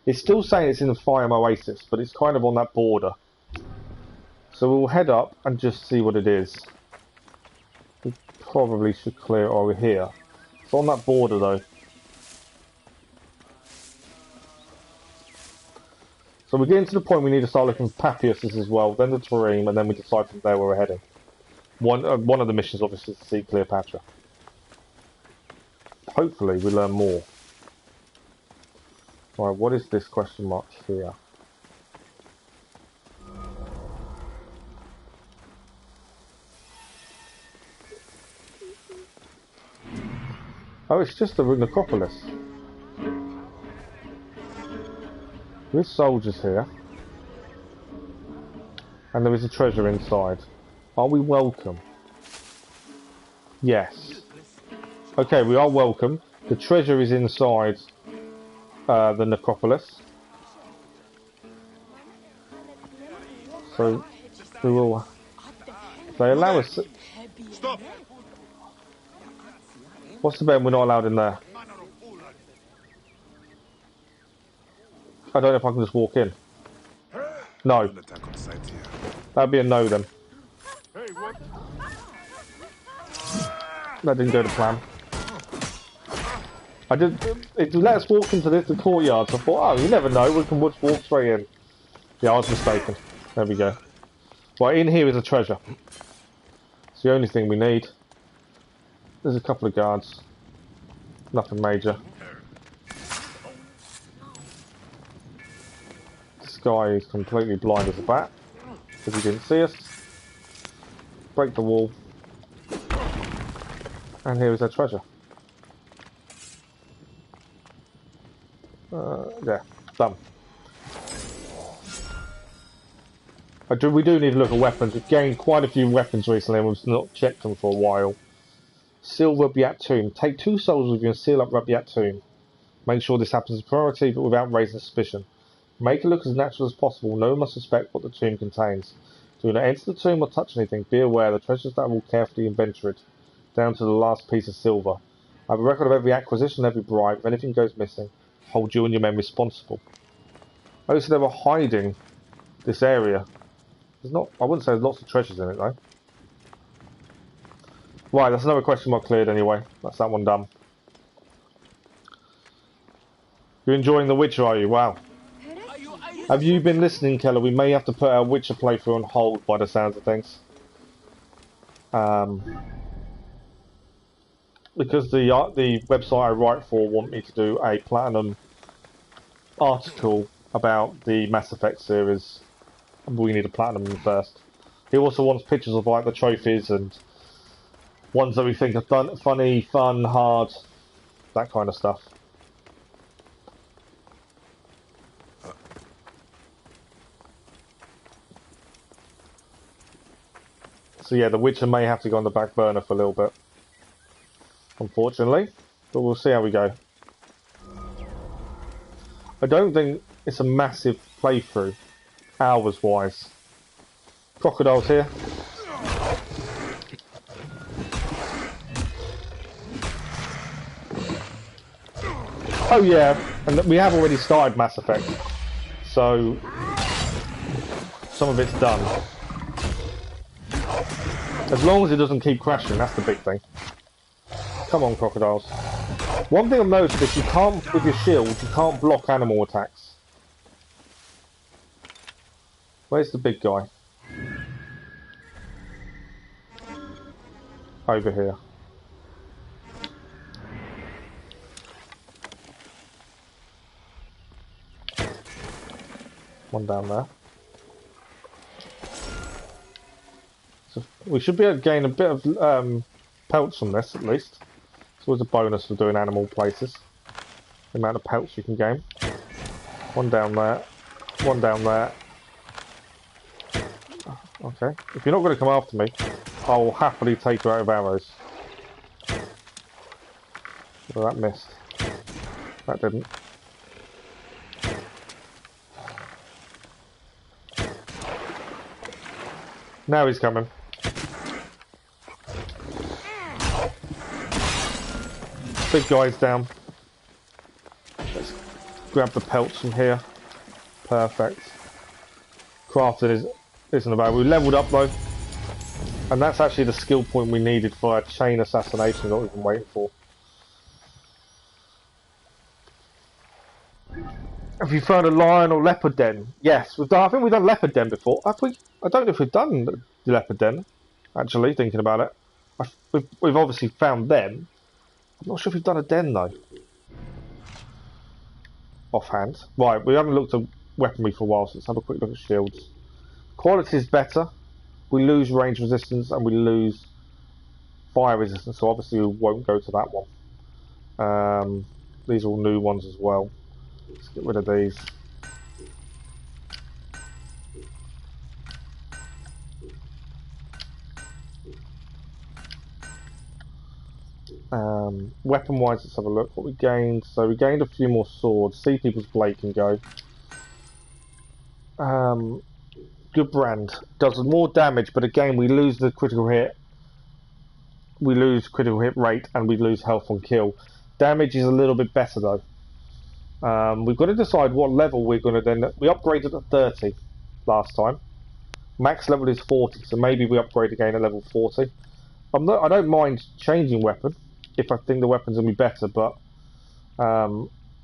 It's still saying it's in the Faiyum Oasis, but it's kind of on that border. So we'll head up and just see what it is. We probably should clear it over here. It's on that border though. So we're getting to the point we need to start looking for Papyruses as well, then the Tarim, and then we decide from there where we're heading. One of the missions obviously is to see Cleopatra. Hopefully we learn more. Right, what is this question mark here? Oh, it's just the necropolis. There is soldiers here. And there is a treasure inside. Are we welcome? Yes. Okay, we are welcome. The treasure is inside the necropolis. So we will... They allow us... Stop! What's the bet we're not allowed in there? I don't know if I can just walk in. No. That'd be a no then. That didn't go to plan. It let us walk into the courtyard, so I thought, oh, you never know, we can just walk straight in. Yeah, I was mistaken. There we go. Right, in here is a treasure. It's the only thing we need. There's a couple of guards. Nothing major. This guy is completely blind as a bat, because he didn't see us. Break the wall. And here is our treasure. Yeah, done. We do need to look at weapons. We've gained quite a few weapons recently and we've not checked them for a while. Seal Rubaiyat Tomb. Take 2 souls with you and seal up Rubaiyat Tomb. Make sure this happens as a priority but without raising suspicion. Make it look as natural as possible. No one must suspect what the tomb contains. Do not enter the tomb or touch anything. Be aware the treasures that will carefully inventoried. down to the last piece of silver. I have a record of every acquisition, every bribe. If anything goes missing, hold you and your men responsible. Oh, so they were hiding this area. There's not. I wouldn't say there's lots of treasures in it though. Right, that's another question mark cleared anyway. That's that one done. You're enjoying The Witcher, are you? Wow. Have you been listening, Keller? We may have to put our Witcher playthrough on hold by the sounds of things. Because the website I write for want me to do a platinum article about the Mass Effect series. We need a platinum first. He also wants pictures of like the trophies and ones that we think are funny, fun, hard, that kind of stuff. So yeah, The Witcher may have to go on the back burner for a little bit, unfortunately, but we'll see how we go. I don't think it's a massive playthrough, hours-wise. Crocodile's here. Oh yeah, and we have already started Mass Effect, so some of it's done. As long as it doesn't keep crashing, that's the big thing. Come on, crocodiles. One thing I've noticed is you can't, with your shield, you can't block animal attacks. Where's the big guy? Over here. One down there. So we should be able to gain a bit of pelts from this, at least. It's always a bonus for doing animal places. The amount of pelts you can gain. One down there. One down there. Okay. If you're not going to come after me, I will happily take you out of arrows. Well, that missed. That didn't. Now he's coming. Big guy's down. Let's grab the pelts from here. Perfect. Crafting isn't about. We leveled up though. And that's actually the skill point we needed for our chain assassination that we've been waiting for. Have you found a lion or leopard den? Yes, we've done. I think we've done leopard den before. I don't know if we've done the leopard den. Actually, thinking about it, we've obviously found them. I'm not sure if we've done a den though. Offhand, right? We haven't looked at weaponry for a while, so let's have a quick look at shields. Quality is better. We lose range resistance and we lose fire resistance, so obviously we won't go to that one. These are all new ones as well. Let's get rid of these. Weapon wise, let's have a look what we gained. So we gained a few more swords. Sea People's Blade can go. Good brand. Does more damage, but again we lose the critical hit. We lose critical hit rate and we lose health on kill. Damage is a little bit better though. We've got to decide what level we're going to then... We upgraded at 30 last time. Max level is 40, so maybe we upgrade again at level 40. I don't mind changing weapon if I think the weapon's going to be better, but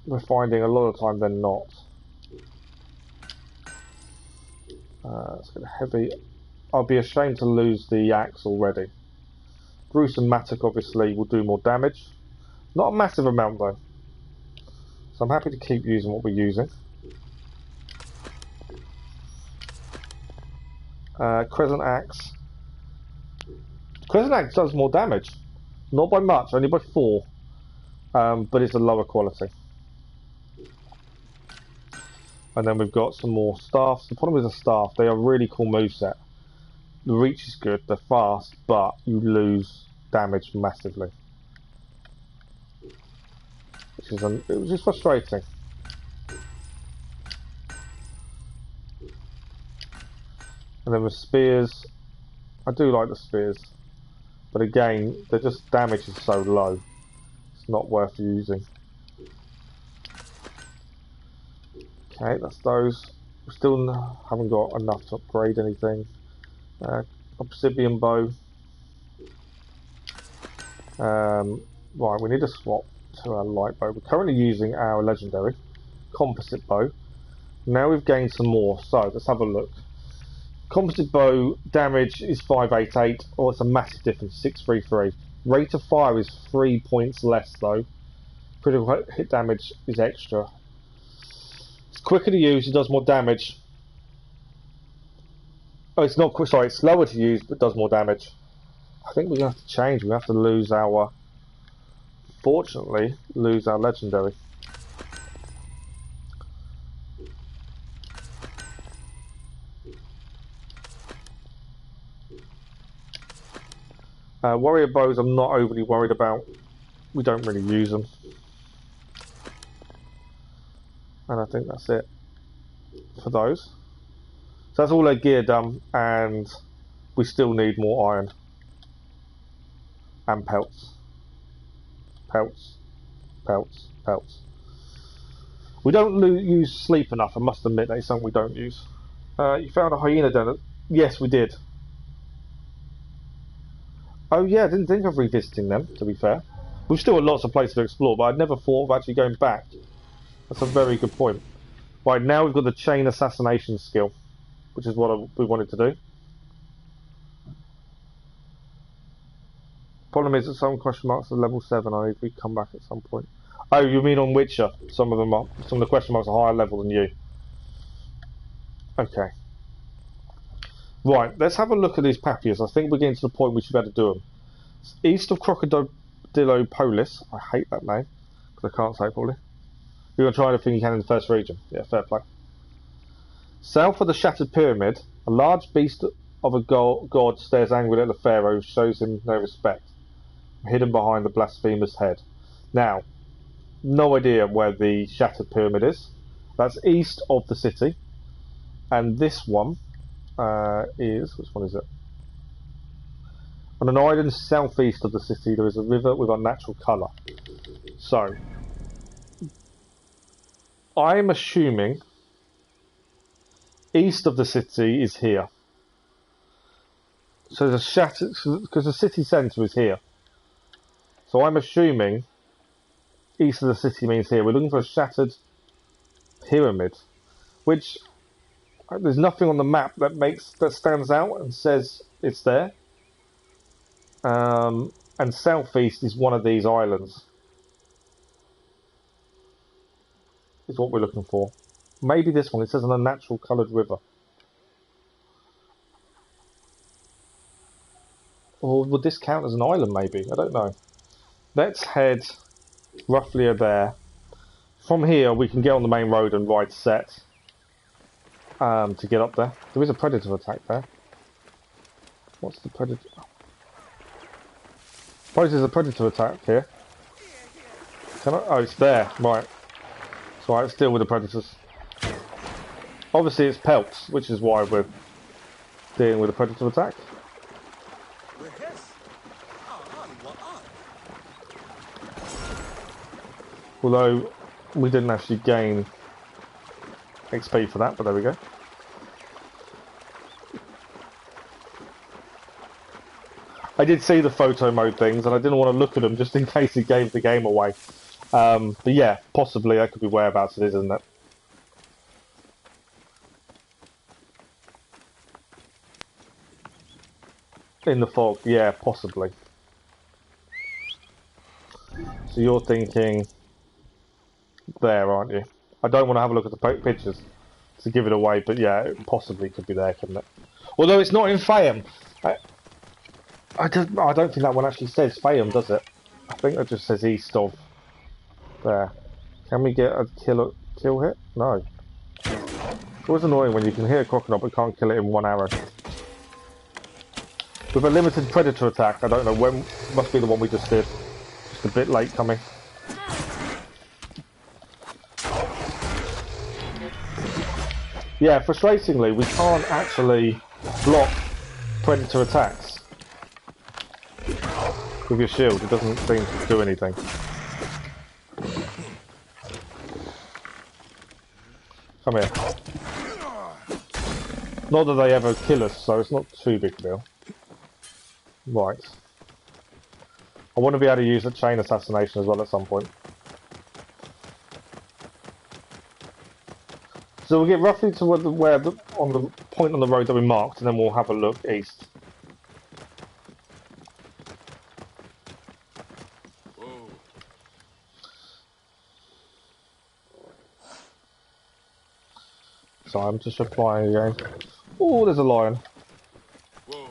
we're finding a lot of time they're not. Let's get a heavy... I'll be ashamed to lose the axe already. Gruesome Mattock obviously will do more damage. Not a massive amount though. So I'm happy to keep using what we're using. Crescent Axe. Crescent Axe does more damage. Not by much, only by 4. But it's a lower quality. And then we've got some more staffs. The problem is the staff, they are a really cool moveset. The reach is good, they're fast, but you lose damage massively. Which is frustrating. And then with spears, I do like the spears, But again, the just damage is so low. It's not worth using. Okay, that's those. We still haven't got enough to upgrade anything. Obsidian bow. Right, we need to swap to our light bow. We're currently using our legendary composite bow. Now we've gained some more, so let's have a look. Composite bow damage is 588, or it's a massive difference, 633. Rate of fire is 3 points less though. Critical hit damage is extra. It's quicker to use, it does more damage. Oh, it's not quick, sorry, it's slower to use, but does more damage. I think we're going to have to change, we have to lose our, fortunately, lose our legendary. Warrior bows I'm not overly worried about. We don't really use them. And I think that's it for those. So that's all their gear done, and we still need more iron. And pelts. Pelts. Pelts. Pelts. We don't use sleep enough, I must admit, that is something we don't use. You found a hyena den? Yes, we did. Oh yeah, I didn't think of revisiting them, to be fair. We've still got lots of places to explore, but I'd never thought of actually going back. That's a very good point. Right, now we've got the chain assassination skill, which is what we wanted to do. Problem is that some question marks are level 7, I need to come back at some point. Oh, you mean on Witcher? Some of the question marks are higher level than you. Okay. Right, let's have a look at these papiers. I think we're getting to the point we should better do them. It's east of Crocodile Polis. I hate that name, because I can't say it properly. You're going to try anything you can in the first region. Yeah, fair play. South of the Shattered Pyramid, a large beast of a god stares angrily at the pharaoh, shows him no respect. Hidden behind the blasphemer's head. Now, no idea where the Shattered Pyramid is. That's east of the city. And this one which one is it? On an island southeast of the city, there is a river with unnatural colour. So, I'm assuming east of the city is here. So the shattered, because the city centre is here. So I'm assuming east of the city means here. We're looking for a shattered pyramid, which there's nothing on the map that stands out and says it's there. And southeast is one of these islands. Is what we're looking for. Maybe this one. It says an unnatural coloured river. Or would this count as an island? Maybe, I don't know. Let's head roughly there. From here, we can get on the main road and ride set. To get up there. There is a predator attack there. What's the predator? Suppose there's a predator attack here. Can I? Oh, it's there. Right. So let's deal with the predators. Obviously it's pelts, which is why we're dealing with a predator attack. Although we didn't actually gain XP for that, but there we go. I did see the photo mode things and I didn't want to look at them just in case it gave the game away. But yeah, possibly that could be whereabouts it is, isn't it? In the fog, yeah, possibly. So you're thinking there, aren't you? I don't want to have a look at the pictures to give it away, but yeah, it possibly could be there, couldn't it? Although it's not in Faiyum. I don't think that one actually says Faiyum, does it? I think it just says east of there. Can we get a kill hit? No. It's always annoying when you can hear a crocodile but can't kill it in one arrow. With a limited predator attack, I don't know when, must be the one we just did. Just a bit late coming. Yeah, frustratingly, we can't actually block predator attacks. with your shield. It doesn't seem to do anything. Come here. Not that they ever kill us, so it's not too big a deal. Right. I want to be able to use a chain assassination as well at some point. So we'll get roughly to on the point on the road that we marked, and then we'll have a look east. Whoa. So I'm just replying again. Oh, there's a lion. Whoa.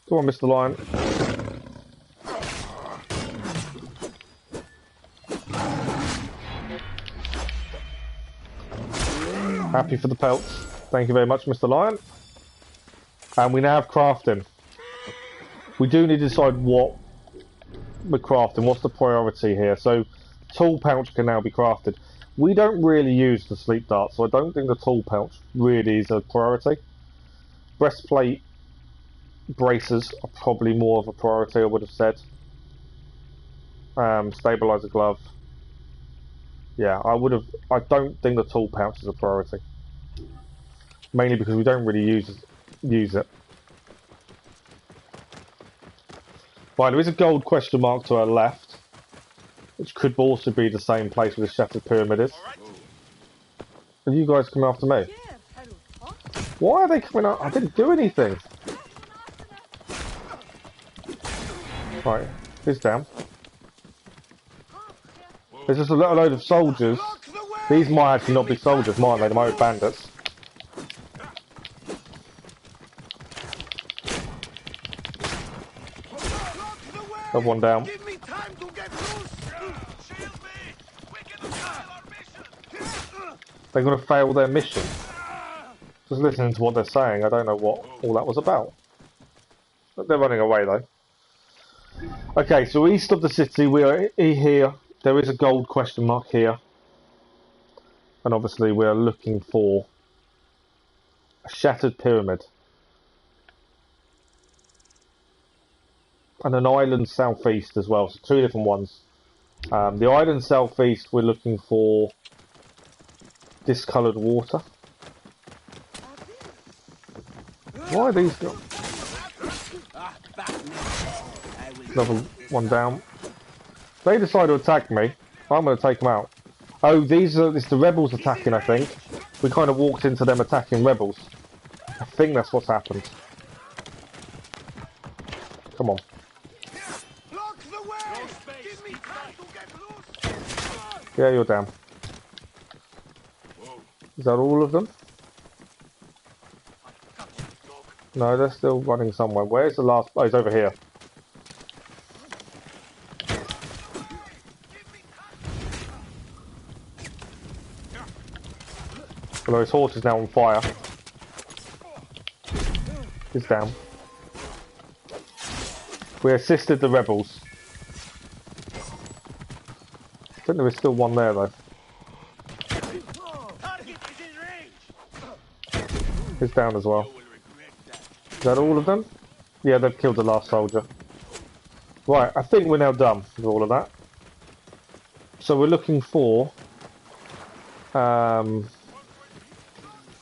Come on, Mr. Lion. Happy for the pelts. Thank you very much, Mr. Lion. And we now have crafting. We do need to decide what we're crafting. What's the priority here? So, tool pouch can now be crafted. We don't really use the sleep dart, so I don't think the tool pouch really is a priority. Breastplate braces are probably more of a priority, I would have said. Stabilizer glove. Yeah, I don't think the tool pouch is a priority. Mainly because we don't really use it. Right, there is a gold question mark to our left, which could also be the same place where the Shattered Pyramid is. Are you guys coming after me? Why are they coming up? I didn't do anything. Right, he's down. There's just a little load of soldiers. These might actually not be soldiers, might they? They might be bandits. Have one down. They're going to fail their mission. Just listening to what they're saying, I don't know what all that was about. But they're running away though. Okay, so east of the city, we are here. There is a gold question mark here. And obviously we are looking for a Shattered Pyramid. And an island southeast as well, so two different ones. The island southeast, we're looking for discoloured water. Why are these got another one down? If they decide to attack me, I'm going to take them out. Oh, it's the rebels attacking, I think. We kind of walked into them attacking rebels. I think that's what's happened. Come on. Yeah, you're down. Is that all of them? No, they're still running somewhere. Where's the last? Oh, he's over here. Although his horse is now on fire. He's down. We assisted the rebels. I think there is still one there though. He's down as well. Is that all of them? Yeah, they've killed the last soldier. Right, I think we're now done with all of that. So we're looking for... I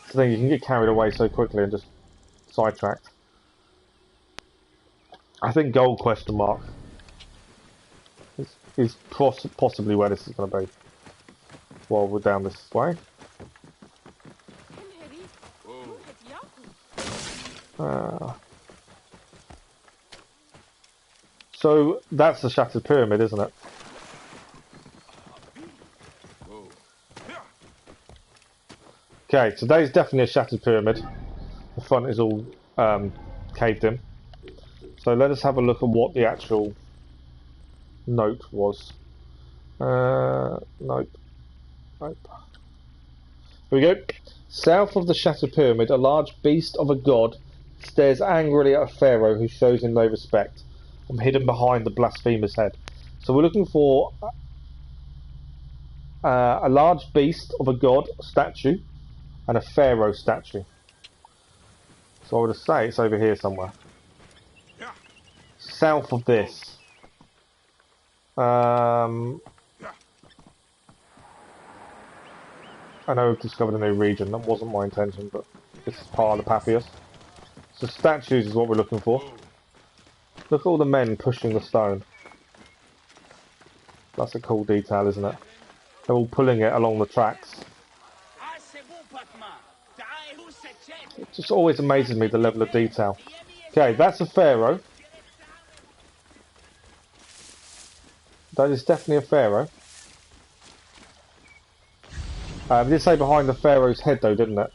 think you can get carried away so quickly and just sidetracked. I think gold question mark is possibly where this is going to be. While we're down this way. So that's the Shattered Pyramid, isn't it? Okay, today's definitely a Shattered Pyramid. The front is all caved in. So let us have a look at what the actual note was. Nope. Nope. Here we go. South of the Shattered Pyramid, a large beast of a god stares angrily at a pharaoh who shows him no respect. I'm hidden behind the blasphemer's head. So we're looking for a large beast of a god statue and a pharaoh statue. So I would say it's over here somewhere. South of this. I know we've discovered a new region. That wasn't my intention, but this is part of the Papyrus. So statues is what we're looking for. Look at all the men pushing the stone. That's a cool detail, isn't it? They're all pulling it along the tracks. It just always amazes me, the level of detail. Okay, that's a pharaoh. That is definitely a pharaoh. It did say behind the pharaoh's head though, didn't it?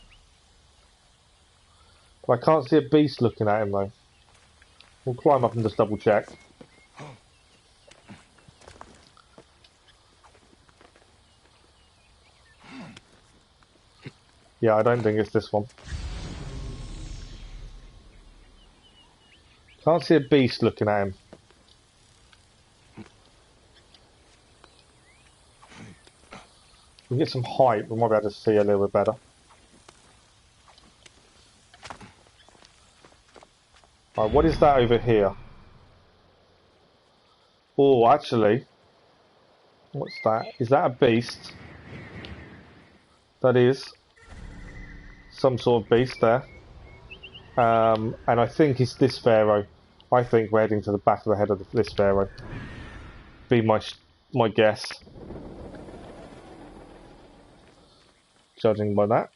But I can't see a beast looking at him though. We'll climb up and just double check. Yeah, I don't think it's this one. Can't see a beast looking at him. We can get some height, we might be able to see a little bit better. Right, what is that over here? Oh, actually, what's that? Is that a beast? That is some sort of beast there. And I think it's this pharaoh. I think we're heading to the back of the head of this pharaoh. Be my guess. Judging by that.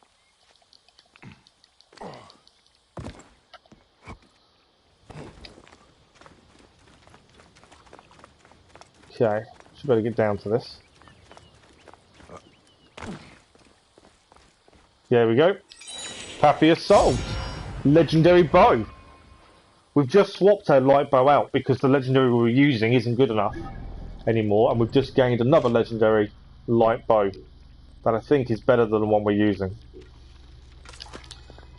Okay, should better get down to this. There we go. Papyrus solved. Legendary bow. We've just swapped our light bow out because the legendary we were using isn't good enough anymore, and we've just gained another legendary light bow that I think is better than the one we're using.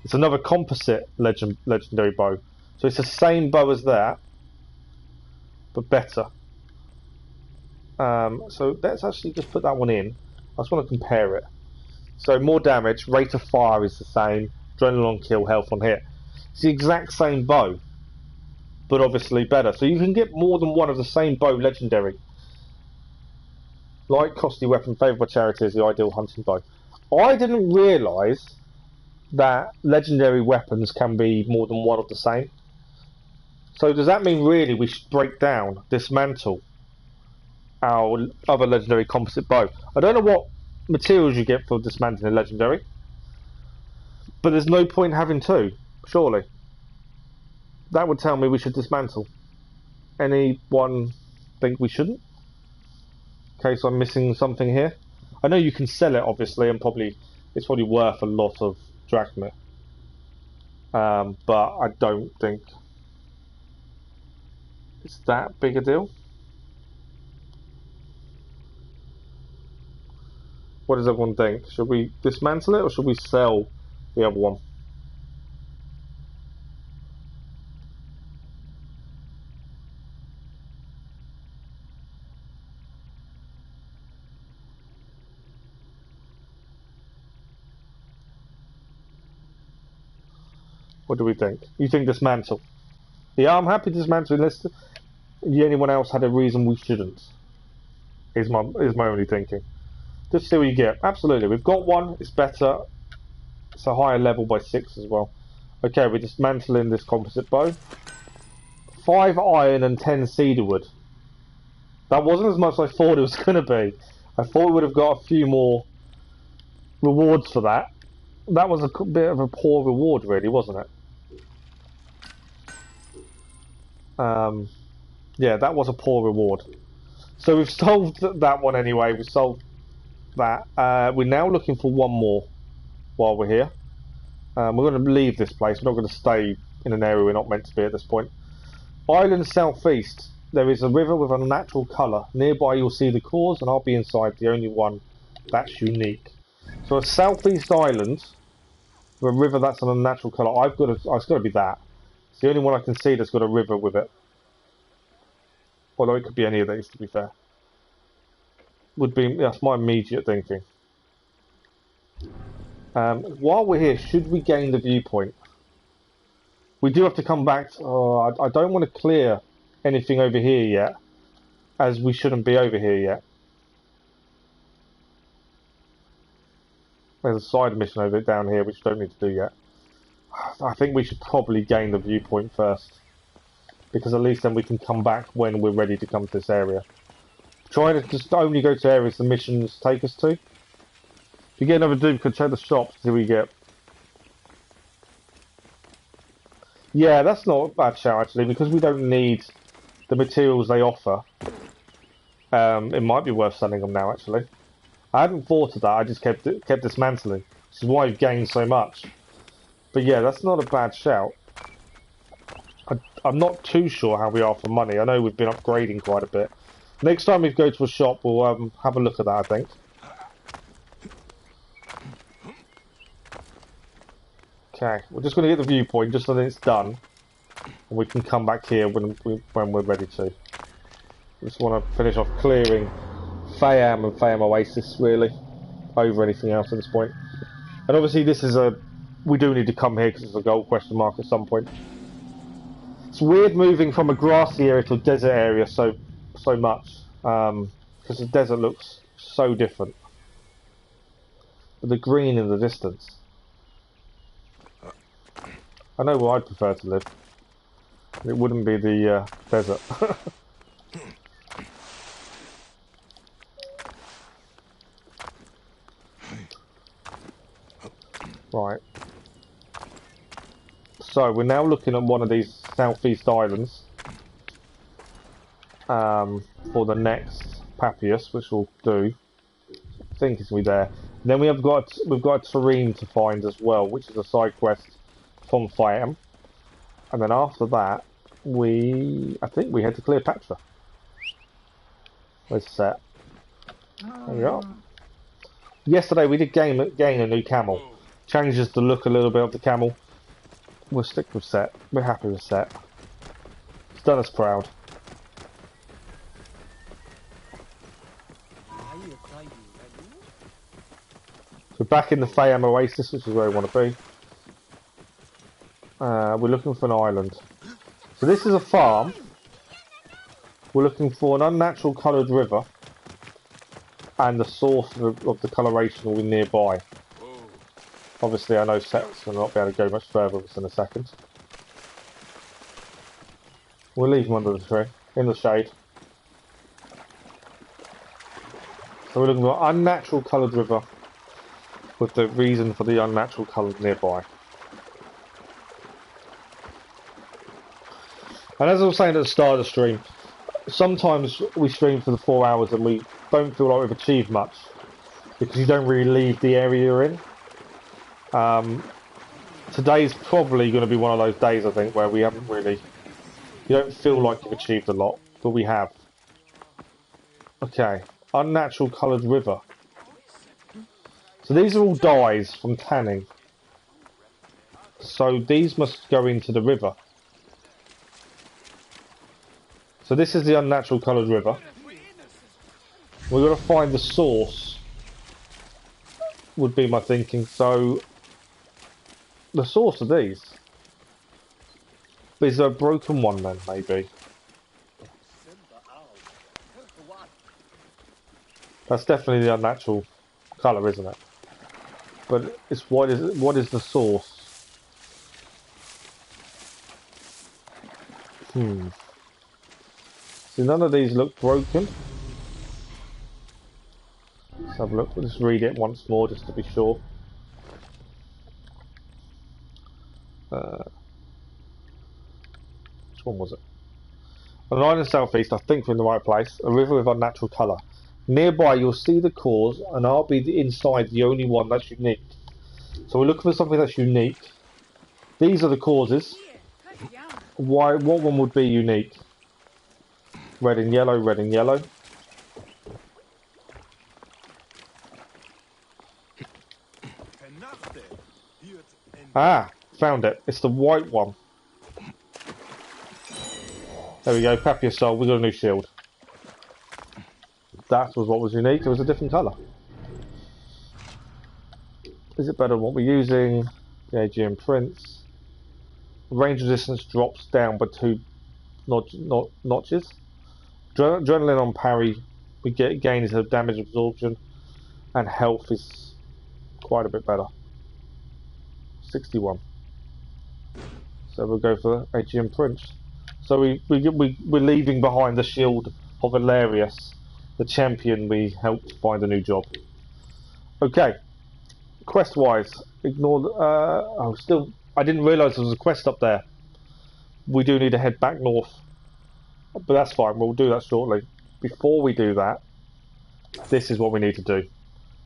It's another composite legendary bow. So it's the same bow as that, but better. So let's actually just put that one in. I just want to compare it. So more damage, rate of fire is the same, adrenaline on kill, health on hit. It's the exact same bow, but obviously better. So you can get more than one of the same bow legendary. Light, costly weapon, favoured by charity is the ideal hunting bow. I didn't realise that legendary weapons can be more than one of the same. So does that mean really we should break down, dismantle our other legendary composite bow? I don't know what materials you get for dismantling a legendary, but there's no point having two, surely. That would tell me we should dismantle. Anyone think we shouldn't? In case I'm missing something here. I know you can sell it obviously, and it's probably worth a lot of drachma. But I don't think it's that big a deal. What does everyone think? Should we dismantle it or should we sell the other one? What do we think? You think dismantle? Yeah, I'm happy to dismantle unless anyone else had a reason we shouldn't. Is my only thinking. Just see what you get. Absolutely, we've got one. It's better. It's a higher level by 6 as well. Okay, we're dismantling this composite bow. 5 iron and 10 cedarwood. That wasn't as much as I thought it was going to be. I thought we would have got a few more rewards for that. That was a bit of a poor reward, really, wasn't it? Yeah, that was a poor reward. So we've solved that one anyway. We've solved that. We're now looking for one more while we're here. We're going to leave this place. We're not going to stay in an area we're not meant to be at this point. Island southeast. There is a river with a natural colour. Nearby you'll see the cause, and I'll be inside, the only one that's unique. So a southeast island with a river that's an unnatural colour. It's got to be that. It's the only one I can see that's got a river with it. Although it could be any of these, to be fair. That's my immediate thinking. While we're here, should we gain the viewpoint? We do have to come back. I don't want to clear anything over here yet. as we shouldn't be over here yet. There's a side mission over down here which we don't need to do yet. I think we should probably gain the viewpoint first, because at least then we can come back when we're ready to come to this area. Try to just only go to areas the missions take us to. If you get another duplicate, check the shops till we get. Yeah, that's not a bad shout actually, because we don't need the materials they offer. It might be worth selling them now actually. I hadn't thought of that, I just kept dismantling, which is why I've gained so much. But yeah, that's not a bad shout. I'm not too sure how we are for money. I know we've been upgrading quite a bit. Next time we go to a shop, we'll have a look at that, I think. Okay, we're just going to get the viewpoint just so that it's done. And we can come back here when we're ready to. Just want to finish off clearing Faiyum and Faiyum Oasis, really, over anything else at this point. And obviously this is we do need to come here because it's a gold question mark at some point. It's weird moving from a grassy area to a desert area so much, because the desert looks so different. But the green in the distance. I know where I'd prefer to live. It wouldn't be the desert. Right. So we're now looking at one of these southeast islands for the next Papias, which we'll do. I think it's gonna be there. And then we've got a terrain to find as well, which is a side quest from Faiyum. And then after that, I think we head to Cleopatra. Where's set? There we are. Yesterday we did gain a new camel. Changes the look a little bit of the camel. We'll stick with set. We're happy with set. It's done us proud. So back in the Faiyum Oasis, which is where we want to be. We're looking for an island. So this is a farm. We're looking for an unnatural coloured river. And the source of the coloration will be nearby. Obviously I know sets will not be able to go much further with this in a second. We'll leave them under the tree, in the shade. So we're looking for an unnatural coloured river with the reason for the unnatural colour nearby. And as I was saying at the start of the stream, sometimes we stream for the 4 hours and we don't feel like we've achieved much because you don't really leave the area you're in. Today's probably going to be one of those days, I think, where we haven't really... You don't feel like you've achieved a lot, but we have. Okay, unnatural coloured river. So these are all dyes from tanning. So these must go into the river. So this is the unnatural coloured river. We've got to find the source, would be my thinking. So the source of these. Is there a broken one then, maybe? That's definitely the unnatural colour, isn't it? But it's what is the source? See, none of these look broken. Let's have a look. Let's read it once more just to be sure. Which one was it? On an island southeast, I think we're in the right place. A river with unnatural colour. Nearby, you'll see the cause, and I'll be inside the only one that's unique. So we're looking for something that's unique. These are the causes. What one would be unique? Red and yellow, red and yellow. Ah, found it. It's the white one. There we go, Papier Soul, we got a new shield. That was what was unique, it was a different colour. Is it better than what we're using? The Aegean Prince. Range resistance drops down by 2 notches. Adrenaline on parry, we gain is damage absorption, and health is quite a bit better. 61. So we'll go for Aegean Prince. So we're leaving behind the shield of Hilarious, the champion we helped find a new job. Okay, quest-wise, ignore the, I didn't realise there was a quest up there. We do need to head back north, but that's fine, we'll do that shortly. Before we do that, this is what we need to do.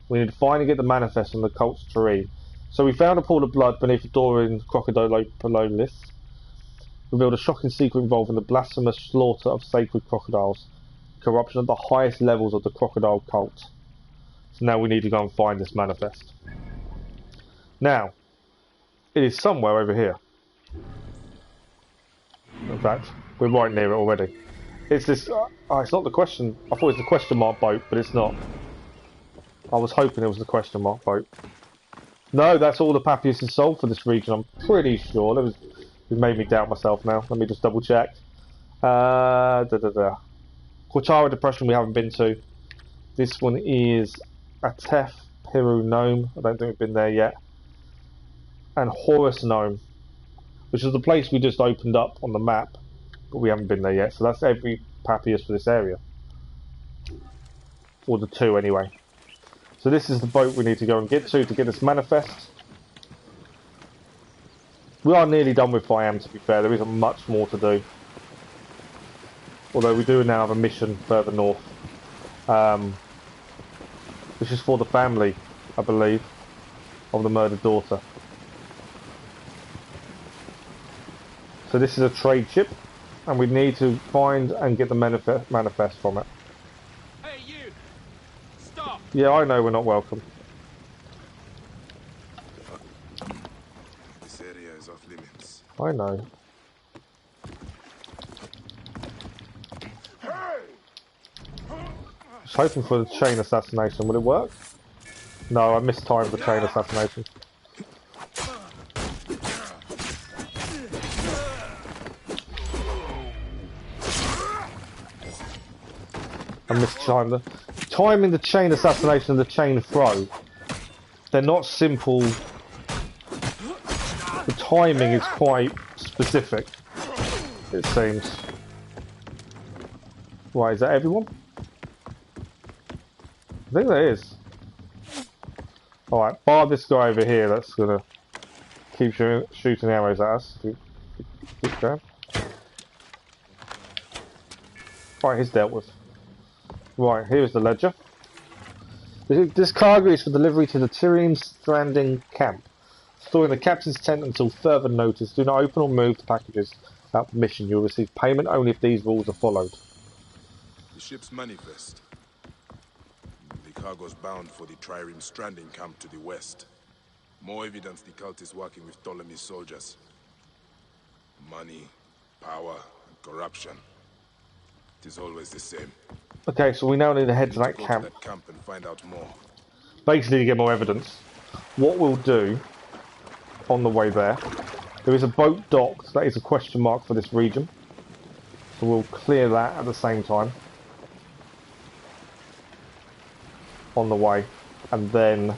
We need to finally get the manifest from the cult's tree. So we found a pool of blood beneath a door in Crocodile Polonis. Revealed a shocking secret involving the blasphemous slaughter of sacred crocodiles. Corruption at the highest levels of the crocodile cult. So now we need to go and find this manifest. Now, it is somewhere over here. In fact, we're right near it already. It's this, it's not the question, I thought it was the question mark boat, but it's not. I was hoping it was the question mark boat. No, that's all the Papias is sold for this region, I'm pretty sure. It made me doubt myself now. Let me just double check. Quartara Depression we haven't been to. This one is Atef Piru Nome. I don't think we've been there yet. And Horus Nome, which is the place we just opened up on the map, but we haven't been there yet. So that's every Papias for this area. Or the two anyway. So this is the boat we need to go and get to get this manifest. We are nearly done with Faiyum, to be fair. There isn't much more to do. Although we do now have a mission further north. Which is for the family, I believe, of the murdered daughter. So this is a trade ship, and we need to find and get the manifest from it. Hey, you! Stop! Yeah, I know we're not welcome. This area is off limits. I know. I was hoping for the chain assassination. Would it work? No, I mistimed the chain assassination. I mistimed the timing the chain assassination and the chain throw. They're not simple. The timing is quite specific, it seems. Right, is that everyone? I think that is. Alright, bar this guy over here that's gonna keep shooting arrows at us. Keep going. Right, he's dealt with. Right, here's the ledger. This cargo is for delivery to the Tyrian Stranding camp. Store in the captain's tent until further notice. Do not open or move the packages without permission. You will receive payment only if these rules are followed. The ship's manifest. The cargo's bound for the Trireme Stranding camp to the west. More evidence the cult is working with Ptolemy's soldiers. Money, power, and corruption. It is always the same. Okay, so we now need to head to that camp. And find out more. Basically to get more evidence. What we'll do on the way there is a boat docked. That is a question mark for this region. So we'll clear that at the same time. On the way. And then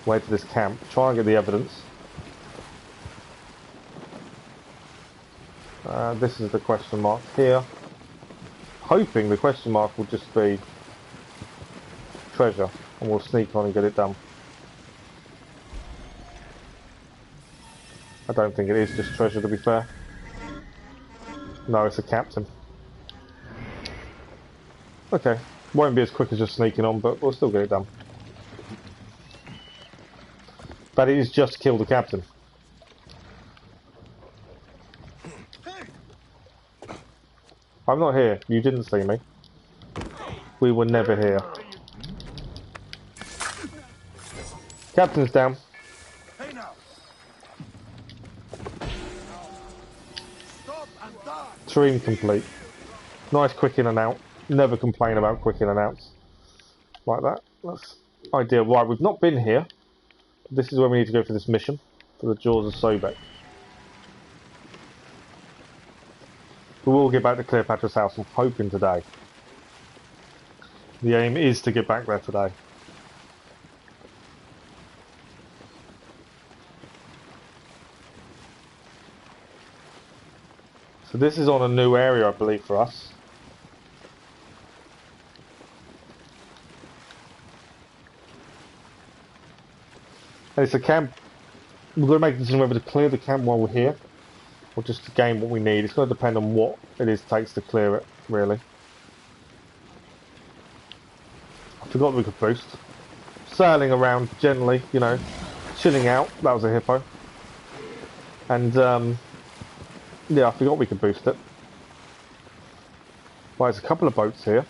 wait to this camp. Try and get the evidence. This is the question mark here. Hoping the question mark will just be treasure, and we'll sneak on and get it done. I don't think it is just treasure, to be fair. No, it's a captain. Okay, won't be as quick as just sneaking on, but we'll still get it done. But it is just kill the captain. I'm not here. You didn't see me. We were never here. Captain's down. Stream complete. Nice quick in and out. Never complain about quick in and outs. Like that. That's ideal. Right, we've not been here. This is where we need to go for this mission. For the Jaws of Sobek. We will get back to Cleopatra's house, I'm hoping today. The aim is to get back there today. So this is on a new area, I believe, for us. And it's a camp. We're going to make a decision whether to clear the camp while we're here, or just to gain what we need. It's going to depend on what it takes to clear it, really. I forgot we could boost. Sailing around gently, you know, chilling out. That was a hippo. And, yeah, I forgot we could boost it. Well, there's a couple of boats here.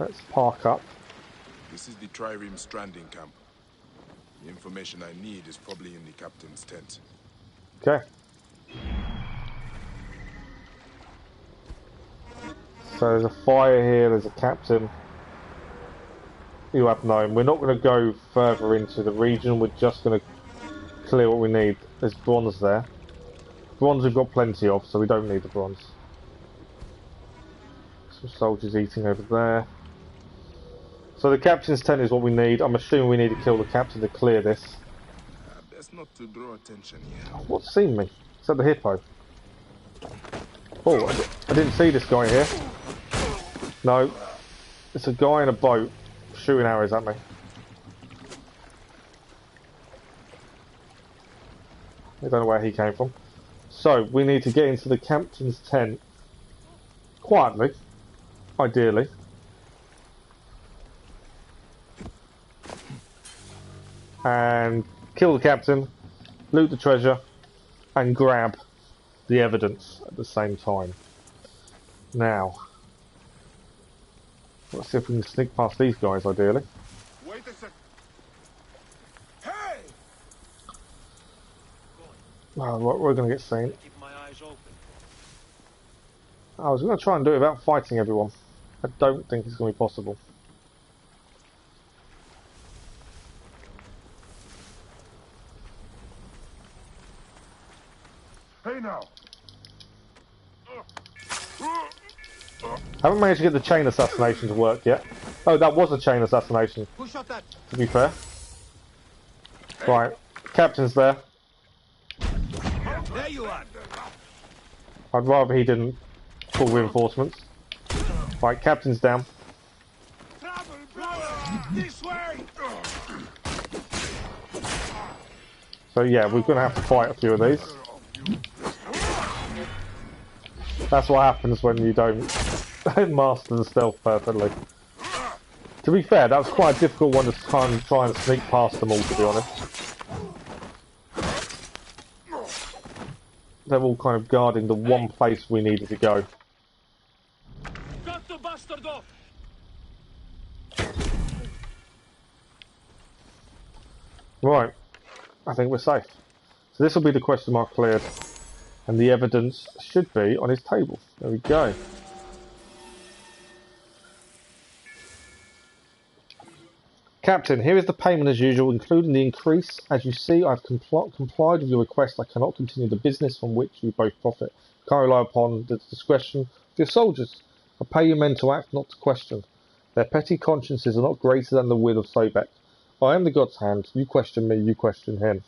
Let's park up. This is the trireme stranding camp. The information I need is probably in the captain's tent. Okay. So there's a fire here, there's a captain. You have known. We're not going to go further into the region, we're just going to clear what we need. There's bronze there. Bronze we've got plenty of, so we don't need the bronze. Some soldiers eating over there. So the captain's tent is what we need. I'm assuming we need to kill the captain to clear this. Best not to draw attention here. What's seen me? Is that the hippo? Oh, I didn't see this guy here. No, it's a guy in a boat shooting arrows at me. I don't know where he came from. So, we need to get into the captain's tent quietly, ideally. And kill the captain, loot the treasure, and grab the evidence at the same time. Now, let's see if we can sneak past these guys, ideally. Wait a sec. Hey! Oh, we're going to get seen. Keep my eyes open. I was going to try and do it without fighting everyone. I don't think it's going to be possible. Hey now. Haven't managed to get the chain assassination to work yet. Oh, that was a chain assassination. Who shot that? To be fair. Right, captain's there. There you are. I'd rather he didn't call reinforcements. Right, captain's down. This way. So yeah, we're going to have to fight a few of these. That's what happens when you don't master the stealth perfectly. To be fair, that was quite a difficult one to try and sneak past them all, to be honest. They're all kind of guarding the one place we needed to go. Got the bastard off! Right, I think we're safe. So this will be the question mark cleared. And the evidence should be on his table. There we go. Captain, here is the payment as usual, including the increase. As you see, I've complied with your request. I cannot continue the business from which you both profit. Can't rely upon the discretion of your soldiers. I pay your men to act, not to question. Their petty consciences are not greater than the will of Sobek. I am the God's hand. You question me, you question him.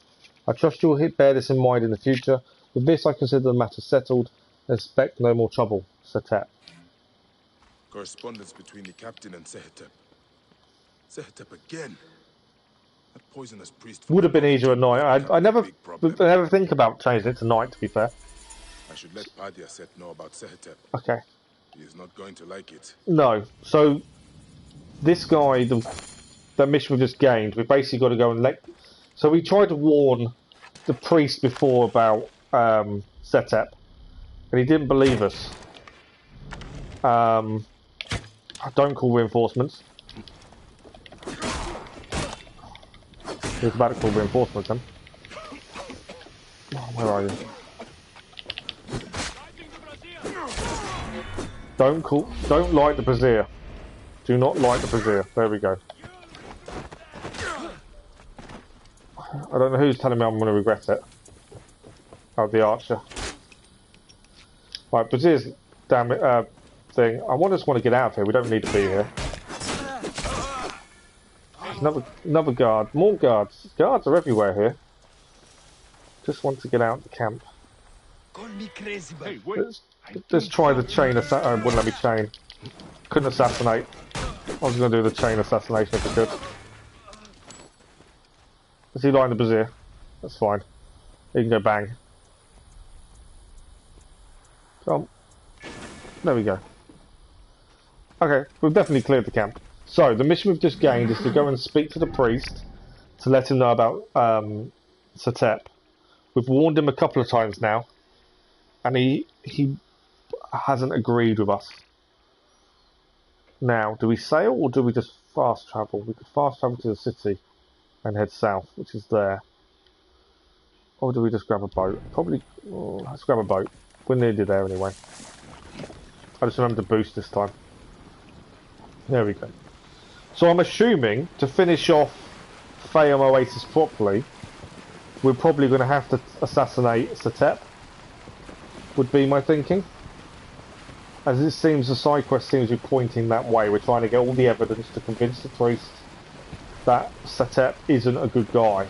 I trust you will bear this in mind in the future. With this, I consider the matter settled and expect no more trouble. Setep. Correspondence between the captain and Sehetep. Sehetep again. That poisonous priest Would have been easier at night. I never think about changing it to night, to be fair. I should let Padya Set know about Sehetep. Okay. He is not going to like it. No. So, this guy, the mission we just gained, we basically got to go and So we tried to warn the priest before about Setep, and he didn't believe us. I don't call reinforcements. He was about to call reinforcements then. Oh, where are you? Don't light the brazier. Do not light the brazier. There we go. I don't know who's telling me I'm going to regret it. Oh, the archer. Right, but here's damn it thing. I just want to get out of here. We don't need to be here. Another guard. More guards. Guards are everywhere here. Just want to get out of the camp. Hey, Let's try the chain assassinate. Wouldn't let me chain. Couldn't assassinate. I was going to do the chain assassination if I could. Is he lying the brazier? That's fine. He can go bang. Come. There we go. Okay, we've definitely cleared the camp. So, the mission we've just gained is to go and speak to the priest to let him know about Satep. We've warned him a couple of times now, and he hasn't agreed with us. Now, do we sail or do we just fast travel? We could fast travel to the city and head south, which is there. Or do we just grab a boat? Probably, let's grab a boat. We're nearly there anyway. I just remember to boost this time. There we go. So I'm assuming, to finish off Faiyum Oasis properly, we're probably going to have to assassinate Satep, would be my thinking. As it seems, the side quest seems to be pointing that way. We're trying to get all the evidence to convince the priest that Satep isn't a good guy.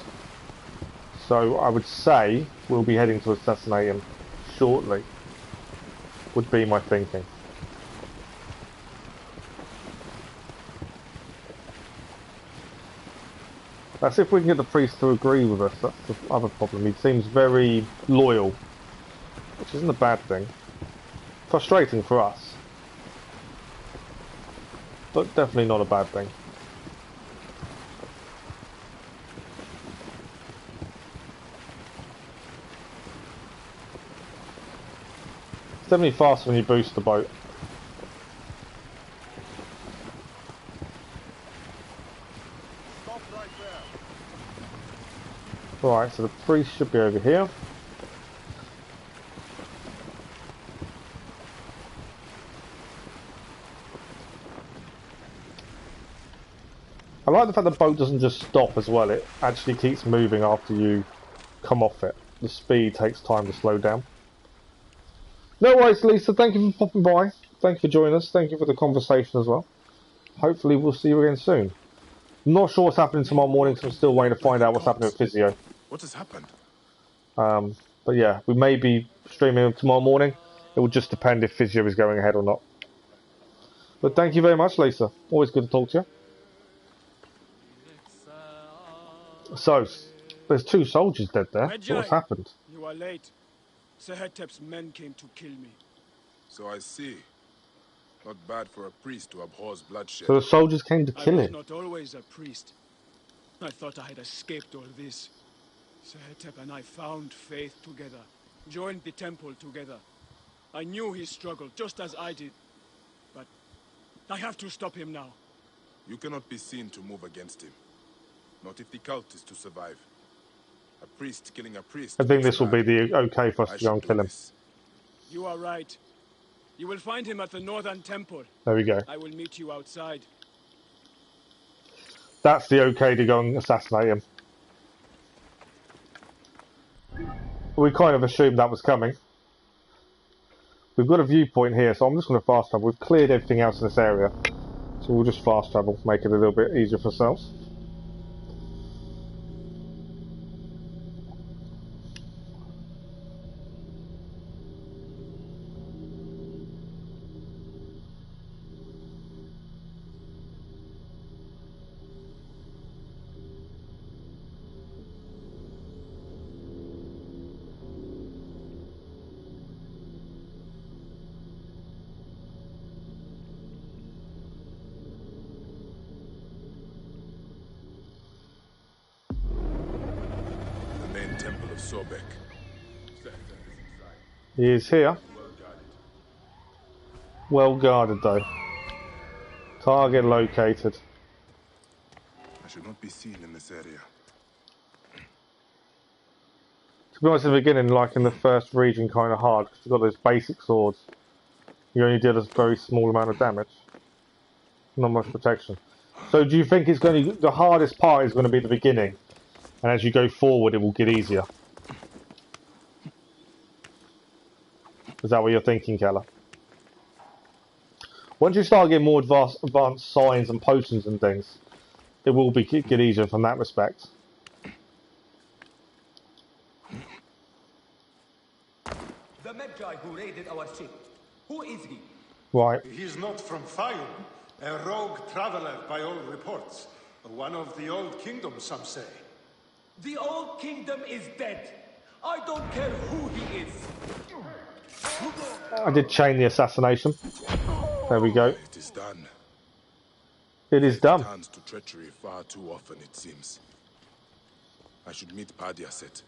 So I would say we'll be heading to assassinate him shortly, would be my thinking. That's if we can get the priest to agree with us. That's the other problem. He seems very loyal, which isn't a bad thing. Frustrating for us, but definitely not a bad thing. It's definitely faster when you boost the boat. Right, so the priest should be over here. I like the fact the boat doesn't just stop as well, it actually keeps moving after you come off it. The speed takes time to slow down. No worries, Lisa, thank you for popping by. Thank you for joining us, thank you for the conversation as well. Hopefully we'll see you again soon. I'm not sure what's happening tomorrow morning, so I'm still waiting to find out what's happening with Physio. What has happened? But yeah, we may be streaming tomorrow morning. It will just depend if Physio is going ahead or not. But thank you very much, Lisa. Always good to talk to you. So, there's 2 soldiers dead there. What's happened? You are late. Sehetep's men came to kill me. So I see. Not bad for a priest to abhors bloodshed. So the soldiers came to kill him. I was not always a priest. I thought I had escaped all this. Sehetep and I found faith together, joined the temple together. I knew he struggled, just as I did. But I have to stop him now. You cannot be seen to move against him. Not if the cult is to survive. A priest killing a priest. I think this will be the okay for us to go and kill him. You are right. You will find him at the northern temple. There we go. I will meet you outside. That's the okay to go and assassinate him. We kind of assumed that was coming. We've got a viewpoint here, so I'm just going to fast travel. We've cleared everything else in this area. So we'll just fast travel, make it a little bit easier for ourselves. He is here. Well guarded though. Target located. I should not be seen in this area. To be honest, in the beginning, like in the first region, kind of hard because you've got those basic swords. You only did a very small amount of damage. Not much protection. So do you think it's going to, the hardest part is going to be the beginning, and as you go forward, it will get easier? Is that what you're thinking, Keller? Once you start getting more advanced signs and potions and things, it will get easier from that respect. The Magi who raided our ship. Who is he? Right. He's not from Faiyum. A rogue traveler by all reports. One of the Old Kingdom, some say. The Old Kingdom is dead. I don't care who he is. I did chain the assassination. There we go. It is done. It is done. It turns to treachery far too often, it seems. I should meet Padiaset.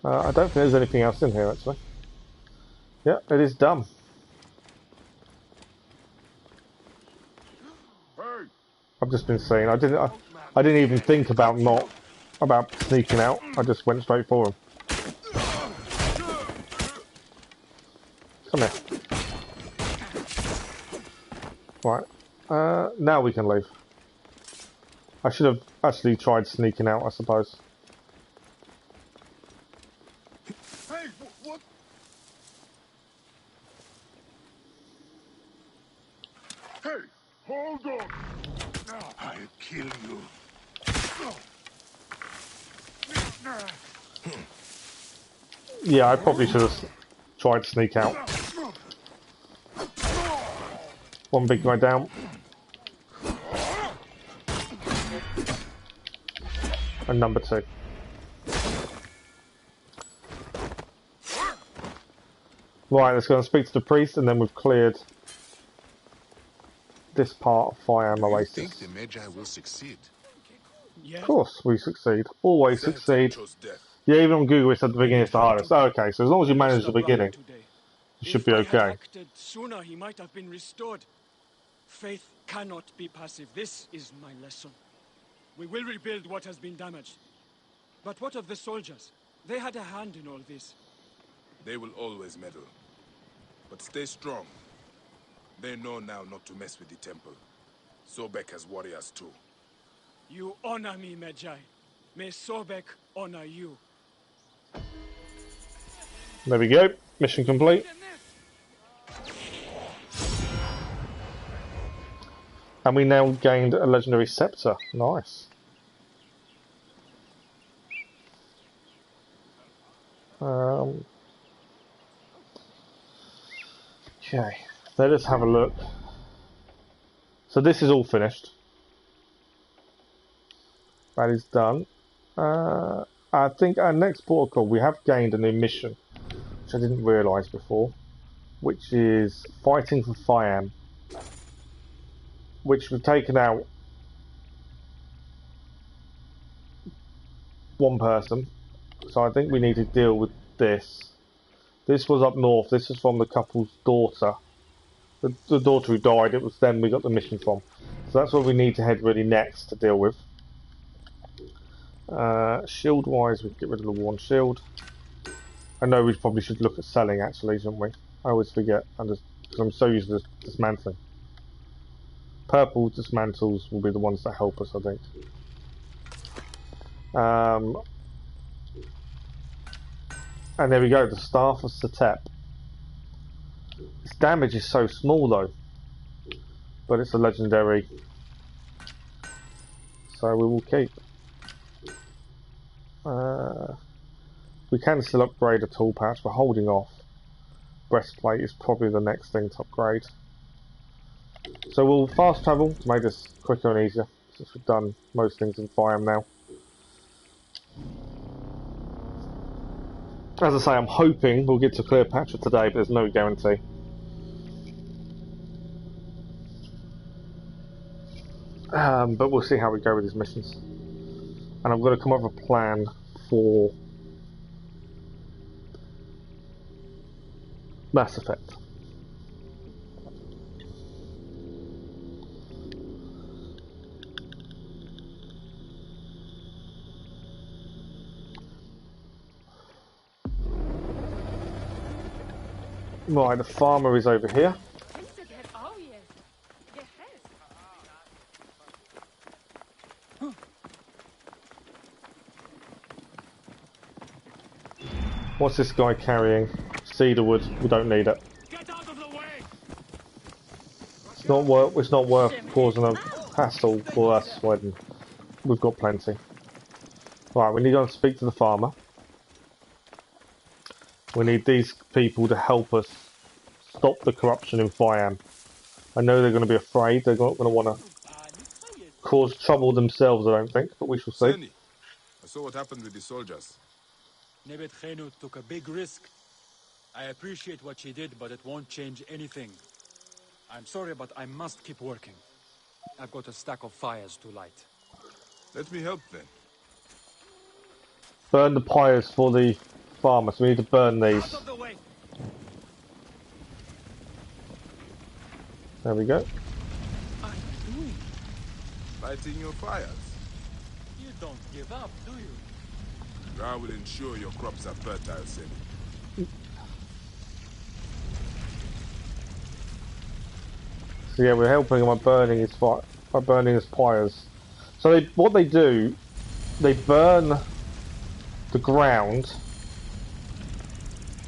I don't think there's anything else in here, actually. Yeah, it is done. I've just been saying, I didn't even think about sneaking out. I just went straight for him. Come here. Right. Now we can leave. I should have actually tried sneaking out, I suppose. Hey, what? Hey, hold on. I'll kill you. Yeah, I probably should have tried to sneak out. One big guy down. And number 2. Right, let's go and speak to the priest, and then we've cleared this part of Faiyum Oasis. Do you think the Magi will succeed? Of course, we succeed. Always succeed. Yeah, even on Google it's at the beginning it's the hardest. Oh, okay, so as long as you manage the beginning, you should be okay. If I had acted sooner, he might have been restored. Faith cannot be passive. This is my lesson. We will rebuild what has been damaged. But what of the soldiers? They had a hand in all this. They will always meddle. But stay strong. They know now not to mess with the temple. Sobek has warriors too. You honor me, Magi. May Sobek honor you. There we go. Mission complete. And we now gained a legendary scepter. Nice. Okay, let us have a look. So this is all finished. That is done. I think our next protocol, we have gained a new mission, which I didn't realise before, which is fighting for Faiyum, which we've taken out one person. So I think we need to deal with this. This was up north. This is from the couple's daughter. The daughter who died, it was them we got the mission from. So that's what we need to head really next to deal with. Shield wise, we can get rid of the worn shield. I know we probably should look at selling actually, shouldn't we? I always forget, because I'm so used to dismantling. Purple dismantles will be the ones that help us, I think. And there we go, the Staff of Satep. Its damage is so small though, but it's a legendary, so we will keep. We can still upgrade a tool patch, but holding off. Breastplate is probably the next thing to upgrade. So we'll fast travel to make this quicker and easier, since we've done most things in Faiyum now. As I say, I'm hoping we'll get to Cleopatra today, but there's no guarantee. But we'll see how we go with these missions. And I'm going to come up with a plan for Mass Effect. Right, the farmer is over here. What's this guy carrying? Cedar wood. We don't need it. Get out of the way! It's not worth causing a hassle for us when we've got plenty. Right, we need to go and speak to the farmer. We need these people to help us stop the corruption in Faiyum. I know they're going to be afraid. They're not going to want to cause trouble themselves, I don't think, but we shall see. Seni, I saw what happened with the soldiers. Nebet Khenu took a big risk. I appreciate what she did, but it won't change anything. I'm sorry, but I must keep working. I've got a stack of fires to light. Let me help then. Burn the pyres for the farmer, so we need to burn these. There we go. Lighting your fires. You don't give up, do you? I will ensure your crops are fertile, Seni. So yeah, we're helping him by burning his pyres. So what they do, they burn the ground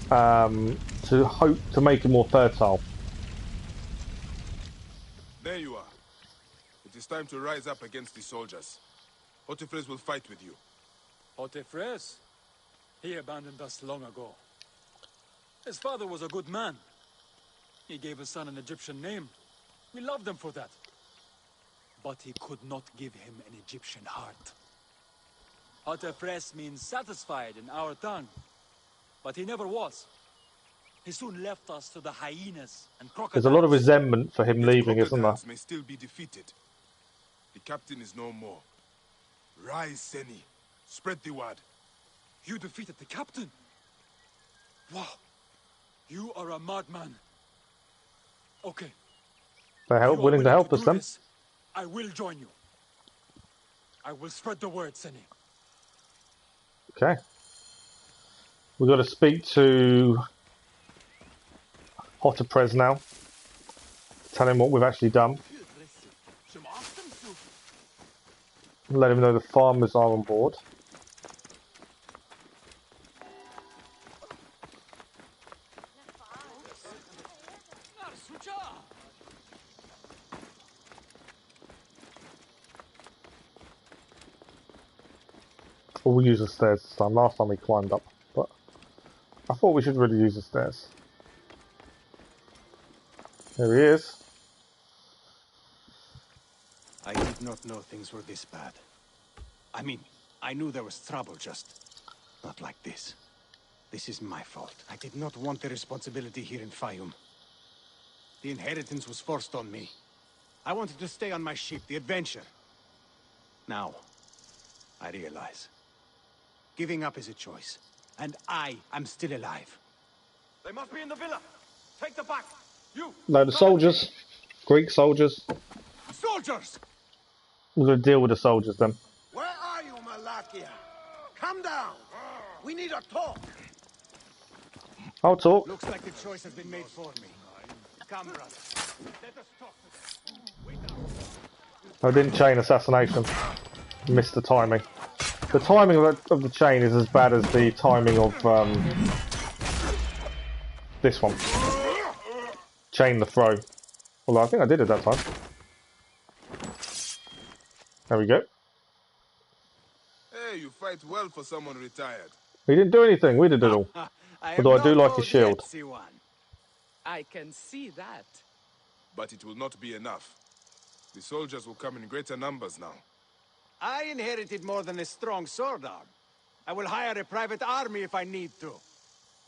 to make it more fertile. There you are. It is time to rise up against the soldiers. Hotifres will fight with you. Hotifres? He abandoned us long ago. His father was a good man. He gave his son an Egyptian name. We loved him for that. But he could not give him an Egyptian heart. Hotifres means satisfied in our tongue. But he never was. He soon left us to the hyenas and crocodiles. There's a lot of resentment for him leaving, isn't there? May still be defeated. The captain is no more. Rise, Seni. Spread the word. You defeated the captain? Wow. You are a madman. Okay. They're willing to help us then. I will join you. I will spread the word, Seni. Okay. We've got to speak to Hotifres now. Tell him what we've actually done. Let him know the farmers are on board. We'll use the stairs this time. Last time we climbed up, but I thought we should really use the stairs. There he is. I did not know things were this bad. I mean, I knew there was trouble, just not like this. This is my fault. I did not want the responsibility here in Faiyum. The inheritance was forced on me. I wanted to stay on my ship, the adventure. Now, I realize. Giving up is a choice. And I am still alive. They must be in the villa. Take the back. You. No, the soldiers. Greek soldiers. Soldiers! We're going to deal with the soldiers then. Where are you, Malakia? Come down. We need a talk. I'll talk. Looks like the choice has been made for me. Come, brother. Let us talk. I didn't chain assassination. Missed the timing. The timing of the chain is as bad as the timing of this one. Chain the throw. Although I think I did it that time. There we go. Hey, you fight well for someone retired. He didn't do anything. We did it all. Although I do like his shield. I can see that. But it will not be enough. The soldiers will come in greater numbers now. I inherited more than a strong sword arm. I will hire a private army if I need to.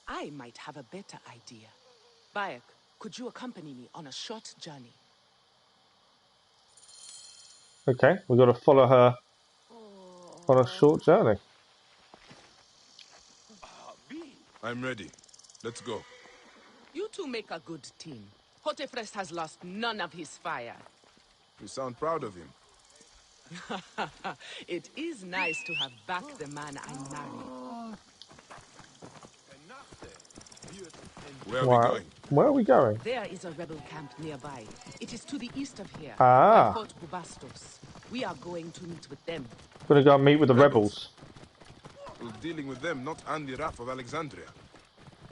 I might have a better idea. Bayek, could you accompany me on a short journey? Okay, we've got to follow her on a short journey. I'm ready. Let's go. You two make a good team. Hotifres has lost none of his fire. You sound proud of him. It is nice to have back the man I married. Where are we going? Where are we going? There is a rebel camp nearby. It is to the east of here. Ah. By Fort Bubastos. We are going to meet with them. We're going to go and meet with the rebels. people dealing with them, not Andy Raff of Alexandria.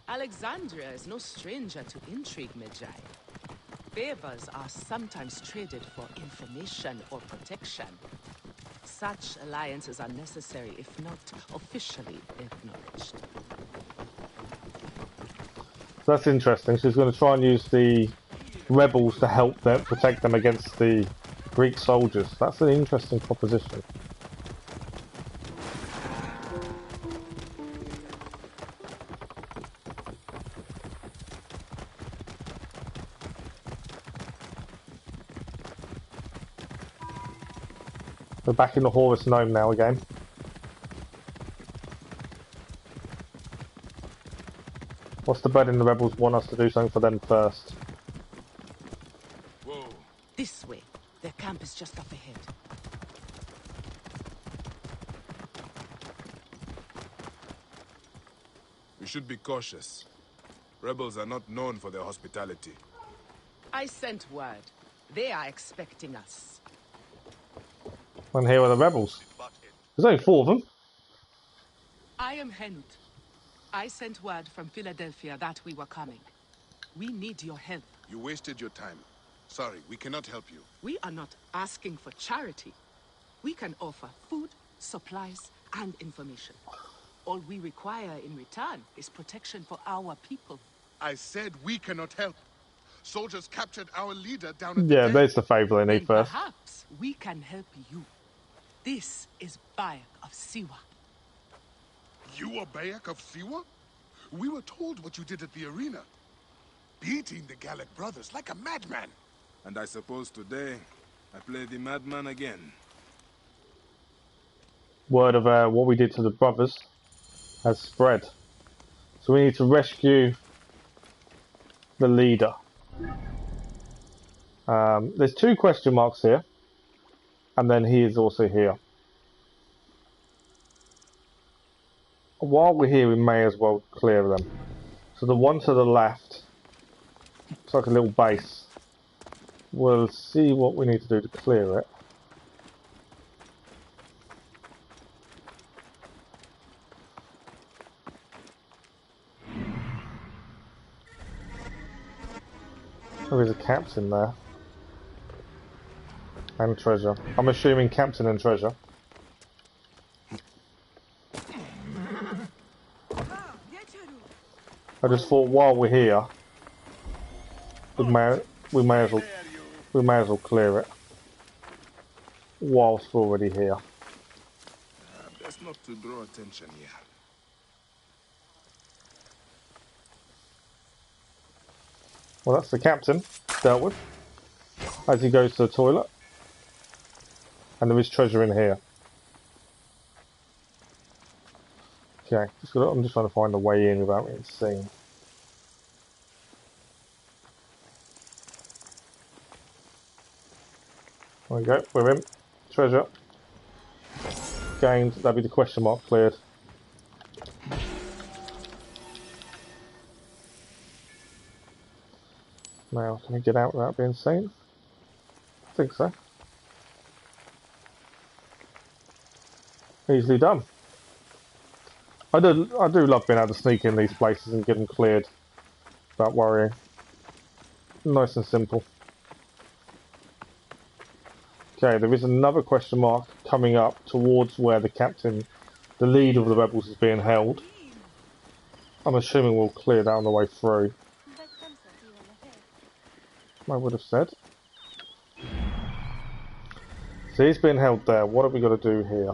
Alexandria is no stranger to intrigue, Magi. Favors are sometimes traded for information or protection. Such alliances are necessary, if not officially acknowledged. That's interesting. She's going to try and use the rebels to help them protect them against the Greek soldiers. That's an interesting proposition. We're back in the Horus Gnome now again. What's the burden? The rebels want us to do something for them first. Whoa. This way. Their camp is just up ahead. We should be cautious. Rebels are not known for their hospitality. I sent word. They are expecting us. And here are the rebels. There's only 4 of them. I am Henut. I sent word from Philadelphia that we were coming. We need your help. You wasted your time. Sorry, we cannot help you. We are not asking for charity. We can offer food, supplies, and information. All we require in return is protection for our people. I said we cannot help. Soldiers captured our leader down at Yeah, the there's the favour they need Then first. perhaps we can help you. This is Bayek of Siwa. You are Bayek of Siwa? We were told what you did at the arena. Beating the Gaelic Brothers like a madman. And I suppose today, I play the madman again. Word of what we did to the brothers has spread. So we need to rescue the leader. There's 2 question marks here. And then he is also here. While we're here, we may as well clear them. So the one to the left, it's like a little base. We'll see what we need to do to clear it. Oh, there's a captain there. And treasure. I'm assuming captain and treasure. I just thought while we're here, we may as well clear it whilst we're already here. Best not to draw attention here. Well, that's the captain dealt with as he goes to the toilet, and there is treasure in here. Okay, I'm just trying to find a way in without being seen. There we go, we're in. Treasure. Gained, that'd be the question mark cleared. Now, can we get out without being seen? I think so. Easily done. I do love being able to sneak in these places and get them cleared without worrying. Nice and simple. Okay, there is another question mark coming up towards where the captain, the lead of the rebels, is being held. I'm assuming we'll clear that on the way through. I would have said. So he's being held there. What have we got to do here?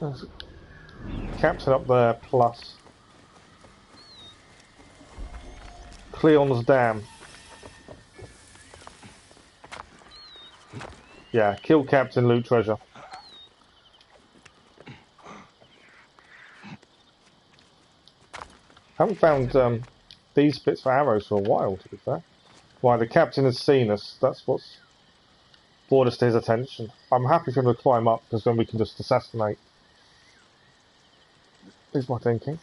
There's a captain up there plus Cleon's Dam. Yeah, kill captain, loot treasure. Haven't found these bits for arrows for a while, to be fair. Why, the captain has seen us. That's what's brought us to his attention. I'm happy for him to climb up, because then we can just assassinate. Is my thinking.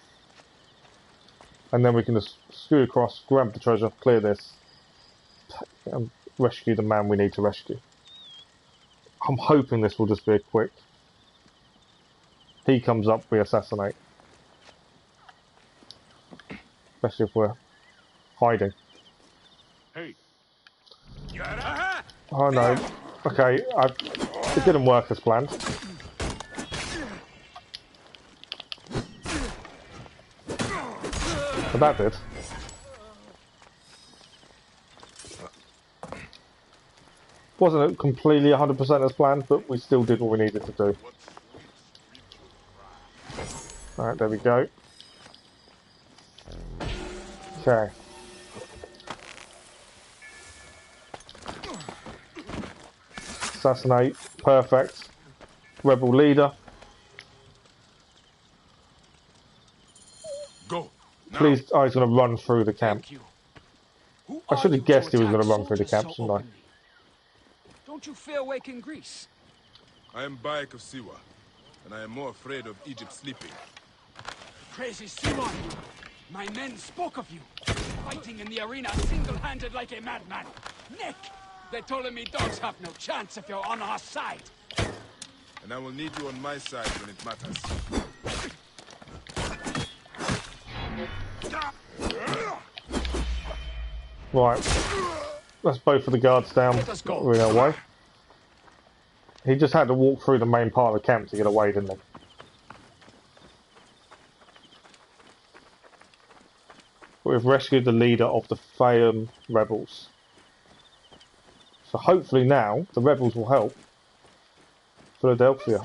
And then we can just scoot across, grab the treasure, clear this, and rescue the man we need to rescue. I'm hoping this will just be a quick he comes up, we assassinate. Especially if we're hiding. Hey. Oh no. Okay, it didn't work as planned. But that did. Wasn't completely 100% as planned, but we still did what we needed to do. Alright, there we go. Okay. Assassinate. Perfect. Rebel leader. Go. Please, oh, he's going to run through the camp. I should have guessed he was going to run through the camp, shouldn't I? Don't you fear waking Greece? I am Bayek of Siwa, and I am more afraid of Egypt sleeping. Crazy Simon! My men spoke of you, fighting in the arena single-handed like a madman. Nick! The Ptolemy dogs have no chance if you're on our side. And I will need you on my side when it matters. Right. That's both of the guards down. Not really away. He just had to walk through the main part of the camp to get away, didn't he? We've rescued the leader of the Faiyum rebels. So hopefully now the rebels will help Philadelphia.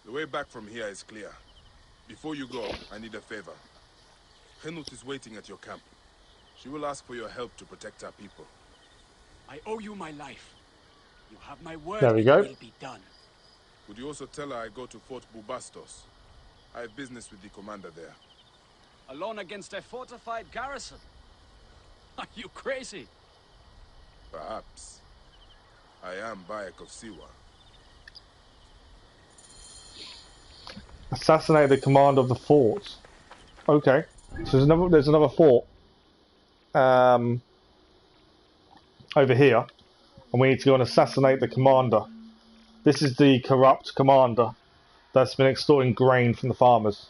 The way back from here is clear. Before you go, I need a favor. Henut is waiting at your camp. She will ask for your help to protect our people. I owe you my life. You have my word. There we go. It will be done. Would you also tell her I go to Fort Bubastos? I have business with the commander there. Alone against a fortified garrison? Are you crazy? Perhaps. I am Bayek of Siwa. Assassinate the commander of the fort. Okay. So there's another fort over here. And we need to go and assassinate the commander. This is the corrupt commander that's been extorting grain from the farmers.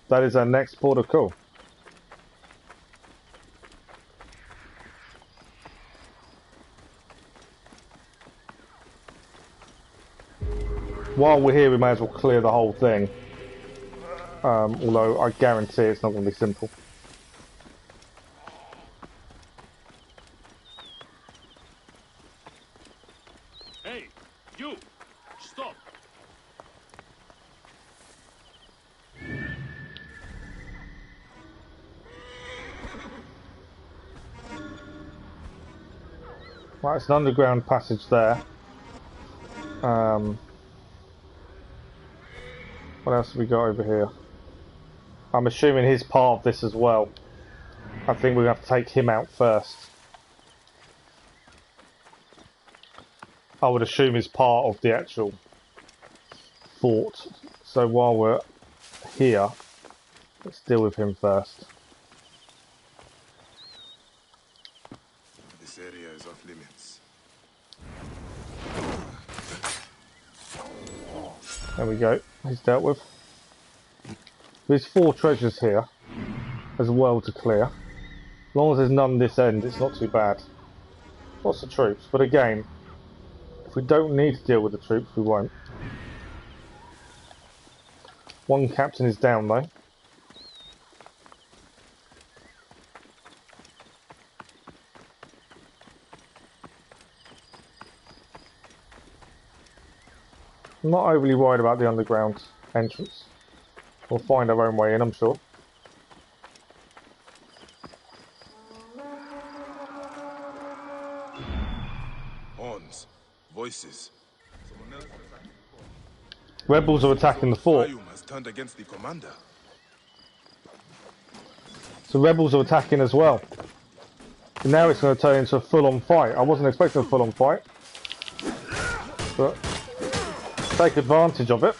That is our next port of call. While we're here, we may as well clear the whole thing. Although I guarantee it's not going to be simple. Hey, you! Stop! Right, it's an underground passage there. What else have we got over here? I'm assuming he's part of this as well. I think we're going to have to take him out first. I would assume he's part of the actual fort. So while we're here, let's deal with him first. This area is off limits. There we go. He's dealt with. There's 4 treasures here as well to clear. As long as there's none this end, it's not too bad. Lots of troops, but again, if we don't need to deal with the troops, we won't. 1 captain is down though. I'm not overly worried about the underground entrance. We'll find our own way in, I'm sure. Horns, voices. Rebels are attacking the fort. Faiyum has turned against the commander. So rebels are attacking as well. And now it's going to turn into a full-on fight. I wasn't expecting a full-on fight, but take advantage of it.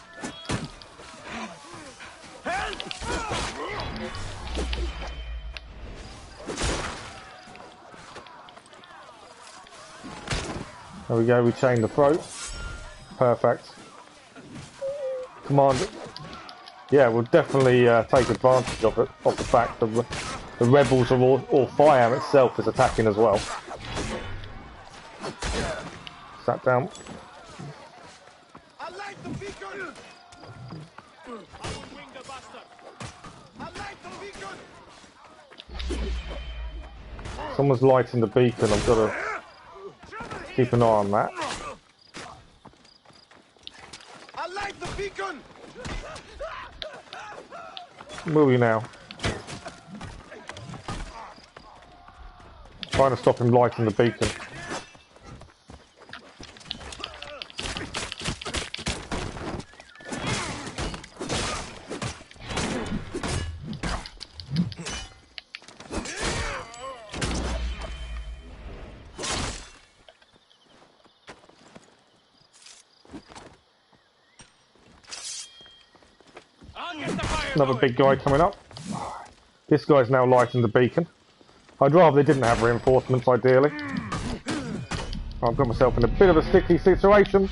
There we go, we chain the throat. Perfect. Command. Yeah, we'll definitely take advantage of it, of the fact that the rebels are or Faiyum itself is attacking as well. Sat down. I like the beacon! I will wing the bastard! I like the beacon! Someone's lighting the beacon, I've got to keep an eye on that. I like the beacon! Where are we now? Trying to stop him lighting the beacon. Another big guy coming up. This guy's now lighting the beacon. I'd rather they didn't have reinforcements, ideally. I've got myself in a bit of a sticky situation.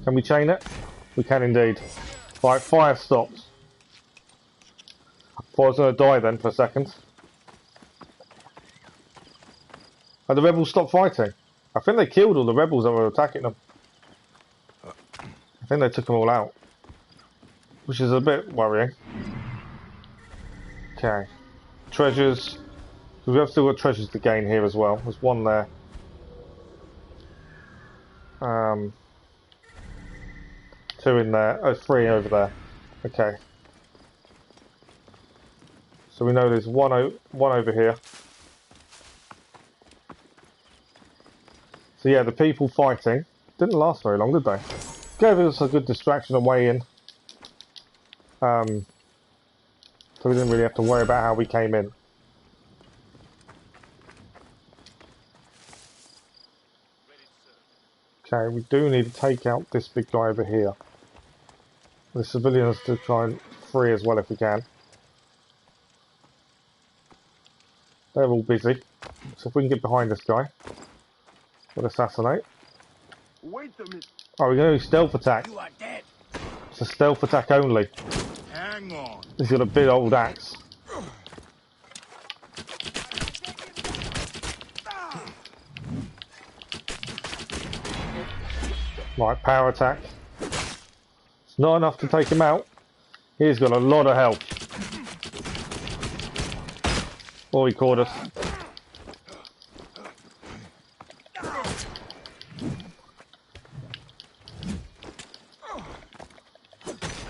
Can we chain it? We can indeed. Right, fire stopped. Thought I was going to die then for a second. Oh, the rebels stopped fighting. I think they killed all the rebels that were attacking them. I think they took them all out. Which is a bit worrying. Okay. Treasures. Because we have still got treasures to gain here as well. There's one there. 2 in there. Oh, 3 over there. Okay. So we know there's one over here. So yeah, the people fighting didn't last very long, did they? Gave us a good distraction on way in. So we didn't really have to worry about how we came in. Okay, we do need to take out this big guy over here. The civilians to try and free as well if we can. They're all busy. So if we can get behind this guy, we'll assassinate. Wait a minute. Oh, we're going to do stealth attack. You are dead. It's a stealth attack only. Hang on. He's got a big old axe. Right, power attack. It's not enough to take him out. He's got a lot of health. Oh, he caught us.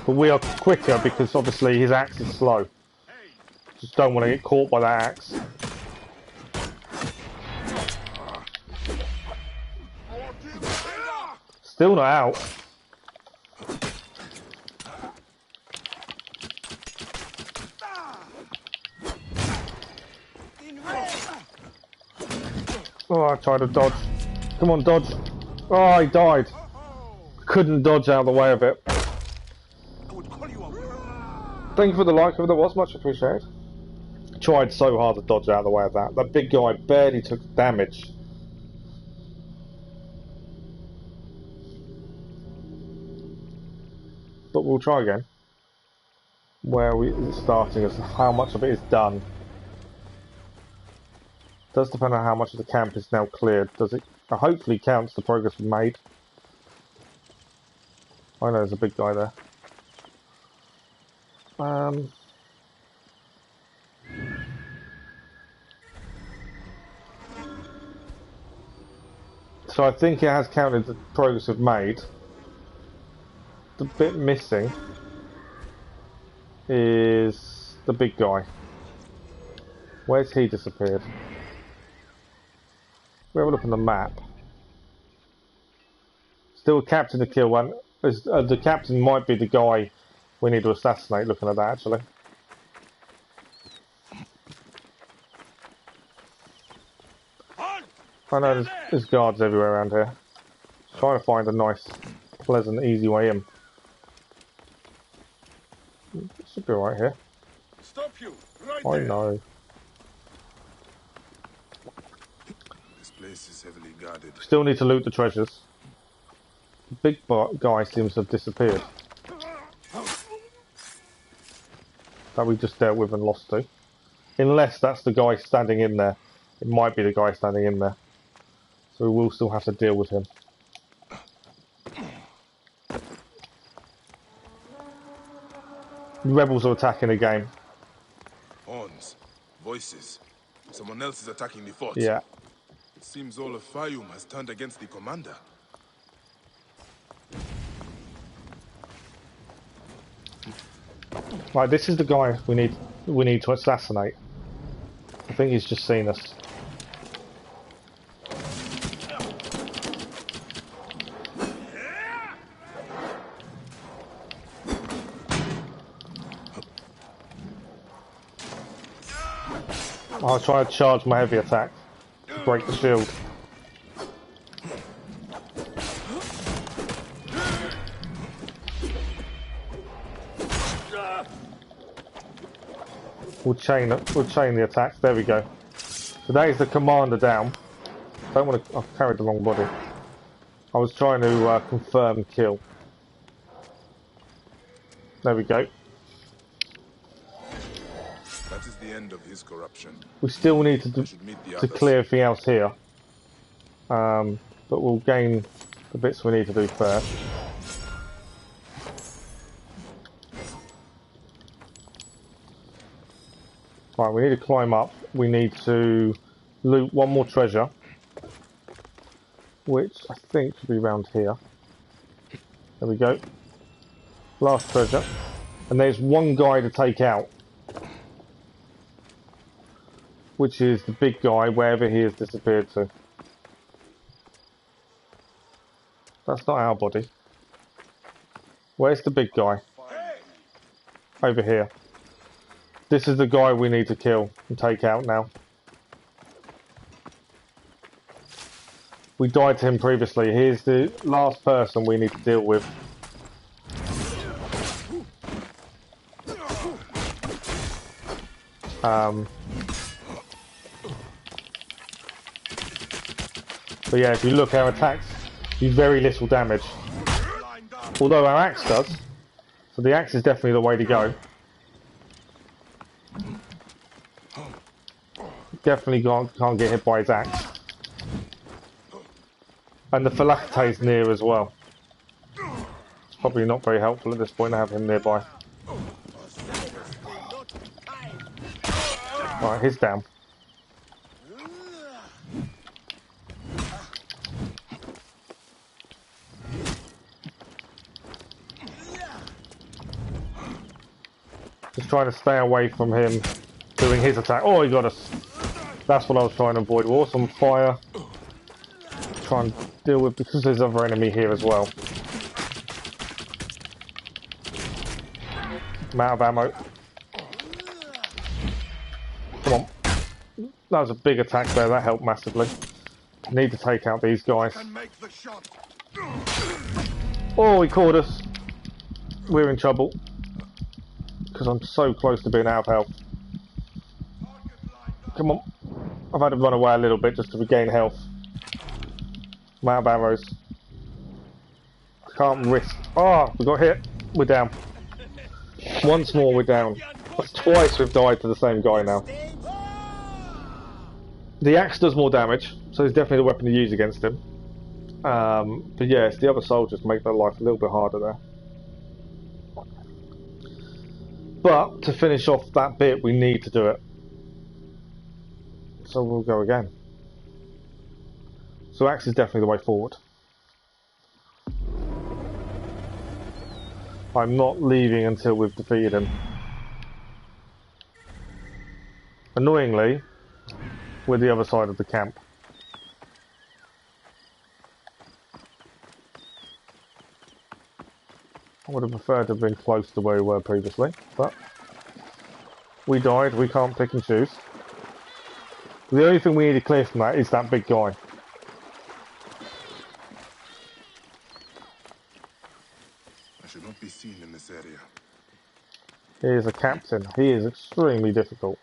But we are quicker because obviously his axe is slow. Just don't want to get caught by that axe. Still not out. Oh, I tried to dodge. Come on, dodge. Oh, he died. Couldn't dodge out of the way of it. Thank you for the like, if there was, much appreciated. Tried so hard to dodge out of the way of that. That big guy barely took damage. But we'll try again. Where is it starting as how much of it is done. Does depend on how much of the camp is now cleared. Does it hopefully counts the progress we made. I know there's a big guy there. So I think it has counted the progress we've made. The bit missing is the big guy. Where's he disappeared? We have a look on the map. Still a captain to kill one. The captain might be the guy we need to assassinate, looking at that actually. I know there's guards everywhere around here. Trying to find a nice, pleasant, easy way in. Should be right here. I know. This place is heavily guarded. Still need to loot the treasures. The big guy seems to have disappeared. That we just dealt with and lost to. Unless that's the guy standing in there. It might be the guy standing in there. So we will still have to deal with him. The rebels are attacking again. Horns, voices. Someone else is attacking the fort. Yeah. It seems all of Faiyum has turned against the commander. Right, this is the guy we need to assassinate. I think he's just seen us. I'll try to charge my heavy attack to break the shield. We'll chain the attacks. There we go. So that is the commander down. Don't want to. I've carried the wrong body. I was trying to confirm kill. There we go. That is the end of his corruption. We still need to clear everything else here. But we'll gain the bits we need to do first. Right, we need to climb up. We need to loot one more treasure, which I think should be around here. There we go. Last treasure. And there's one guy to take out, which is the big guy, wherever he has disappeared to. That's not our body. Where's the big guy? Over here. This is the guy we need to kill and take out now. We died to him previously. Here's the last person we need to deal with. But yeah, if you look, our attacks do very little damage. Although our axe does. So the axe is definitely the way to go. Definitely can't get hit by his axe. And the phylactery is near as well. It's probably not very helpful at this point to have him nearby. Right, he's down. Just trying to stay away from him doing his attack. Oh, he got us. That's what I was trying to avoid. We're also on fire. Try and deal with, because there's other enemy here as well. I'm out of ammo. Come on. That was a big attack there. That helped massively. Need to take out these guys. Oh, he caught us. We're in trouble. Because I'm so close to being out of health. Come on. I've had to run away a little bit just to regain health. I'm out of arrows. I can't risk. Oh, we got hit. We're down. Once more, we're down. That's twice we've died to the same guy now. The axe does more damage, so it's definitely the weapon to use against him. But yeah, it's the other soldiers make their life a little bit harder there. But to finish off that bit, we need to do it. So we'll go again. So axe is definitely the way forward. I'm not leaving until we've defeated him. Annoyingly, we're the other side of the camp. I would have preferred to have been close to where we were previously, but we died, we can't pick and choose. The only thing we need to clear from that is that big guy. I should not be seen in this area. He is a captain. He is extremely difficult.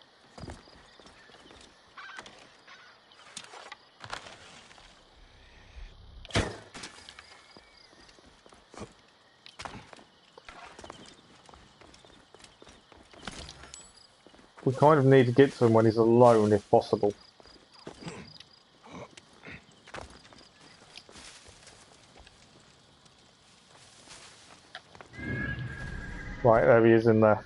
We kind of need to get to him when he's alone, if possible. Right, there he is in there.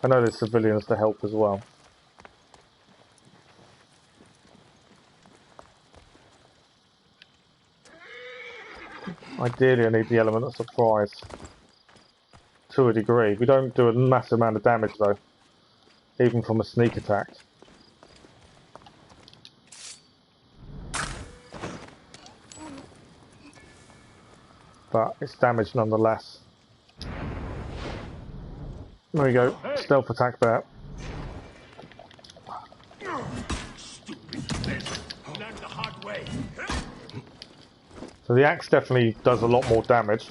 I know there's civilians to help as well. Ideally, I need the element of surprise. To a degree. We don't do a massive amount of damage though. Even from a sneak attack. But it's damage nonetheless. There we go. Stealth attack there. So the axe definitely does a lot more damage.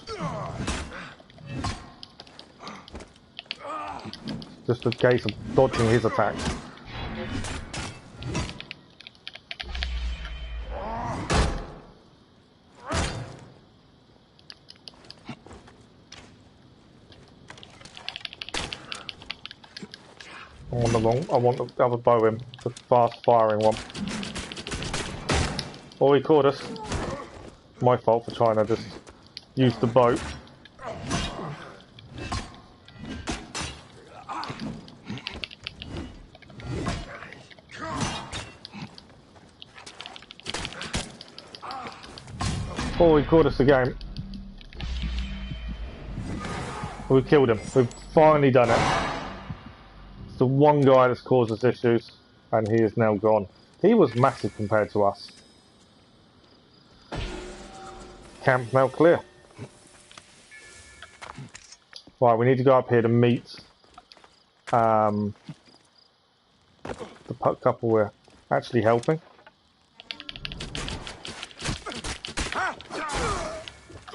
Just a case of dodging his attacks. I want the other bow in, the fast firing one. Oh, he caught us. My fault for trying to just use the boat. Oh, he caught us again. We killed him. We've finally done it. It's the one guy that's caused us issues, and he is now gone. He was massive compared to us. Camp now clear. Right, we need to go up here to meet the couple we're actually helping.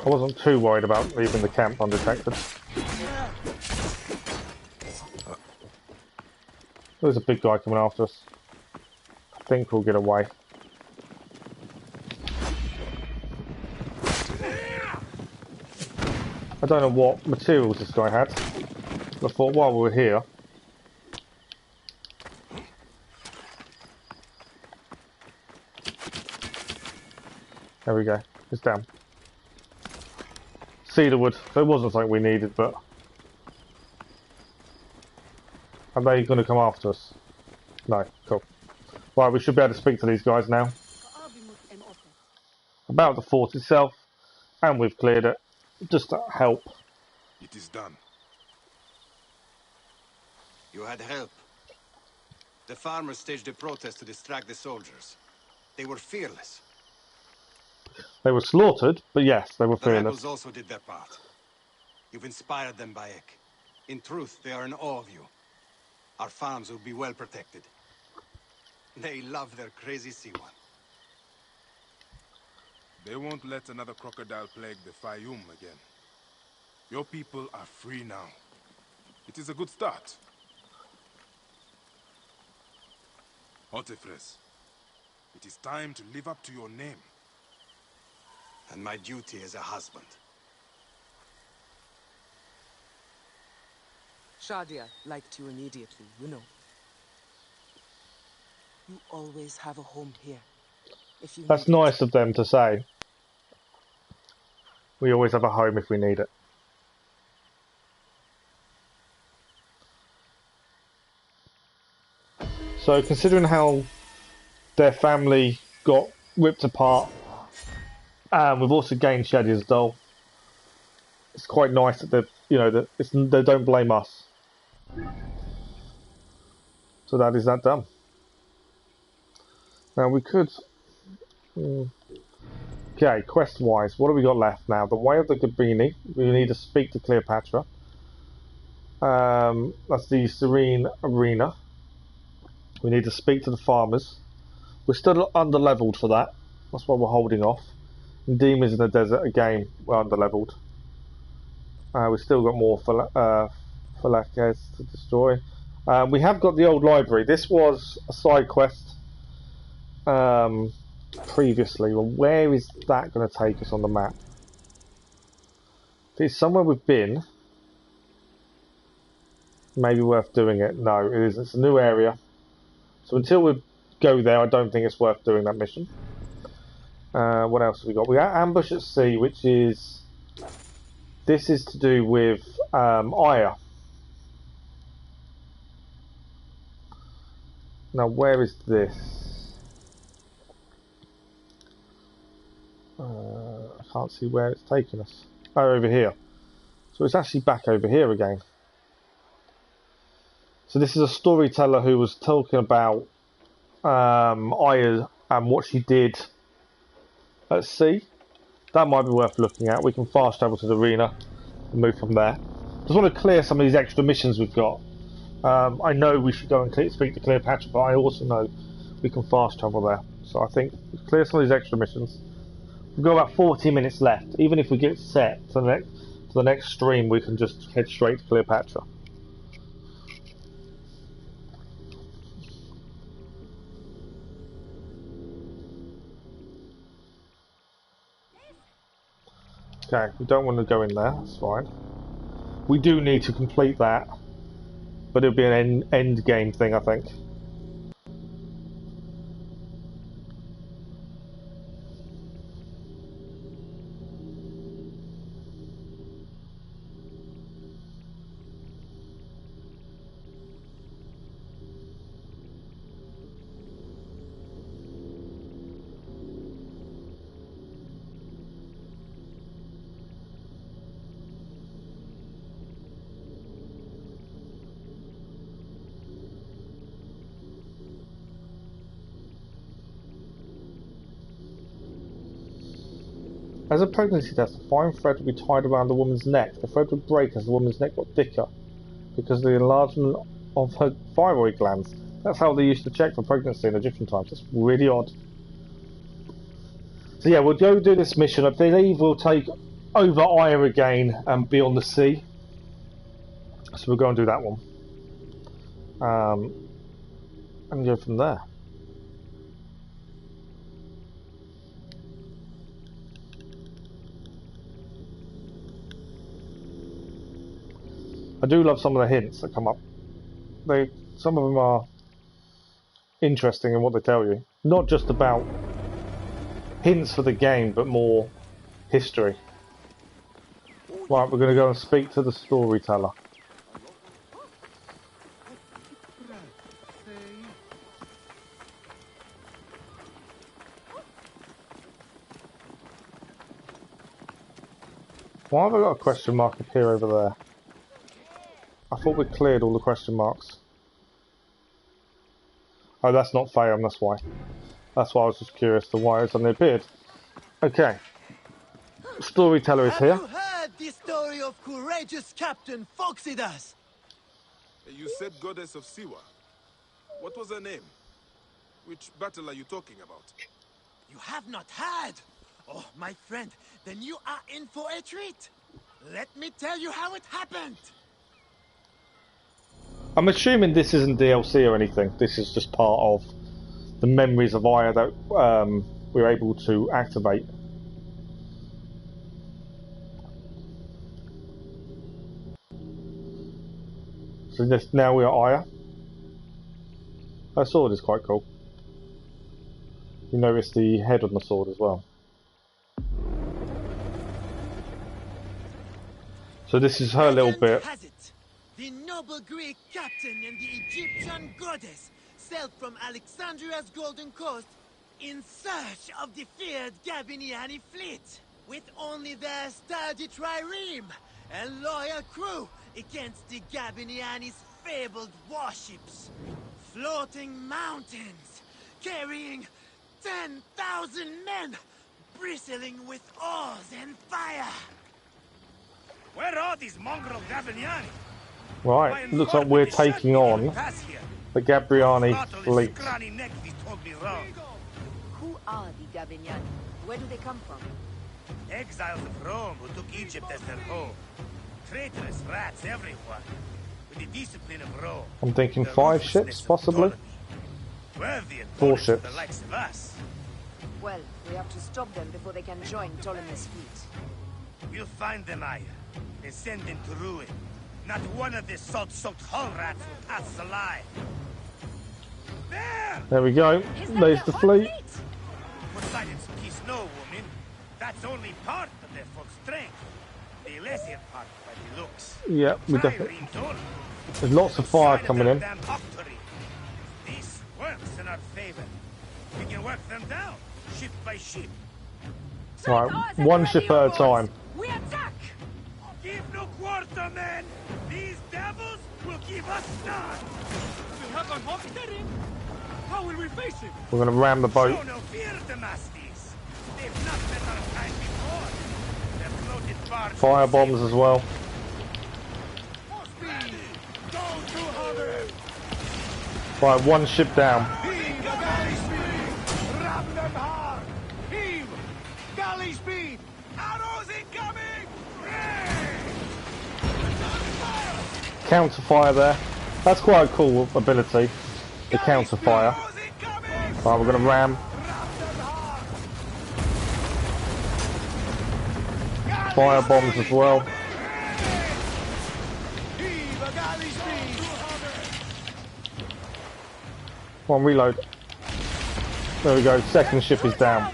I wasn't too worried about leaving the camp undetected. There's a big guy coming after us. I think we'll get away. I don't know what materials this guy had. I thought while we were here... There we go. It's down. Cedar wood. So it wasn't something we needed, but... Are they going to come after us? No. Cool. Right, we should be able to speak to these guys now. About the fort itself. And we've cleared it. Just to help. It is done. You had help. The farmers staged a protest to distract the soldiers. They were fearless. They were slaughtered, but yes, they were The fearless. rebels also did their part. You've inspired them, Bayek. In truth, they are in awe of you. Our farms will be well protected. They love their crazy sea one. They won't let another crocodile plague the Faiyum again. Your people are free now. It is a good start. Otefres, it is time to live up to your name. And my duty as a husband. Shadia liked you immediately, you know. You always have a home here. If you That's nice of them to say. We always have a home if we need it. So considering how their family got ripped apart, and we've also gained Shadia's doll, it's quite nice that they don't blame us. So that is that done. Now we could... Okay, quest-wise, what have we got left now? The Way of the Gabini. We need to speak to Cleopatra. That's the Serene Arena. We need to speak to the farmers. We're still under-leveled for that. That's why we're holding off. And Demons in the Desert, again, we're under-leveled. We've still got more Falakes to destroy. We have got the old library. This was a side quest previously. Well, where is that going to take us on the map? It's somewhere we've been. maybe worth doing it. No, it isn't. It's a new area. So until we go there, I don't think it's worth doing that mission. What else have we got? We got Ambush at Sea, which is... This is to do with Aya. Now, where is this? I can't see where it's taken us. Oh, over here. So it's actually back over here again. So this is a storyteller who was talking about Aya and what she did at sea. That might be worth looking at. We can fast travel to the arena and move from there. Just want to clear some of these extra missions we've got. I know we should go and speak to Cleopatra, but I also know we can fast travel there. So I think clear some of these extra missions. We've got about 40 minutes left. Even if we get set to the next stream, we can just head straight to Cleopatra. Okay, we don't want to go in there, that's fine. We do need to complete that, but it'll be an end game thing, I think. As a pregnancy test, a fine thread would be tied around the woman's neck. The thread would break as the woman's neck got thicker because of the enlargement of her thyroid glands. That's how they used to check for pregnancy in Egyptian times. That's really odd. So yeah, we'll go do this mission. I believe we'll take over Aya again and be on the sea. So we'll go and do that one. And go from there. I do love some of the hints that come up. Some of them are interesting in what they tell you. Not just about hints for the game, but more history. Right, we're going to go and speak to the storyteller. Why have I got a question mark up here over there? I thought we cleared all the question marks. Oh, that's not Faiyum, that's why. That's why I was just curious to why it suddenly appeared. Okay. Storyteller is here. Have you heard the story of courageous Captain Foxidas? You said Goddess of Siwa. What was her name? Which battle are you talking about? You have not heard? Oh, my friend, then you are in for a treat. Let me tell you how it happened. I'm assuming this isn't DLC or anything. This is just part of the memories of Aya that we're able to activate. So now we are Aya. Her sword is quite cool. You notice the head on the sword as well. So this is her little bit. The noble Greek captain and the Egyptian goddess sailed from Alexandria's Golden Coast in search of the feared Gabiniani fleet, with only their sturdy trireme and loyal crew against the Gabiniani's fabled warships. Floating mountains, carrying 10,000 men, bristling with oars and fire. Where are these mongrel Gabiniani? Right, looks like we're taking on the Gabriani fleet. Who are the Gabiniani? Where do they come from? Exiles of Rome who took Egypt as their home. Traitorous rats everywhere. With the discipline of Rome. I'm thinking 5 ships, possibly. 4 ships. The likes of us. Well, we have to stop them before they can join Ptolemy's fleet. We'll find them, Aya, and send them to ruin. Not one of the salt-soaked hull rats will pass alive. There we go. There's the fleet. Poseidon's peace, no, woman. That's only part of their full strength. The lesser part by the looks. Yeah, we definitely. There's lots of fire coming in. This works in our favor. We can work them down, ship by ship. Right, one ship at a time. We attack! Give no quarter, men! These devils will give us none! We have a monster in? How will we face him? We're going to ram the boat. Show no fear, Damastes. They've not met our kind before. Their floated barge. Fire bombs as well. Right, one ship down. Heave the galley speed! Ram them hard! Heave! Galley speed! Arrows incoming! Counter fire there. That's quite a cool ability. The counter fire. Right, we're going to ram. Fire bombs as well. Come on, reload. There we go. Second ship is down.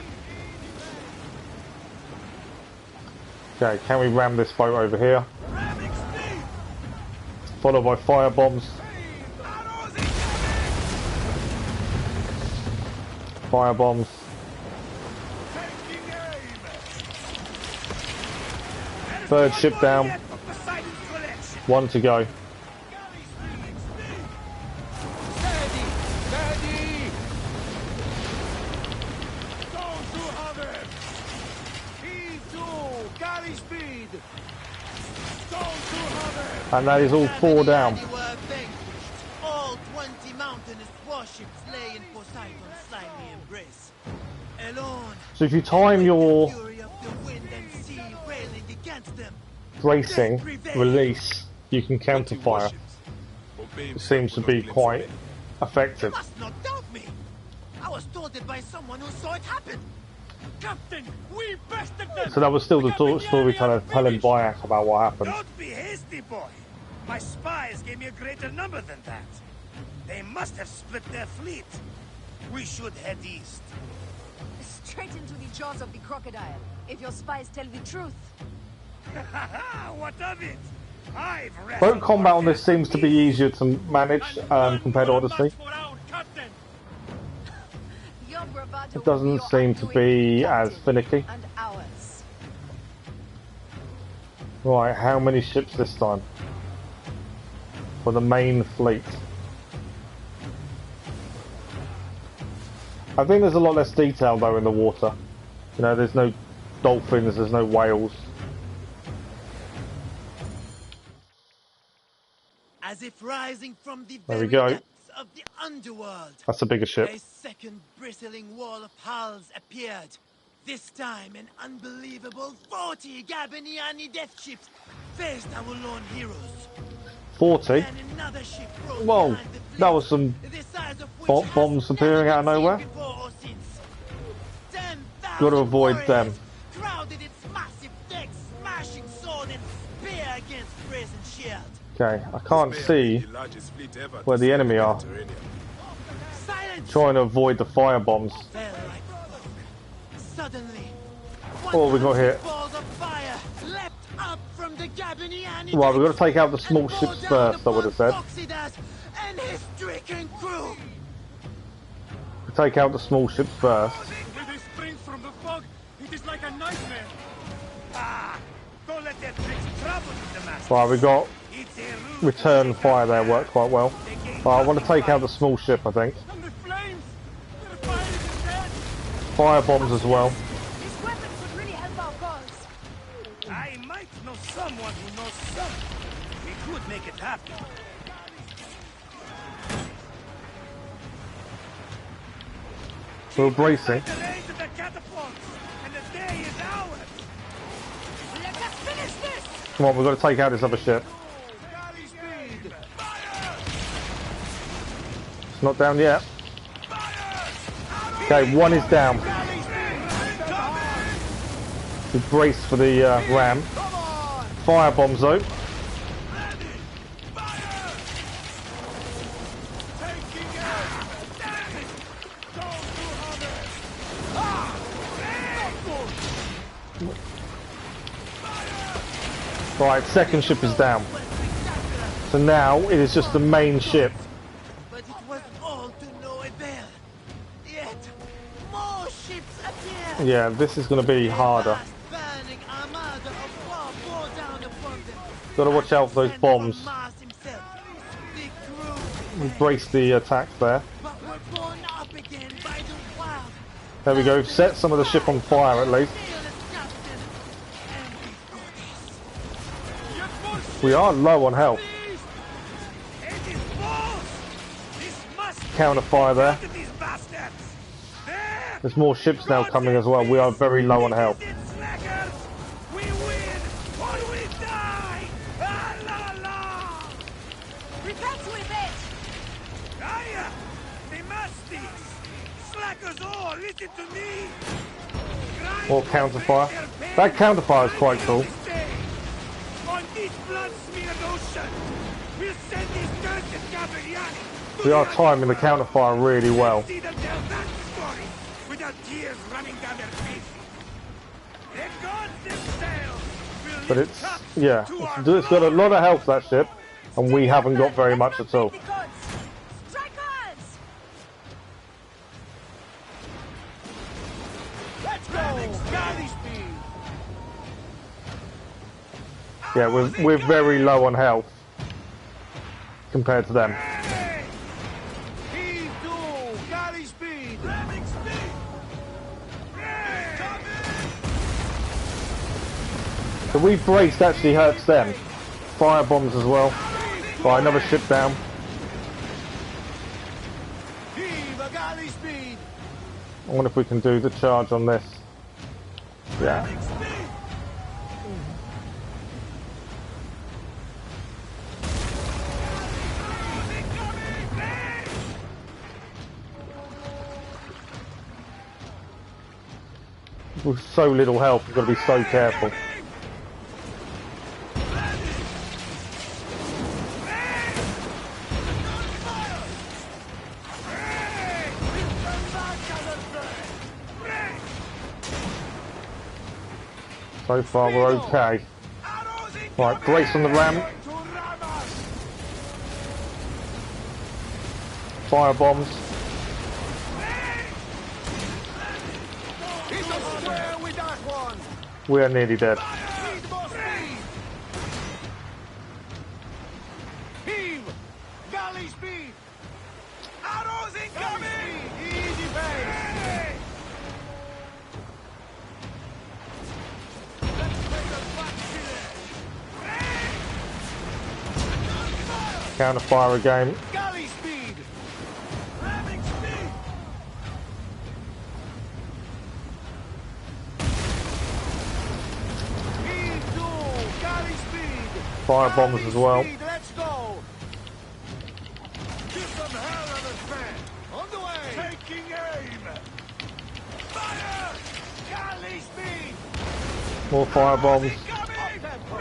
Okay, can we ram this boat over here? Followed by fire bombs. Fire bombs. Third ship down. One to go. And that is all 4 down. All 20 mountainous warships lay in Poseidon's slimy embrace. Alone, So if you time your fury of the wind and sea railing against them, bracing release, you can counter fire. It seems to be quite effective. you must not doubt me. I was taunted by someone who saw it happen. Captain, we bested them! So that was still the storyteller telling Bayek about what happened. Don't be hasty, boy. My spies gave me a greater number than that. They must have split their fleet. We should head east. Straight into the jaws of the crocodile, if your spies tell the truth. What of it? I've read. Boat combat on this seems to be easier to manage compared to Odyssey. It doesn't seem to be as finicky. Right, how many ships this time? For the main fleet. I think there's a lot less detail though in the water. You know, there's no dolphins, there's no whales. As if rising from the There we very go. depths of the underworld. That's a bigger ship. A second bristling wall of hulls appeared. This time an unbelievable 40 Gabiniani death ships faced our lone heroes. 40? And another ship rose Whoa, behind the fleet, that was some the size of which bombs appearing out of nowhere. before or since. 10,000 Got to avoid them. crowded its massive decks, smashing sword and spear against brazen shield. Okay, I can't see where the enemy are. Trying to avoid the fire bombs. Suddenly, Oh, we got hit. balls of fire leapt up from the Gabiniani Right, we've got to take out the small ships first, I would have said. Oxidas and his stricken crew. We take out the small ships first. When they spring from the fog, it is like a nightmare. Don't let that bring trouble to the master. Right, we got return fire there, worked quite well. Right, I want to take out the small ship, I think. And the flames! The fire is dead! Fire bombs as well. These weapons would really help our cause. I might know someone who knows something. We could make it happen. We're bracing. The range of the catapults, and the day is ours. Let us finish this! Come on, we've got to take out this other ship. It's not down yet. Okay, one is down. We brace for the ram. Fire bombs though. Right, second ship is down. So now it is just the main ship. But it was all to no avail. Yet more ships appear. Yeah, this is going to be harder. Burning armada of war bore down upon them. Got to watch out for those bombs. Mars himself. The crew We brace the attacks there. but were borne up again by the wild. There we go. Set some of the ship on fire at least. We are low on health. Counter fire there. There's more ships now coming as well. We are very low on health. More counter fire. That counter fire is quite cool. We are timing the counter fire really well. But it's, yeah, it's got a lot of health, that ship, and we haven't got very much at all. Yeah, we're very low on health compared to them. So we braced actually hurts them. Fire bombs as well. Right, another ship down. I wonder if we can do the charge on this. Yeah. With so little health, we've got to be so careful. So far we're okay. Right, brace on the ram. Fire bombs. We are nearly dead. Counter fire again. Fire bombs as well. Let's go. Give some hell on this man. On the way. Taking aim. Fire! Galley speed. More fire bombs.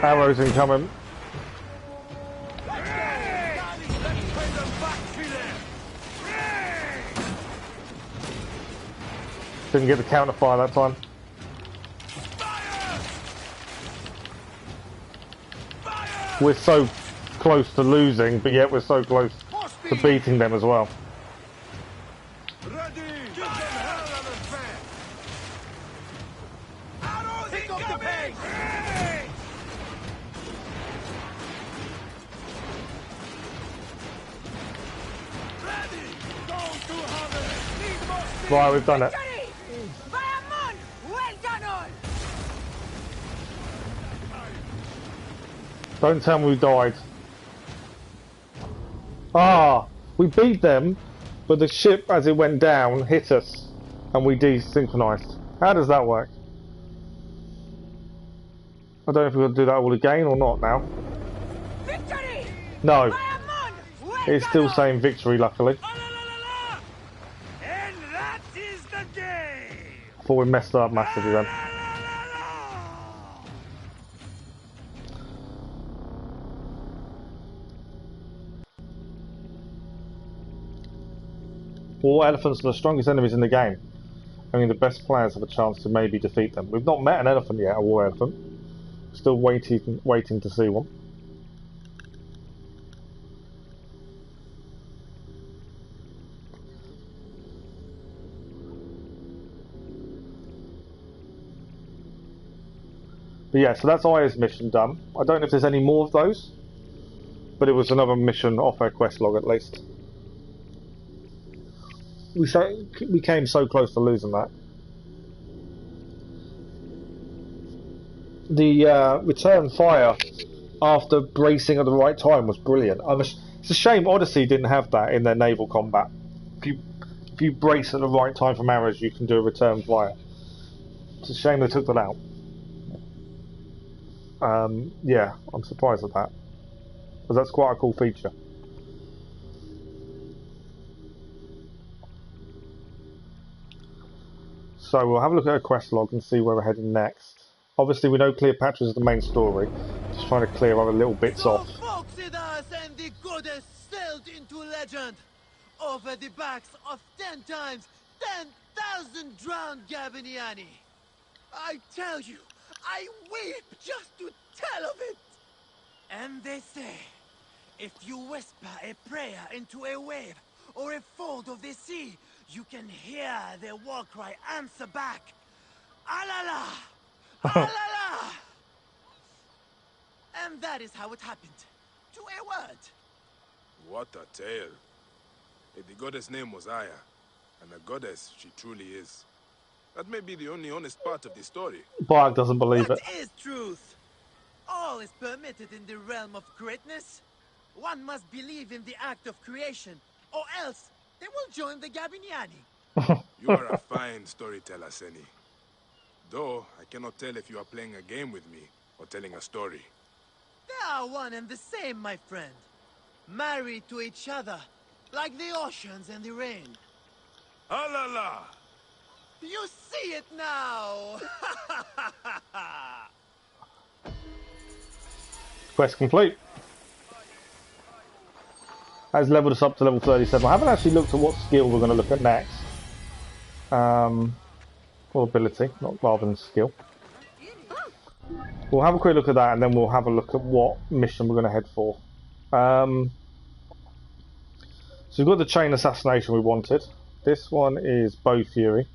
Arrows incoming. Didn't get the counter fire that time. We're so close to losing, but yet we're so close to beating them as well. Ready. Give them hell on this man. Arrows pick up the pace. Ready. Go to harvest. Need more speed. Right, we've done it. Don't tell me we died. Ah, we beat them, but the ship, as it went down, hit us, and we desynchronized. How does that work? I don't know if we're going to do that all again or not now. Victory! No. It's still saying victory, luckily. And that is the game. I thought we messed up massively then. War elephants are the strongest enemies in the game. Only the best players have a chance to maybe defeat them. We've not met an elephant yet, a war elephant. Still waiting to see one. But yeah, so that's Aya's mission done. I don't know if there's any more of those, but it was another mission off our quest log at least. We came so close to losing that. The return fire after bracing at the right time was brilliant. It's a shame Odyssey didn't have that in their naval combat. If you brace at the right time from arrows, you can do a return fire. It's a shame they took that out. Yeah, I'm surprised at that, because that's quite a cool feature. So we'll have a look at a quest log and see where we're heading next. Obviously we know Cleopatra is the main story, just trying to clear other little bits off. Phoxidas and the goddess sailed into legend over the backs of 10 times 10,000 drowned Gabiniani. I tell you, I weep just to tell of it. And they say, if you whisper a prayer into a wave or a fold of the sea, you can hear their war cry answer back. Alala! Alala! And that is how it happened. To a word. What a tale. If the goddess' name was Aya, and a goddess she truly is, that may be the only honest part of the story. Bark doesn't believe it. What is truth? All is permitted in the realm of greatness. One must believe in the act of creation, or else they will join the Gabiniani. You are a fine storyteller, Seni. Though, I cannot tell if you are playing a game with me, or telling a story. They are one and the same, my friend. Married to each other, like the oceans and the rain. Alala! You see it now! Quest complete. Has leveled us up to level 37. I haven't actually looked at what skill we're going to look at next. Or ability, not rather than skill. We'll have a quick look at that, and then we'll have a look at what mission we're going to head for. So we've got the chain assassination we wanted. This one is Bow Fury.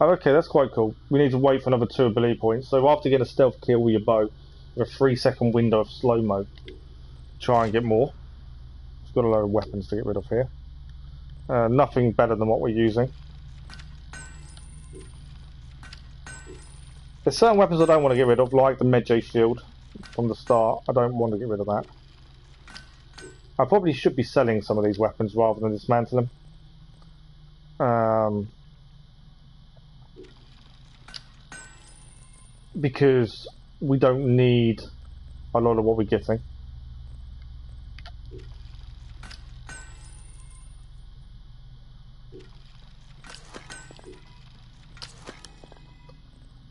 Oh, okay, that's quite cool. We need to wait for another 2 ability points. So after getting a stealth kill with your bow, you have a 3-second window of slow-mo. Try and get more. We've got a load of weapons to get rid of here. Nothing better than what we're using. There's certain weapons I don't want to get rid of, like the Medjay shield from the start. I don't want to get rid of that. I probably should be selling some of these weapons rather than dismantling them. Because we don't need a lot of what we're getting.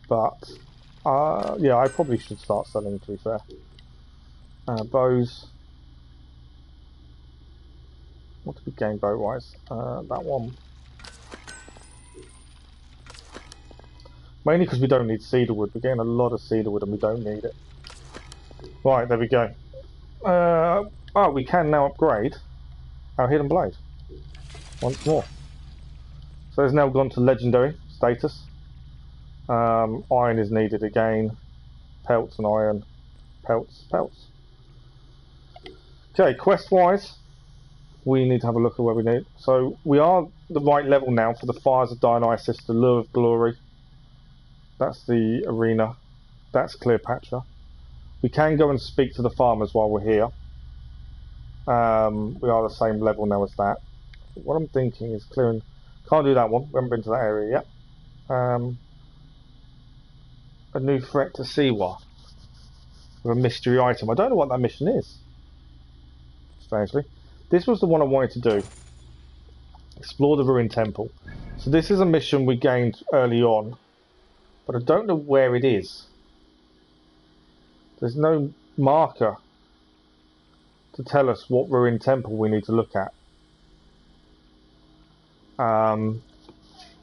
But yeah, I probably should start selling, to be fair. Bows. What did we gain bow wise? That one. Mainly because we don't need cedarwood. We're getting a lot of cedarwood and we don't need it. Right, there we go. Oh, we can now upgrade our hidden blade once more. So it's now gone to legendary status. Iron is needed again. Pelts and iron. Pelts. Okay, quest wise, we need to have a look at where we need. So we are the right level now for the Fires of Dionysus, the Lure of Glory. That's the arena. That's Cleopatra. We can go and speak to the farmers while we're here. We are the same level now as that. What I'm thinking is clearing. Can't do that one. We haven't been to that area yet. A new threat to Siwa with a mystery item. I don't know what that mission is. Strangely, this was the one I wanted to do. Explore the ruined temple. So this is a mission we gained early on, but I don't know where it is. There's no marker to tell us what ruined temple we need to look at.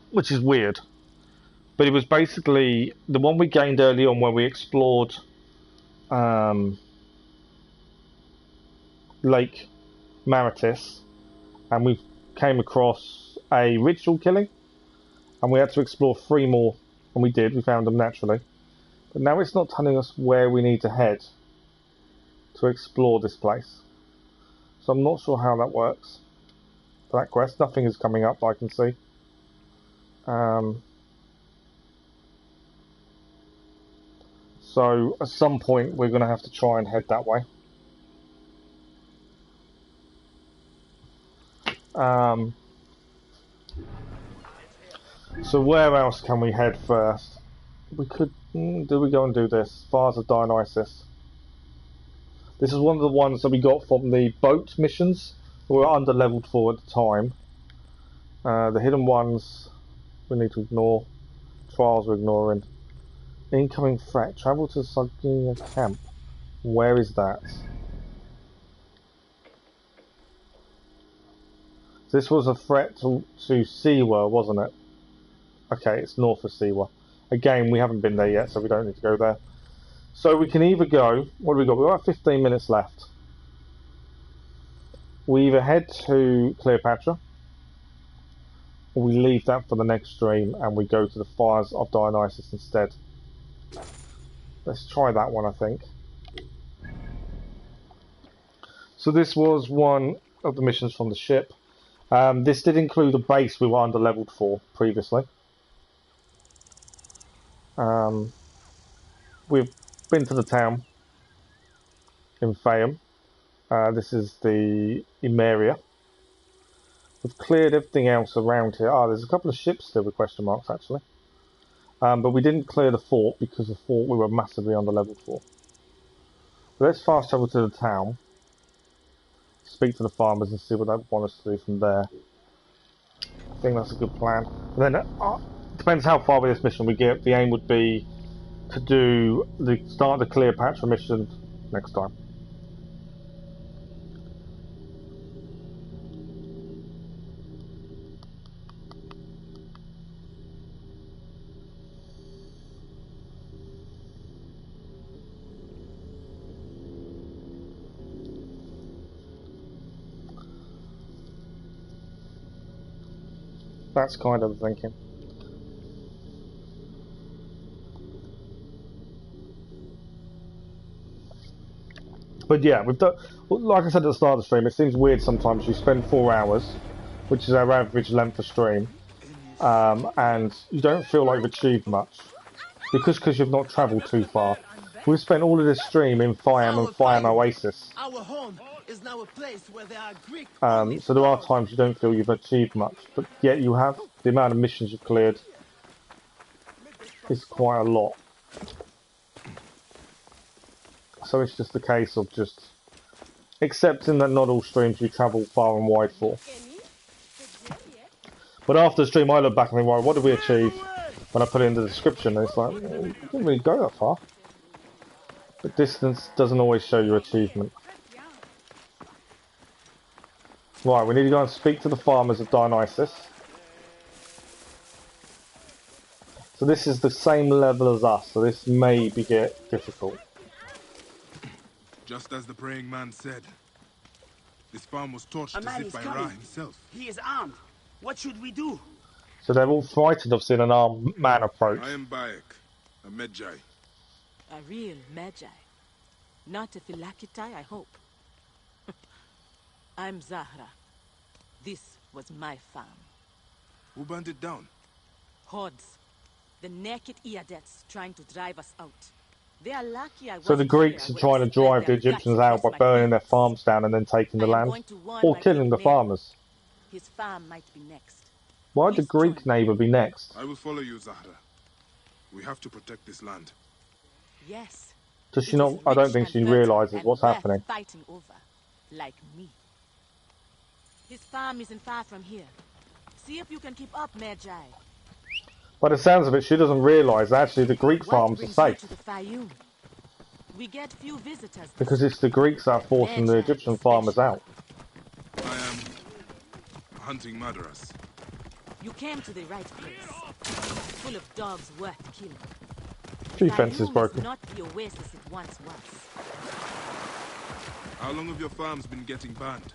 Which is weird. But it was basically the one we gained early on where we explored Lake Maritis, and we came across a ritual killing, and we had to explore 3 more, and we did. We found them naturally. But now it's not telling us where we need to head to explore this place. So I'm not sure how that works. For that quest, nothing is coming up that I can see. So at some point we're going to have to try and head that way. So where else can we head first? We could... do we go and do this? Fires of Dionysus. This is one of the ones that we got from the boat missions. We were under-leveled for at the time. The hidden ones we need to ignore. Trials we're ignoring. Incoming threat. Travel to Sardinia camp. Where is that? This was a threat to Siwa, wasn't it? Okay, it's north of Siwa. Again, we haven't been there yet, so we don't need to go there. So we can either go... What do we got? We've got 15 minutes left. We either head to Cleopatra, or we leave that for the next stream and we go to the Fires of Dionysus instead. Let's try that one, I think. So this was one of the missions from the ship. This did include a base we were under-leveled for previously. We've been to the town in Faiyum. This is the Emeria. We've cleared everything else around here. There's a couple of ships still with question marks, actually. But we didn't clear the fort because the fort we were massively under-leveled for. So let's fast travel to the town. Speak to the farmers and see what they want us to do from there. I think that's a good plan. And then, depends how far with this mission we get. The aim would be to do start the Cleopatra mission next time. That's kind of the thinking. But yeah, we've done, like I said at the start of the stream, it seems weird sometimes you spend 4 hours, which is our average length of stream, and you don't feel like you've achieved much. Because you've not travelled too far. We've spent all of this stream in Faiyum and Faiyum Oasis. Our home is now a place where there are Greek So there are times you don't feel you've achieved much, but yet you have. The amount of missions you've cleared is quite a lot. So it's just a case of just accepting that not all streams you travel far and wide for. But after the stream I look back and think, right, what did we achieve? When I put it in the description, it's like, we didn't really go that far. But distance doesn't always show your achievement. Right, we need to go and speak to the farmers of Dionysus. So this is the same level as us, so this may get difficult. Just as the praying man said, this farm was torched A man as is if by Ra coming. himself. He is armed. What should we do? So they're all frightened of seeing an armed man approach. I am Bayek, a Medjay. A real Magi. Not a Philakite, I hope. I'm Zahra. This was my farm. Who burned it down? Hordes. The naked Iadets trying to drive us out. They are lucky I So the Greeks are trying to drive the Egyptians out by burning their farms down and then taking the land. Or killing the farmers. His farm might be next. Why'd the Greek neighbour be next? I will follow you, Zahra. We have to protect this land. Yes. Does she not? I don't think she realises what's happening. Fighting over, like me. His farm isn't far from here. See if you can keep up, Magi. By the sounds of it, she doesn't realise that actually the Greek farms are safe. To the Faiyum? We get few visitors. Because it's the Greeks that are forcing the Egyptian farmers out. I am hunting murderers. You came to the right place. full of dogs worth killing. Tree fence is Faiyum broken. is not the oasis it once was. How long have your farms been getting banned?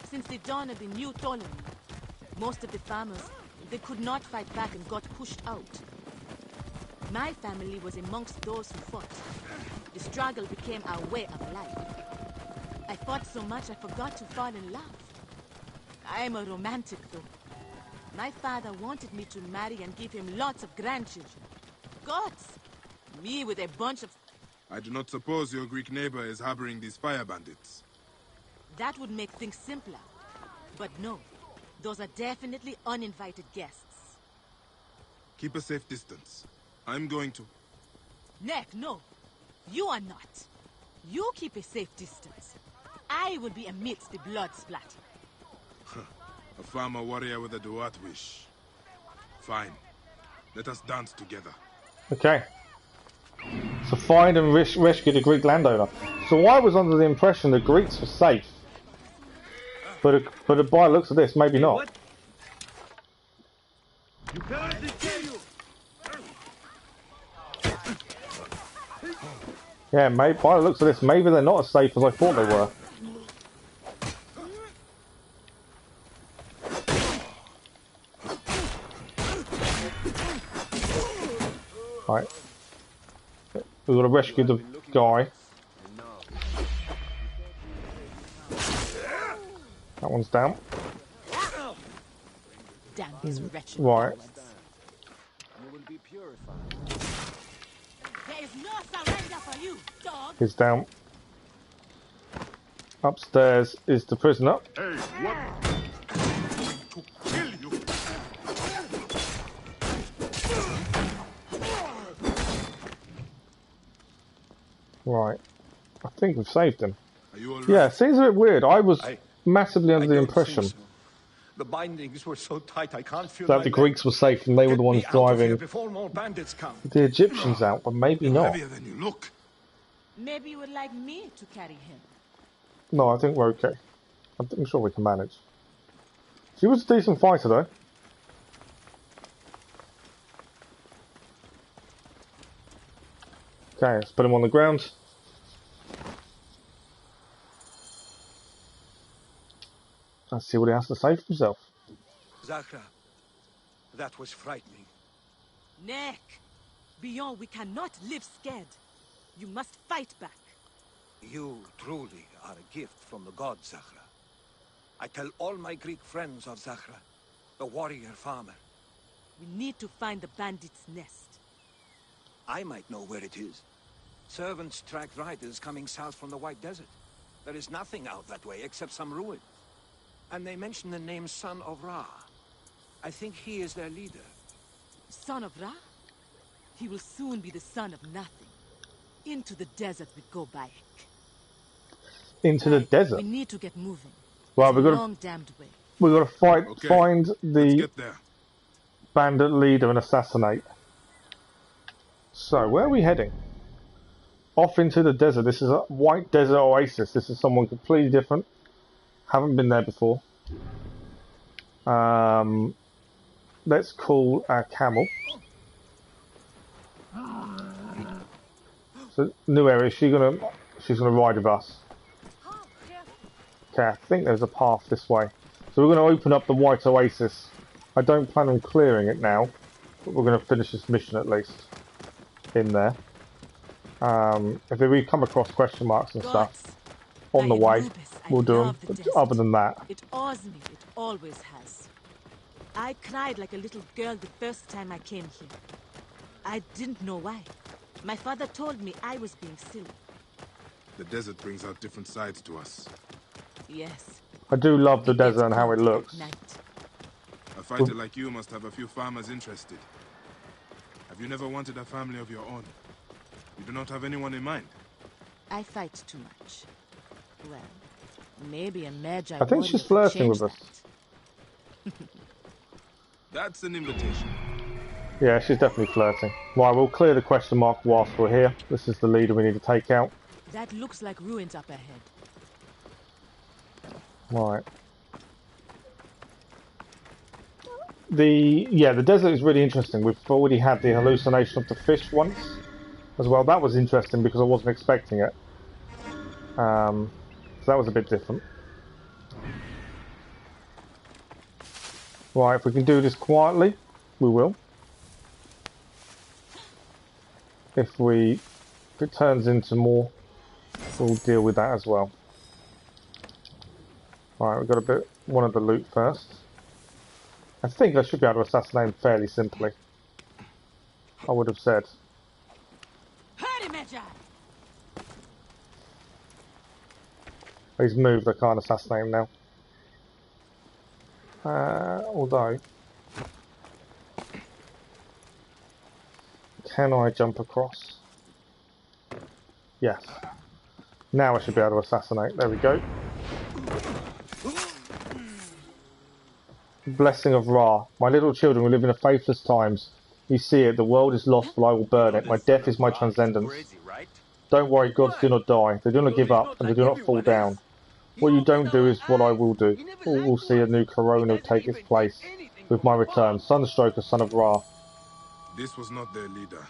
Since the dawn of the new Ptolemy, most of the farmers, they could not fight back and got pushed out. My family was amongst those who fought. The struggle became our way of life. I fought so much I forgot to fall in love. I'm a romantic, though. My father wanted me to marry and give him lots of grandchildren. Gods! Me with a bunch of... I do not suppose your Greek neighbor is harboring these fire bandits. That would make things simpler. But no, those are definitely uninvited guests. Keep a safe distance. I'm going to... Neck, no. You are not. You keep a safe distance. I will be amidst the blood splatter. A farmer warrior with a Duat wish. Fine. Let us dance together. Okay. So find and rescue the Greek landowner. So I was under the impression the Greeks were safe. But by the looks of this, maybe not. Yeah, maybe, by the looks of this, maybe they're not as safe as I thought they were. Right. We've got to rescue the guy. That one's down. Damn these wretched Right. You will be purified. There is no surrender for you, dog. He's down. Upstairs is the prisoner. Hey, what? To kill you. Right. I think we've saved him. Are you all right? Yeah, it seems a bit weird. I was massively under the don't impression think so. The bindings were so tight I can't feel that my the leg. Greeks were safe and they were the ones Get me out of here driving before more bandits come. the Egyptians out, but maybe not. Heavier than you look. Maybe you would like me to carry him. No, I think we're okay. I'm sure we can manage. She was a decent fighter, though. Okay, let's put him on the ground. Let's see what he has to say for himself. Zahra, that was frightening. Neck! Beyond, we cannot live scared. You must fight back. You truly are a gift from the gods, Zahra. I tell all my Greek friends of Zahra, the warrior farmer. We need to find the bandit's nest. I might know where it is. Servants track riders coming south from the White Desert. There is nothing out that way except some ruins. And they mention the name Son of Ra. I think he is their leader. Son of Ra? He will soon be the son of nothing. Into the desert we go, Bayek. Into the desert. We need to get moving. Well, it's we've a got long damned way. We've got to fight, Okay, find let's the get there. bandit leader and assassinate. So, where are we heading? Off into the desert. This is a white desert oasis. This is someone completely different. Haven't been there before. Let's call our camel. So, new area. She's gonna ride with us. Okay, I think there's a path this way. So we're going to open up the white oasis. I don't plan on clearing it now, but we're going to finish this mission at least in there. If we come across question marks and stuff on the way, we'll do them. But other than that, It awes me. It always has. I cried like a little girl the first time I came here. I didn't know why. My father told me I was being silly. The desert brings out different sides to us. Yes. I do love the desert and how it looks. A fighter like you must have a few farmers interested. Have you never wanted a family of your own? You do not have anyone in mind? I fight too much. Well, maybe a magi I think she's flirting with us. That's an invitation. Yeah, she's definitely flirting. Right, we'll clear the question mark whilst we're here. This is the leader we need to take out. That looks like ruins up ahead. Right. the desert is really interesting. We've already had the hallucination of the fish once as well. That was interesting because I wasn't expecting it. So that was a bit different. Right, if we can do this quietly, we will. If it turns into more, we'll deal with that as well. Alright, we've got one of the loot first. I think I should be able to assassinate him fairly simply. I would have said. He's moved, I can't assassinate him now. Although... Can I jump across? Yes. Now I should be able to assassinate. There we go. Blessing of Ra. My little children will live in a faithless times. You see it, the world is lost, but I will burn it. My death is my transcendence. Don't worry, gods do not die. They do not give up, and they do not fall down. What you don't do is what I will do. All will see a new corona take its place with my return. Sunstroker, son of Ra. This was not their leader.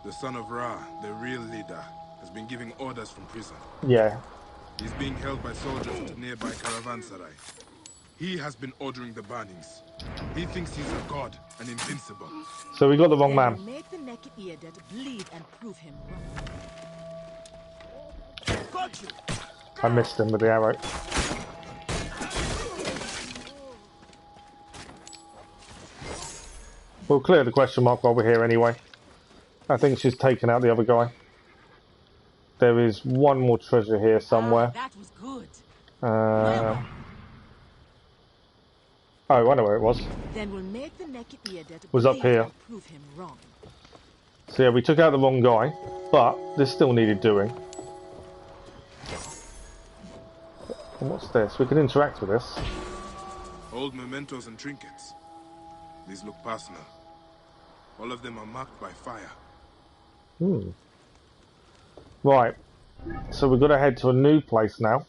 The son of Ra, the real leader, has been giving orders from prison. Yeah. He's being held by soldiers at a nearby caravanserai. He has been ordering the burnings. He thinks he's a god, an invincible. So we got the wrong man. Make the naked ear that bleed and prove him wrong. I missed him with the arrow. We'll clear the question mark while we're here anyway. I think she's taken out the other guy. There is one more treasure here somewhere. That was good. Oh, I know where it was. Then we'll make the naked ear that Was up here. prove him wrong. So yeah, we took out the wrong guy, but this still needed doing. And what's this? We can interact with this. Old mementos and trinkets. These look personal. All of them are marked by fire. Right. So we've got to head to a new place now.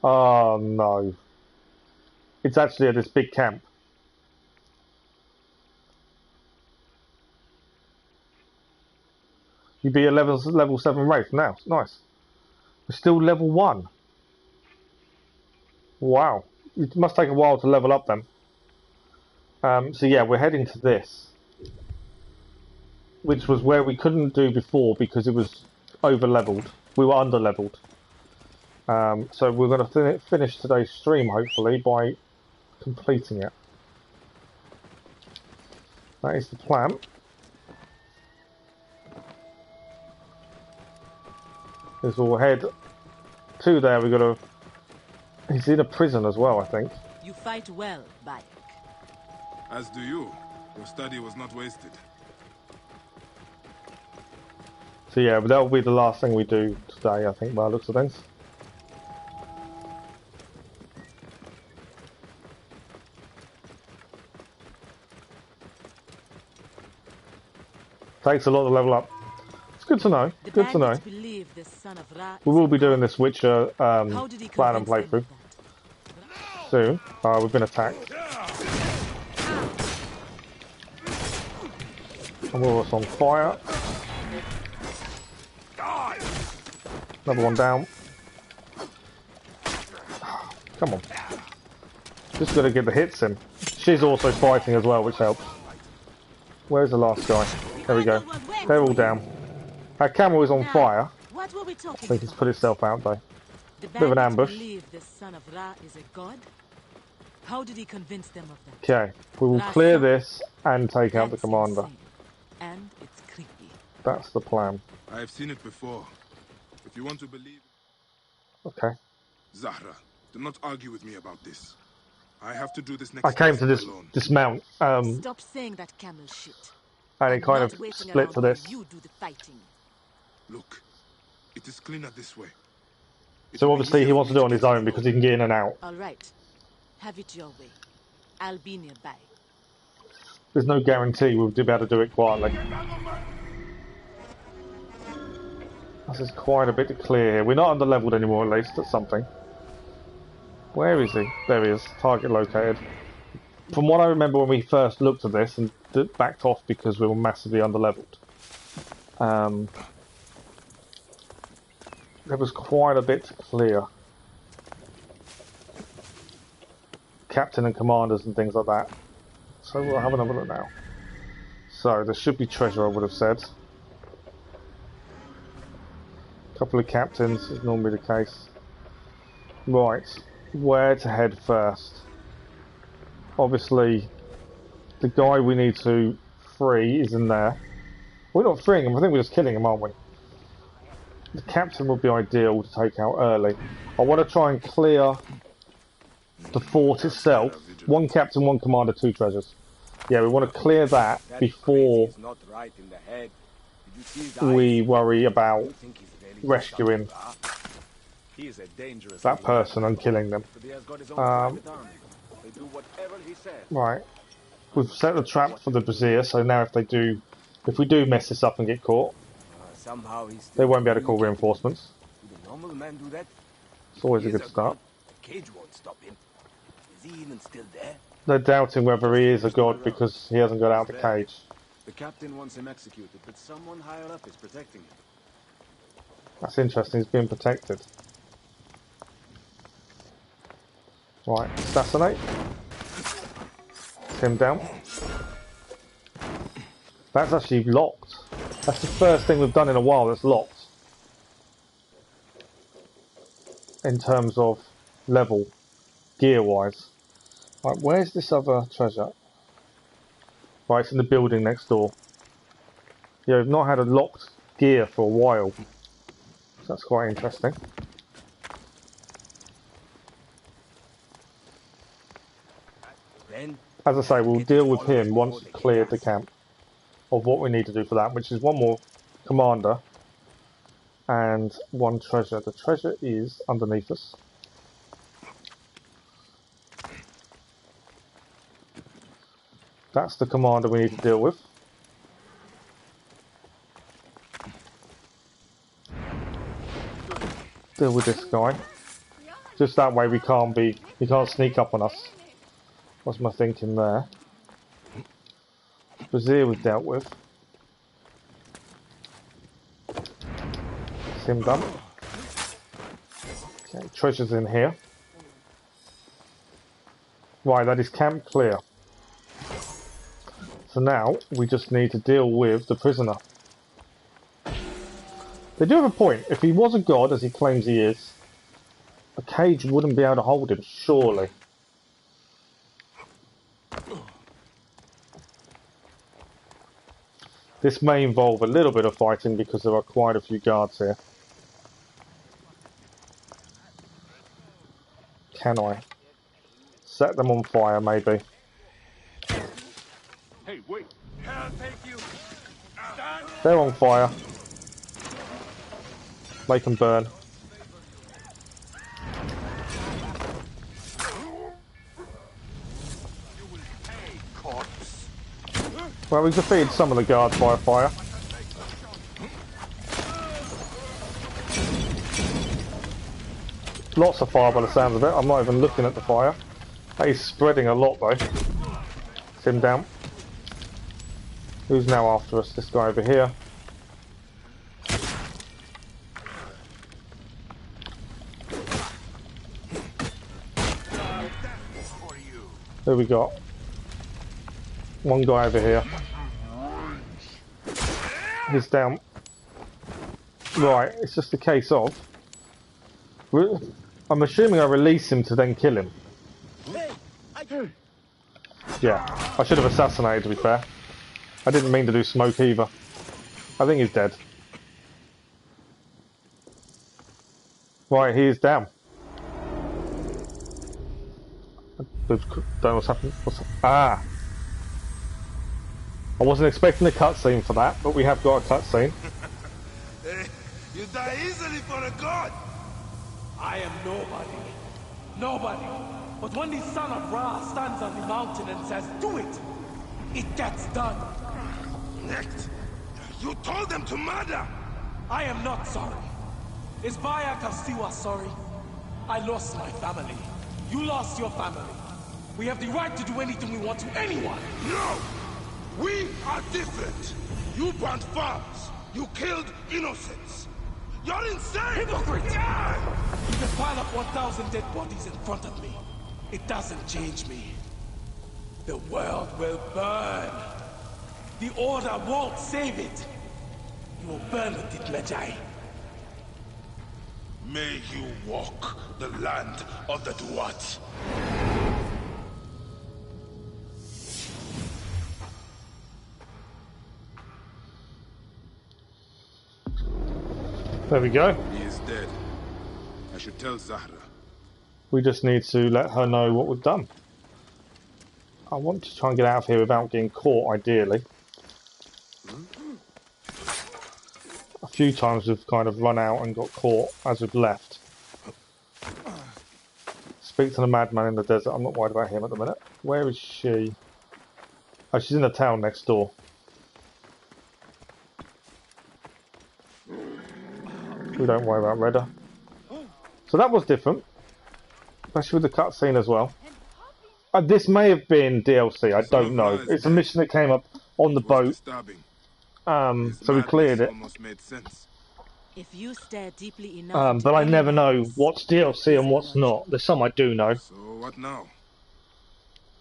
Oh no. It's actually at this big camp. You'd be a level 7 wraith now. Nice. We're still level 1. Wow. It must take a while to level up then. So yeah, we're heading to this. Which was where we couldn't do before because it was over leveled. We were under leveled. So we're going to finish today's stream hopefully by completing it. That is the plan. As we'll head to there, we've got to... He's in a prison as well, I think. You fight well, Bayek. As do you. Your study was not wasted. So yeah, but that'll be the last thing we do today, I think, by the looks of things. Takes a lot to level up. It's good to know. Good to know. We will be doing this Witcher plan and playthrough soon. We've been attacked. And we're also on fire. Another one down. Come on. Just got to get the hits in. She's also fighting as well, which helps. Where's the last guy? There we go. They're all down. Our camera is on fire. What were we I talking think it's put itself out though. The Bit of an ambush. believe the son of Ra is a god? How did he convince them of that? Okay, we will clear this and take out the commander. And it's creepy. That's the plan. I have seen it before. If you want to believe... Okay. Zahra, do not argue with me about this. I have to do this next I came to alone. dismount. Stop saying that camel shit. And it kind not of waiting split around for while this. You do the fighting. Look, it is cleaner this way. So obviously he wants to do it on his own because he can get in and out. All right. Have it your way. I'll be nearby. There's no guarantee we'll be able to do it quietly. This is quite a bit to clear here. We're not under leveled anymore, at least. That's something. Where is he? There he is. Target located. From what I remember when we first looked at this and backed off because we were massively underleveled, there was quite a bit to clear. Captain and commanders and things like that. So we'll have another look now. So there should be treasure, I would have said. A couple of captains is normally the case. Right, where to head first? Obviously, the guy we need to free is in there. We're not freeing him, I think we're just killing him, aren't we? The captain would be ideal to take out early. I want to try and clear the fort itself. One captain, one commander, 2 treasures. Yeah, we want to clear that before we worry about rescuing that person and killing them. Right, we've set the trap for the brazier, so now if we do mess this up and get caught, they won't be able to call reinforcements. It's always a good start. They're doubting whether he is a god because he hasn't got out of the cage. The captain wants him executed, but someone higher up is protecting him. That's interesting, he's being protected. Right, assassinate. Him down. That's actually locked. That's the first thing we've done in a while that's locked. In terms of level, gear-wise. Right, where's this other treasure? Right, it's in the building next door. Yeah, we've not had a locked gear for a while. So that's quite interesting. As I say, we'll deal with him once we've cleared the camp of what we need to do for that, which is one more commander and 1 treasure. The treasure is underneath us. That's the commander we need to deal with. Deal with this guy. Just that way he can't sneak up on us. What's my thinking there? Brazier we've dealt with. It's him done. Okay, treasure's in here. Right, that is camp clear. So now we just need to deal with the prisoner. They do have a point. If he was a god, as he claims he is, a cage wouldn't be able to hold him, surely. This may involve a little bit of fighting because there are quite a few guards here. Can I set them on fire, maybe? Hey, wait! I'll take you. They're on fire. Make them burn. Well, we defeated some of the guards by fire. Lots of fire by the sounds of it. I'm not even looking at the fire. That is spreading a lot though. It's him down. Who's now after us? This guy over here. Who we got? One guy over here. He's down. Right, it's just a case of... I'm assuming I release him to then kill him. Yeah, I should have assassinated, to be fair. I didn't mean to do smoke either. I think he's dead. Right, he is down. Don't know what's happened. Ah! I wasn't expecting a cutscene for that, but we have got a cutscene. You die easily for a god! I am nobody. Nobody. But when the son of Ra stands on the mountain and says, do it, it gets done. Next, you told them to murder! I am not sorry. Is Bayek of Siwa sorry? I lost my family. You lost your family. We have the right to do anything we want to anyone. No! We are different. You burnt farms. You killed innocents. You're insane! Hypocrite! You can pile up 1,000 dead bodies in front of me. It doesn't change me. The world will burn. The Order won't save it. You will burn with it, Magi. May you walk the land of the Duat. There we go. He is dead. I should tell Zahra. We just need to let her know what we've done. I want to try and get out of here without getting caught, ideally. A few times we've kind of run out and got caught as we've left. Speak to the madman in the desert. I'm not worried about him at the minute. Where is she? Oh, she's in the town next door. We don't worry about Redder. So that was different. Especially with the cutscene as well. This may have been DLC, I don't know. It's a mission that came up on the boat. So we cleared it. If you stare deeply enough but I never know what's DLC and what's not. There's some I do know. So what now?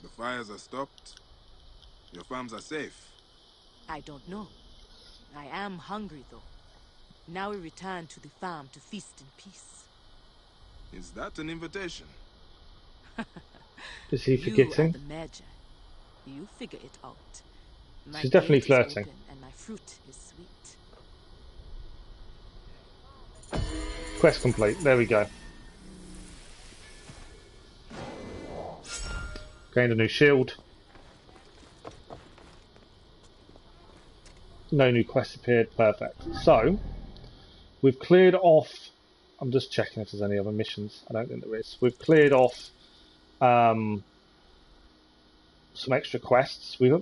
The fires are stopped. Your farms are safe. I don't know. I am hungry though. Now we return to the farm to feast in peace. Is that an invitation? Is he forgetting? You are the Magi. You figure it out. My She's definitely gate is flirting. open and my fruit is sweet. Quest complete. There we go. Gained a new shield. No new quests appeared. Perfect. So, we've cleared off... I'm just checking if there's any other missions. I don't think there is. We've cleared off some extra quests. We've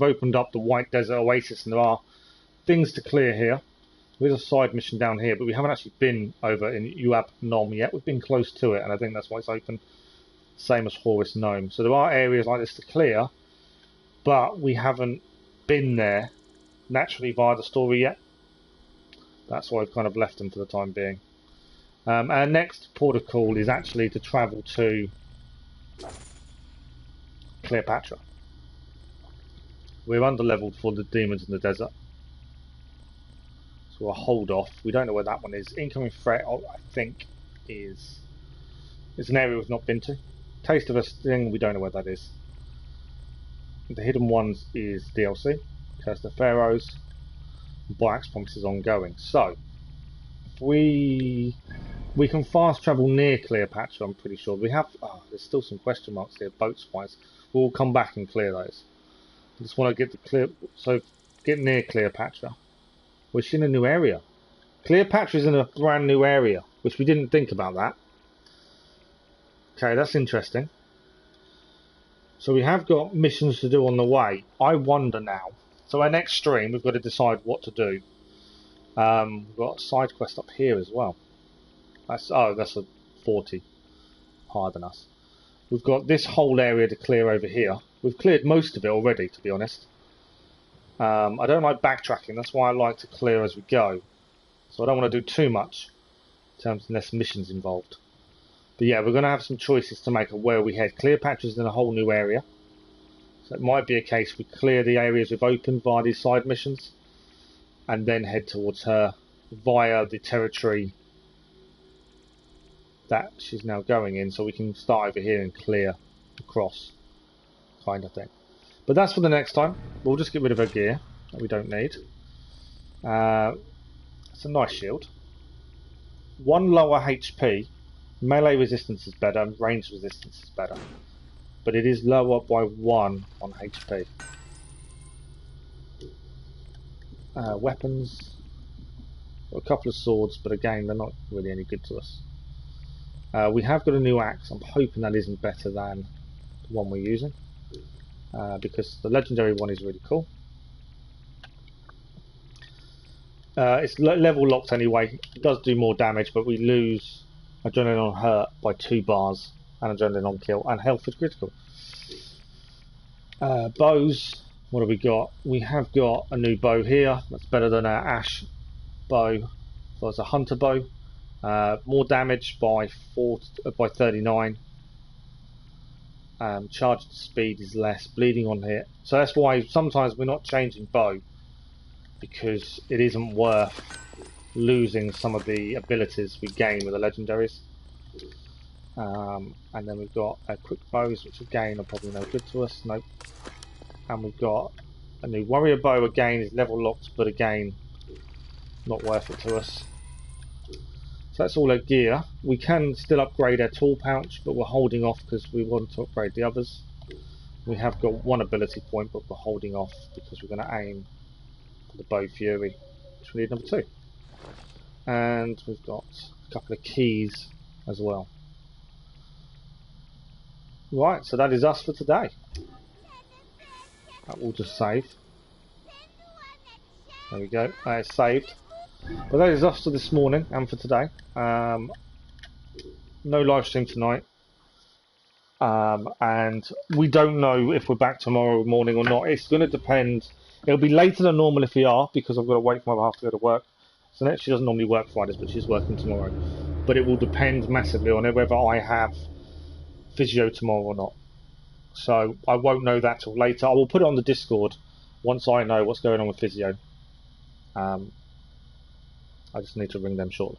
opened up the White Desert Oasis, and there are things to clear here. There's a side mission down here, but we haven't actually been over in Uab Nom yet. We've been close to it, and I think that's why it's open. Same as Horus Gnome. So there are areas like this to clear, but we haven't been there naturally via the story yet. That's why I've kind of left them for the time being. Our next port of call is actually to travel to Cleopatra. We're under-leveled for the demons in the desert, so we'll hold off. We don't know where that one is. Incoming threat, I think, is... It's an area we've not been to. Taste of a Sting, we don't know where that is. The Hidden Ones is DLC. Curse of the Pharaohs. Black's Promise is ongoing. So, if we can fast travel near Cleopatra, I'm pretty sure. We have... Oh, there's still some question marks here, boats-wise. We'll come back and clear those. I just want to get the clear... So, get near Cleopatra. We're in a new area. Cleopatra is in a brand new area, which we didn't think about that. Okay, that's interesting. So we have got missions to do on the way. I wonder now. So our next stream, we've got to decide what to do. We've got a side quest up here as well. That's a 40. Higher than us. We've got this whole area to clear over here. We've cleared most of it already, to be honest. I don't like backtracking. That's why I like to clear as we go. So I don't want to do too much in terms of less missions involved. But yeah, we're going to have some choices to make of where we head. Cleopatra's in a whole new area. So it might be a case we clear the areas we've opened via these side missions and then head towards her via the territory that she's now going in, so we can start over here and clear across, kind of thing. But that's for the next time. We'll just get rid of her gear that we don't need. It's a nice shield. 1 lower HP. Melee resistance is better, and range resistance is better. But it is lower by 1 on HP. Weapons. Got a couple of swords, but again, they're not really any good to us. We have got a new axe. I'm hoping that isn't better than the one we're using. Because the legendary one is really cool. It's level locked anyway. It does do more damage, but we lose adrenaline on hurt by 2 bars and adrenaline on kill, and health is critical. Bows, what have we got? We have got a new bow here. That's better than our ash bow. So it's a hunter bow. More damage by 39. Charge speed is less. Bleeding on hit. So that's why sometimes we're not changing bow, because it isn't worth losing some of the abilities we gain with the legendaries. And then we've got quick bows, which again are probably no good to us. Nope. And we've got a new warrior bow. Again, is level locked, but again, not worth it to us. So that's all our gear. We can still upgrade our tool pouch, but we're holding off because we want to upgrade the others. We have got one ability point, but we're holding off because we're going to aim for the bow fury, which we need number 2. And we've got a couple of keys as well. Right, so that is us for today. That will just save. There we go, that is saved. But that is us for this morning and for today. No live stream tonight. And we don't know if we're back tomorrow morning or not. It's going to depend. It'll be later than normal if we are, because I've got to wait for my half to go to work. So she doesn't normally work Fridays, but she's working tomorrow. But it will depend massively on whether I have physio tomorrow or not. So I won't know that till later. I will put it on the Discord once I know what's going on with physio. I just need to ring them shortly.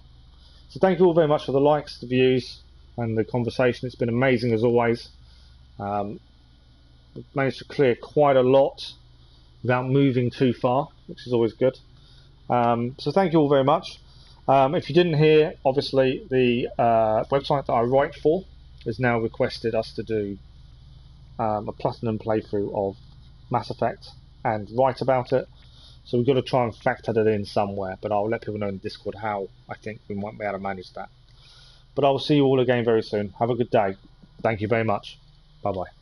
So thank you all very much for the likes, the views, and the conversation. It's been amazing as always. We've managed to clear quite a lot without moving too far, which is always good. So thank you all very much. If you didn't hear, obviously the website that I write for has now requested us to do a platinum playthrough of Mass Effect and write about it. So we've got to try and factor that in somewhere, but I'll let people know in Discord how I think we might be able to manage that. But I will see you all again very soon. Have a good day. Thank you very much. Bye bye.